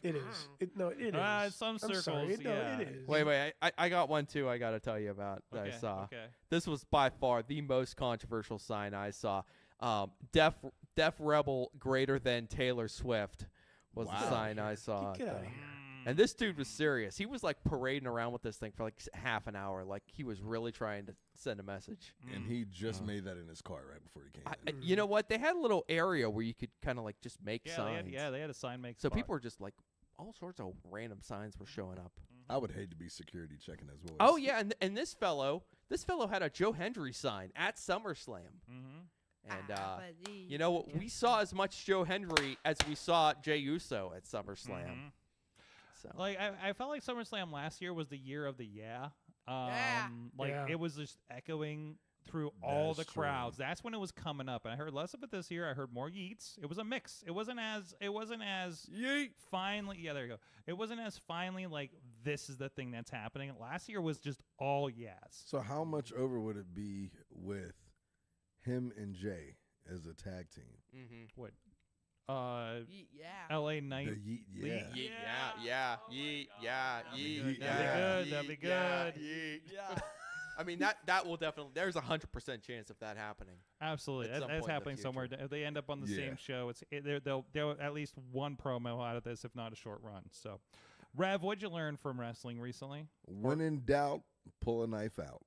Speaker 4: It is. It is.
Speaker 2: Some circles,
Speaker 4: sorry.
Speaker 2: yeah.
Speaker 4: No, it is.
Speaker 5: Wait. I got one too. I got to tell you about that I saw.
Speaker 2: Okay.
Speaker 5: This was by far the most controversial sign I saw. Def Rebel greater than Taylor Swift was the sign I saw.
Speaker 4: Get out of here.
Speaker 5: And this dude was serious. He was like parading around with this thing for like half an hour. Like he was really trying to send a message.
Speaker 6: And he just made that in his car right before he came in.
Speaker 5: You know what? They had a little area where you could kind of like just make signs.
Speaker 2: They had a sign make
Speaker 5: So
Speaker 2: spot.
Speaker 5: people were just like, all sorts of random signs were showing up.
Speaker 6: I would hate to be security checking as well.
Speaker 5: Oh yeah, and this fellow had a Joe Hendry sign at SummerSlam. And you know, we saw as much Joe Hendry as we saw Jey Uso at SummerSlam. So.
Speaker 2: Like I felt like SummerSlam last year was the year of the It was just echoing through all the crowds. That's when it was coming up, and I heard less of it this year. I heard more yeets. It was a mix. It wasn't as
Speaker 5: yeet
Speaker 2: finally. Yeah, there you go. It wasn't as finally like this is the thing that's happening. Last year was just all yes.
Speaker 6: So how much over would it be with him and Jay as a tag team?
Speaker 2: What?
Speaker 7: Yeah.
Speaker 2: LA Knight.
Speaker 6: The Yeet, yeah.
Speaker 2: That'd be good.
Speaker 5: Yeah. I mean that will definitely. There's 100% chance of that happening.
Speaker 2: Absolutely, that's happening somewhere. If they end up on the same show, they'll at least one promo out of this, if not a short run. So, Rev, what'd you learn from wrestling recently?
Speaker 6: When in doubt, pull a knife out.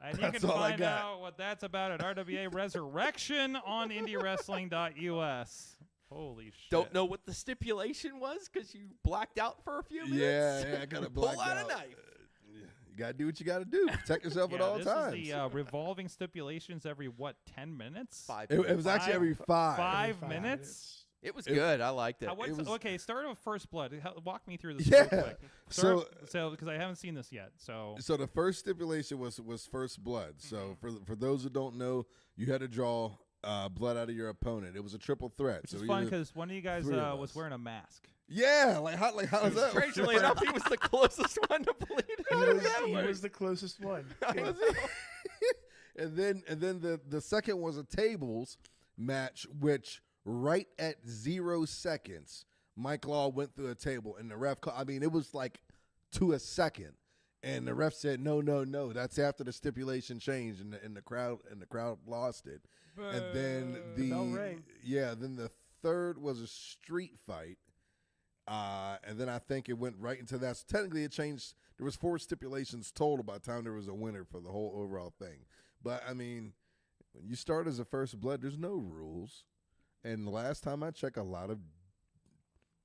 Speaker 2: And you can find out what that's about at RWA Resurrection on IndyWrestling.us. Holy shit.
Speaker 5: Don't know what the stipulation was because you blacked out for a few minutes?
Speaker 6: Yeah, I got to black out.
Speaker 5: Pull out a knife.
Speaker 6: You got to do what you got to do. Protect yourself at all times.
Speaker 2: This is the revolving stipulations every, 10 minutes?
Speaker 5: 5
Speaker 6: minutes. It was actually every 5.
Speaker 2: 5 minutes?
Speaker 5: It was good. I liked it.
Speaker 2: Okay, start with First Blood. Walk me through this
Speaker 6: real
Speaker 2: quick. So because I haven't seen this yet. So
Speaker 6: the first stipulation was First Blood. So for those who don't know, you had to draw blood out of your opponent. It was a triple threat.
Speaker 2: Which is fun because one of you guys was wearing a mask.
Speaker 6: Yeah, how is that?
Speaker 5: Strangely enough, he was the closest one to bleed.
Speaker 4: He was the closest one.
Speaker 6: And then the second was a tables match, which right at 0 seconds, Mike Law went through a table, and the ref it was like to a second, and the ref said no. That's after the stipulation changed, and the crowd lost it. And then then the third was a street fight, and then I think it went right into that. So technically, it changed. There was 4 stipulations total by the time there was a winner for the whole overall thing. But I mean, when you start as a First Blood, there's no rules. And the last time I checked, a lot of,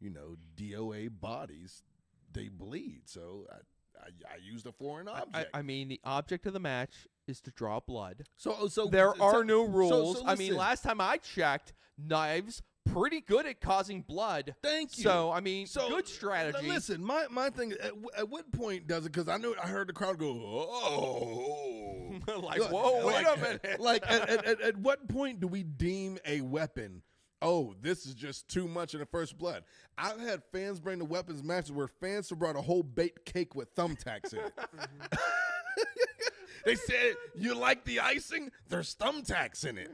Speaker 6: DOA bodies, they bleed. So I used a foreign object.
Speaker 5: I mean, the object of the match is to draw blood.
Speaker 6: So
Speaker 5: there are no rules.
Speaker 6: So
Speaker 5: I mean, last time I checked, knives pretty good at causing blood.
Speaker 6: Thank you.
Speaker 5: So I mean, good strategy.
Speaker 6: Listen, my thing. At what point does it? Because I heard the crowd go, oh,
Speaker 5: like whoa, wait a minute.
Speaker 6: Like at what point do we deem a weapon? Oh, this is just too much in the first blood. I've had fans bring the weapons matches where fans have brought a whole baked cake with thumbtacks in it. They said, you like the icing? There's thumbtacks in it.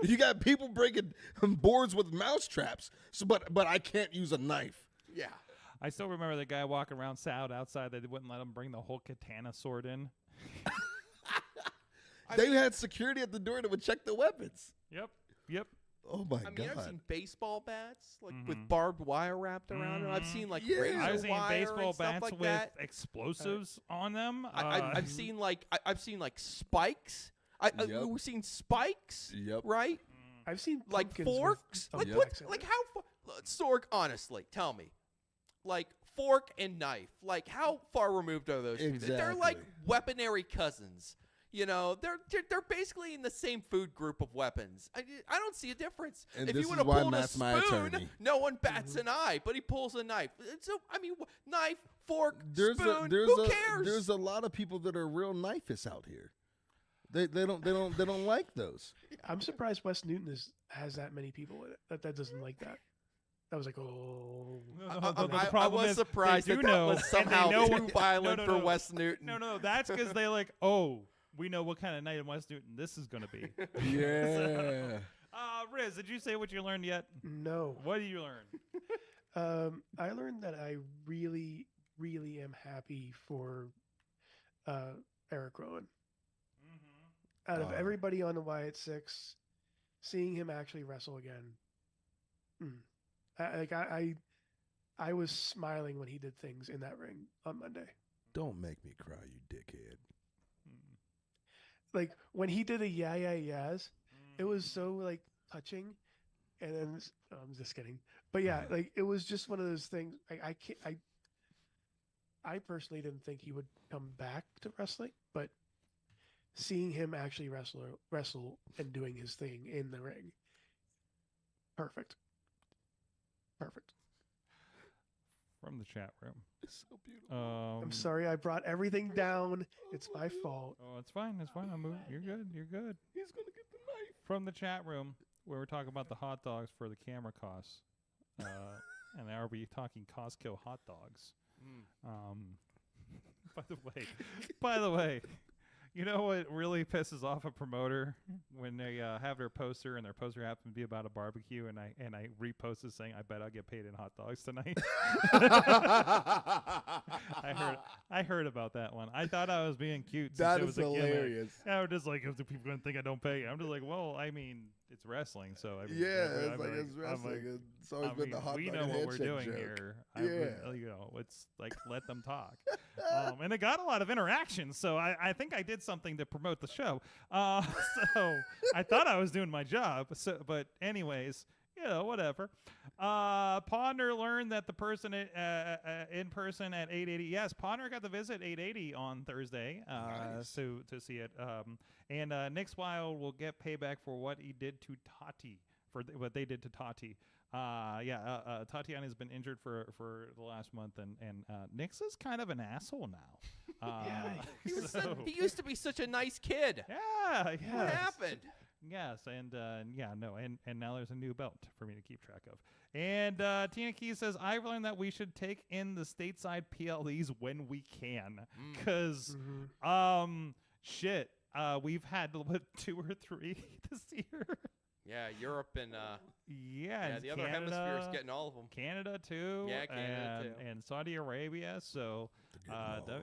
Speaker 6: You got people breaking boards with mouse traps, but I can't use a knife.
Speaker 5: Yeah.
Speaker 2: I still remember the guy walking around sad outside that they wouldn't let him bring the whole katana sword in.
Speaker 6: They had security at the door that would check the weapons.
Speaker 2: Yep.
Speaker 6: Oh my
Speaker 5: I mean,
Speaker 6: God!
Speaker 5: I've seen baseball bats with barbed wire wrapped around them. I've seen like razor
Speaker 2: I've seen
Speaker 5: wire
Speaker 2: baseball
Speaker 5: and stuff
Speaker 2: bats
Speaker 5: like
Speaker 2: with
Speaker 5: that.
Speaker 2: explosives on them.
Speaker 5: I've seen like spikes. We've seen spikes.
Speaker 6: Yep.
Speaker 5: Right.
Speaker 4: I've seen
Speaker 5: Like
Speaker 4: pumpkins with
Speaker 5: forks. Like
Speaker 4: thumbtacks
Speaker 5: what?
Speaker 4: in
Speaker 5: Like
Speaker 4: it.
Speaker 5: how? Sorg, honestly, tell me. Like fork and knife. Like how far removed are those?
Speaker 6: Exactly.
Speaker 5: They're like weaponary cousins. You know, they're basically in the same food group of weapons. I don't see a difference.
Speaker 6: And
Speaker 5: if
Speaker 6: this
Speaker 5: you would
Speaker 6: is
Speaker 5: have
Speaker 6: why
Speaker 5: pulled a
Speaker 6: Matt's my
Speaker 5: spoon,
Speaker 6: attorney.
Speaker 5: no one bats an eye, but he pulls a knife. So I mean, knife, fork,
Speaker 6: There's
Speaker 5: spoon. Who cares?
Speaker 6: There's a lot of people that are real knifeists out here. They don't like those.
Speaker 4: I'm surprised West Newton has that many people in it that doesn't like that. I was like, oh.
Speaker 5: I was surprised that was somehow too violent for West Newton.
Speaker 2: No, that's because they like, oh, we know what kind of night in West Newton this is going to be.
Speaker 6: Yeah.
Speaker 2: Riz, did you say what you learned yet?
Speaker 4: No.
Speaker 2: What did you learn?
Speaker 4: I learned that I really, really am happy for Eric Rowan. Out of everybody on the Wyatt Six, seeing him actually wrestle again, I was smiling when he did things in that ring on Monday.
Speaker 6: Don't make me cry, you dickhead.
Speaker 4: Like when he did a yeahs, it was so like touching, and then I'm just kidding, but yeah, like it was just one of those things. I personally didn't think he would come back to wrestling, but seeing him actually wrestle and doing his thing in the ring, perfect.
Speaker 2: From the chat room.
Speaker 6: It's so beautiful.
Speaker 4: I'm sorry I brought everything down. It's my fault.
Speaker 2: Oh, it's fine. I'm moving. You're good.
Speaker 6: He's gonna get the knife.
Speaker 2: From the chat room, where we're talking about the hot dogs for the camera costs, and are we talking Costco hot dogs? By the way, you know what really pisses off a promoter when they have their poster and their poster happens to be about a barbecue, and I repost it saying, "I bet I'll get paid in hot dogs tonight." I heard about that one. I thought I was being cute.
Speaker 6: That
Speaker 2: since
Speaker 6: is
Speaker 2: it was a gimmick.
Speaker 6: hilarious.
Speaker 2: I was just like, if the people gonna think I don't pay, I'm just like, well, I mean, it's wrestling, so I mean,
Speaker 6: it's wrestling. It's always been the hot dog
Speaker 2: we know
Speaker 6: and
Speaker 2: what we're
Speaker 6: handshake
Speaker 2: doing
Speaker 6: joke.
Speaker 2: here. It's like let them talk, and it got a lot of interaction. So I think I did something to promote the show. So I thought I was doing my job. So, but anyways, whatever. Ponder learned that the person in person at 880. Yes, Ponder got to visit 880 on Thursday.
Speaker 6: Nice.
Speaker 2: To see it. And Nick Swile will get payback for what he did to Tati, what they did to Tati. Tatiana has been injured for the last month, and Nick's is kind of an asshole now.
Speaker 5: He used to be such a nice kid.
Speaker 2: Yeah.
Speaker 5: What happened?
Speaker 2: Yes, and now there's a new belt for me to keep track of. And Tina Key says, I've learned that we should take in the stateside PLEs when we can. Because, we've had 2 or 3 this year.
Speaker 5: Yeah, Europe and the other
Speaker 2: Canada,
Speaker 5: hemisphere is getting all of them.
Speaker 2: Canada too.
Speaker 5: Yeah, Canada too.
Speaker 2: And Saudi Arabia. So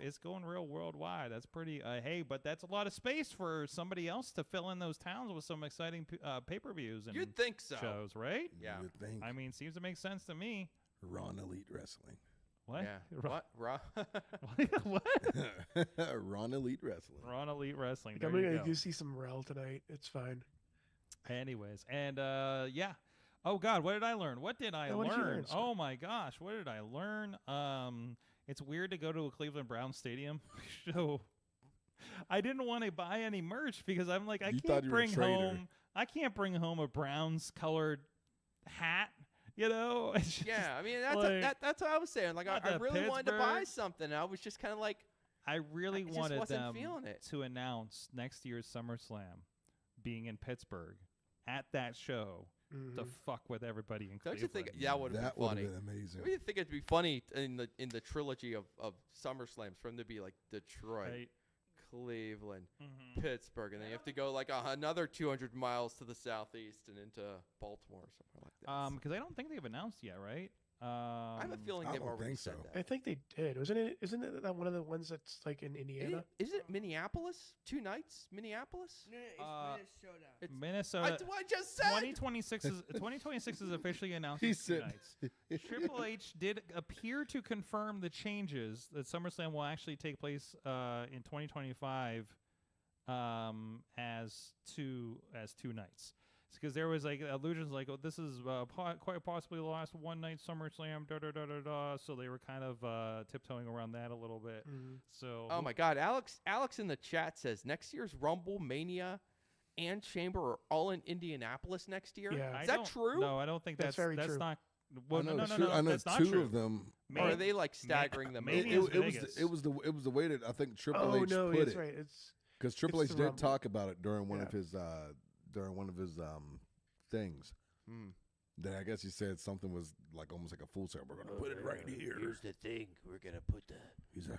Speaker 2: it's going real worldwide. That's pretty. But that's a lot of space for somebody else to fill in those towns with some exciting pay-per-views and
Speaker 5: You'd think so.
Speaker 2: shows, right?
Speaker 5: Yeah.
Speaker 6: You would think.
Speaker 2: I mean, seems to make sense to me.
Speaker 6: Ron Elite Wrestling.
Speaker 2: What?
Speaker 5: Yeah. What?
Speaker 2: What?
Speaker 6: Ron Elite Wrestling.
Speaker 2: Ron Elite Wrestling.
Speaker 4: I'm
Speaker 2: There you
Speaker 4: gonna
Speaker 2: go.
Speaker 4: go see some Rel tonight. It's fine.
Speaker 2: Anyways, and Oh God, what did I learn? What did I
Speaker 4: Yeah, what did you
Speaker 2: learn?
Speaker 4: learn, sir?
Speaker 2: Oh my gosh, what did I learn? it's weird to go to a Cleveland Browns stadium show. I didn't want to buy any merch because I'm like, I can't bring home a Browns colored hat. You know?
Speaker 5: Yeah, I mean that's what I was saying. Like I really wanted to buy something. I was just kind of like,
Speaker 2: I really wanted them
Speaker 5: it.
Speaker 2: to announce next year's SummerSlam being in Pittsburgh at that show to fuck with everybody in Cleveland.
Speaker 5: Don't you think that would have been funny?
Speaker 6: Been amazing.
Speaker 5: Don't you think it'd be funny in the trilogy of SummerSlams for them to be like Detroit,
Speaker 2: right.
Speaker 5: Cleveland, Pittsburgh, and then you have to go like another 200 miles to the southeast and into Baltimore or something like that.
Speaker 2: Because I don't think they've announced yet, right?
Speaker 5: I have a feeling they've already said that.
Speaker 4: I think they did. Isn't it that one of the ones that's like in Indiana?
Speaker 5: Is it Minneapolis? 2 nights? Minneapolis?
Speaker 7: No, it's Minnesota.
Speaker 5: It's
Speaker 2: Minnesota.
Speaker 5: I just said
Speaker 2: 2026 is officially announced.
Speaker 6: He
Speaker 2: as 2
Speaker 6: said-
Speaker 2: nights. Triple H did appear to confirm the changes that SummerSlam will actually take place in 2025 as two nights. Because there was like allusions like, oh, this is quite possibly the last one night SummerSlam, so they were kind of tiptoeing around that a little bit. So
Speaker 5: oh my God, Alex in the chat says next year's Rumble, Mania, and Chamber are all in Indianapolis next year.
Speaker 4: Yeah.
Speaker 5: Is that true?
Speaker 2: No, I don't think that's
Speaker 4: very
Speaker 2: that's
Speaker 4: true.
Speaker 2: not. Well, no,
Speaker 6: I know
Speaker 2: that's not
Speaker 6: 2
Speaker 2: true.
Speaker 6: of them.
Speaker 5: Or are they like staggering them?
Speaker 2: Mania is Vegas.
Speaker 6: It was the way that I think Triple H
Speaker 4: no,
Speaker 6: put
Speaker 4: it's
Speaker 6: it.
Speaker 4: right. It's
Speaker 6: Because Triple
Speaker 4: it's
Speaker 6: H
Speaker 4: the
Speaker 6: did
Speaker 4: Rumble.
Speaker 6: talk about it during one of his things. Then I guess he said something was like almost like a full circle. We're gonna put it right here.
Speaker 5: Here's the thing: we're gonna put the.
Speaker 6: He's a,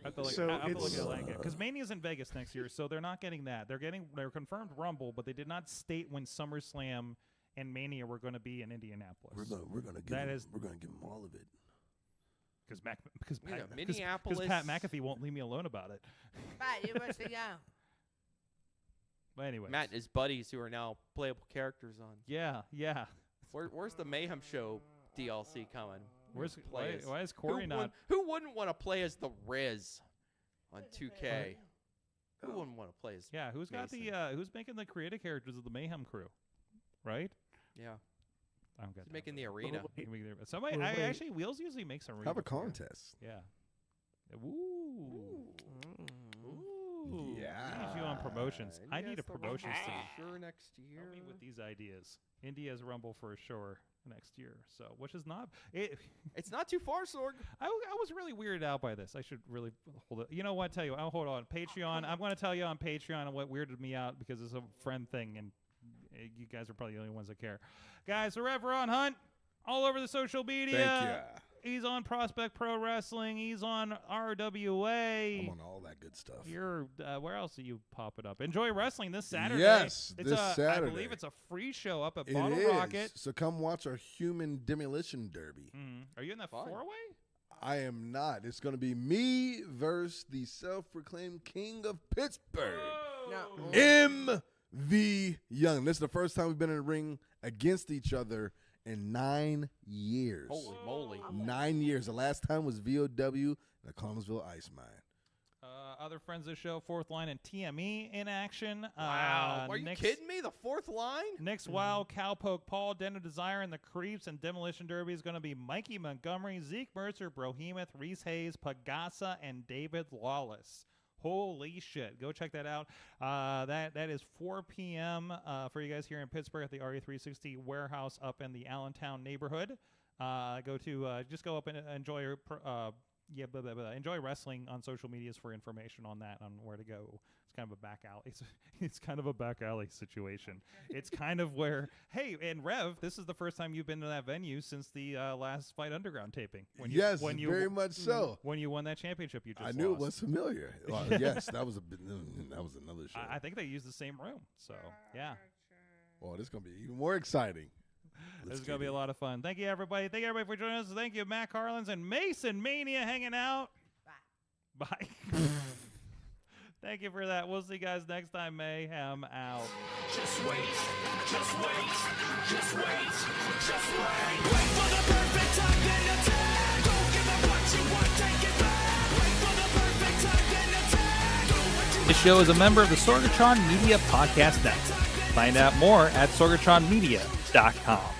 Speaker 2: I have to look at because Mania's in Vegas next year, so they're not getting that. They're confirmed Rumble, but they did not state when SummerSlam and Mania were going to be in Indianapolis.
Speaker 6: we're gonna give him all of it.
Speaker 2: Because
Speaker 5: Minneapolis.
Speaker 2: Pat McAfee won't leave me alone about it.
Speaker 7: Bye, you must go.
Speaker 2: But anyway,
Speaker 5: Matt and his buddies who are now playable characters on.
Speaker 2: Yeah.
Speaker 5: Where's the Mayhem Show DLC coming?
Speaker 2: Why is Corey not?
Speaker 5: Who wouldn't want to play as the Riz on 2K? Who wouldn't want to play as?
Speaker 2: Yeah, who's got
Speaker 5: Mason?
Speaker 2: who's making the creative characters of the Mayhem crew, right?
Speaker 5: Yeah,
Speaker 2: I don't get
Speaker 5: he's making the arena.
Speaker 2: Somebody, actually, Wheels usually makes arena.
Speaker 6: Have a contest.
Speaker 2: Yeah. Ooh.
Speaker 6: Yeah.
Speaker 2: I need you on promotions. I need a promotions team.
Speaker 5: Sure, next year.
Speaker 2: Help me with these ideas. India's Rumble for sure next year. So, which is not it.
Speaker 5: It's not too far, Sorg.
Speaker 2: I was really weirded out by this. I should really hold it. You know what? I'll hold on. Patreon. I'm going to tell you on Patreon what weirded me out because it's a friend thing, and you guys are probably the only ones that care. Guys, forever on Hunt all over the social media.
Speaker 6: Thank you.
Speaker 2: He's on Prospect Pro Wrestling. He's on RWA.
Speaker 6: I'm on all that good stuff.
Speaker 2: You're where else are you popping up? Enjoy Wrestling this Saturday.
Speaker 6: Yes,
Speaker 2: it's
Speaker 6: this Saturday.
Speaker 2: I believe it's a free show up at
Speaker 6: It
Speaker 2: Bottle
Speaker 6: is.
Speaker 2: Rocket.
Speaker 6: So come watch our Human Demolition Derby.
Speaker 2: Are you in that 4-way?
Speaker 6: I am not. It's going to be me versus the self-proclaimed king of Pittsburgh, M.V. Young. This is the first time we've been in the ring against each other in 9 years.
Speaker 5: Holy moly.
Speaker 6: 9 years. The last time was VOW, the Columbusville Ice Mine.
Speaker 2: Other friends of the show, Fourth Line and TME in action.
Speaker 5: Wow. Are you kidding me? The fourth line?
Speaker 2: Nick's Wild, Cowpoke Paul, Den of Desire, and the Creeps and Demolition Derby is going to be Mikey Montgomery, Zeke Mercer, Brohemoth, Reese Hayes, Pagasa, and David Lawless. Holy shit. Go check that out. That is 4 p.m. For you guys here in Pittsburgh at the RE360 warehouse up in the Allentown neighborhood. Just go up and enjoy enjoy wrestling on social medias for information on that, on where to go. It's kind of a back alley. It's kind of a back alley situation. It's kind of where, hey, and Rev, this is the first time you've been to that venue since the last Fight Underground taping.
Speaker 6: Very much so.
Speaker 2: When you won that championship, you just
Speaker 6: I knew
Speaker 2: lost.
Speaker 6: it was familiar. Yes, that was another show.
Speaker 2: I think they used the same room. So yeah.
Speaker 6: Well, this is gonna be even more exciting.
Speaker 2: This is going to be a lot of fun. Thank you, everybody. Thank you, everybody, for joining us. Thank you, Matt Carlins and Mason Mania hanging out. Bye. Thank you for that. We'll see you guys next time. Mayhem out.
Speaker 3: Just wait. Just wait. Just wait. Just wait. Wait for the perfect time, then attack. Don't give up what you want, take it back. Wait for the perfect time, then attack. Do what you
Speaker 9: This show is a member of the Sorgatron Media Podcast Network. Find out more at sorgatronmedia.com.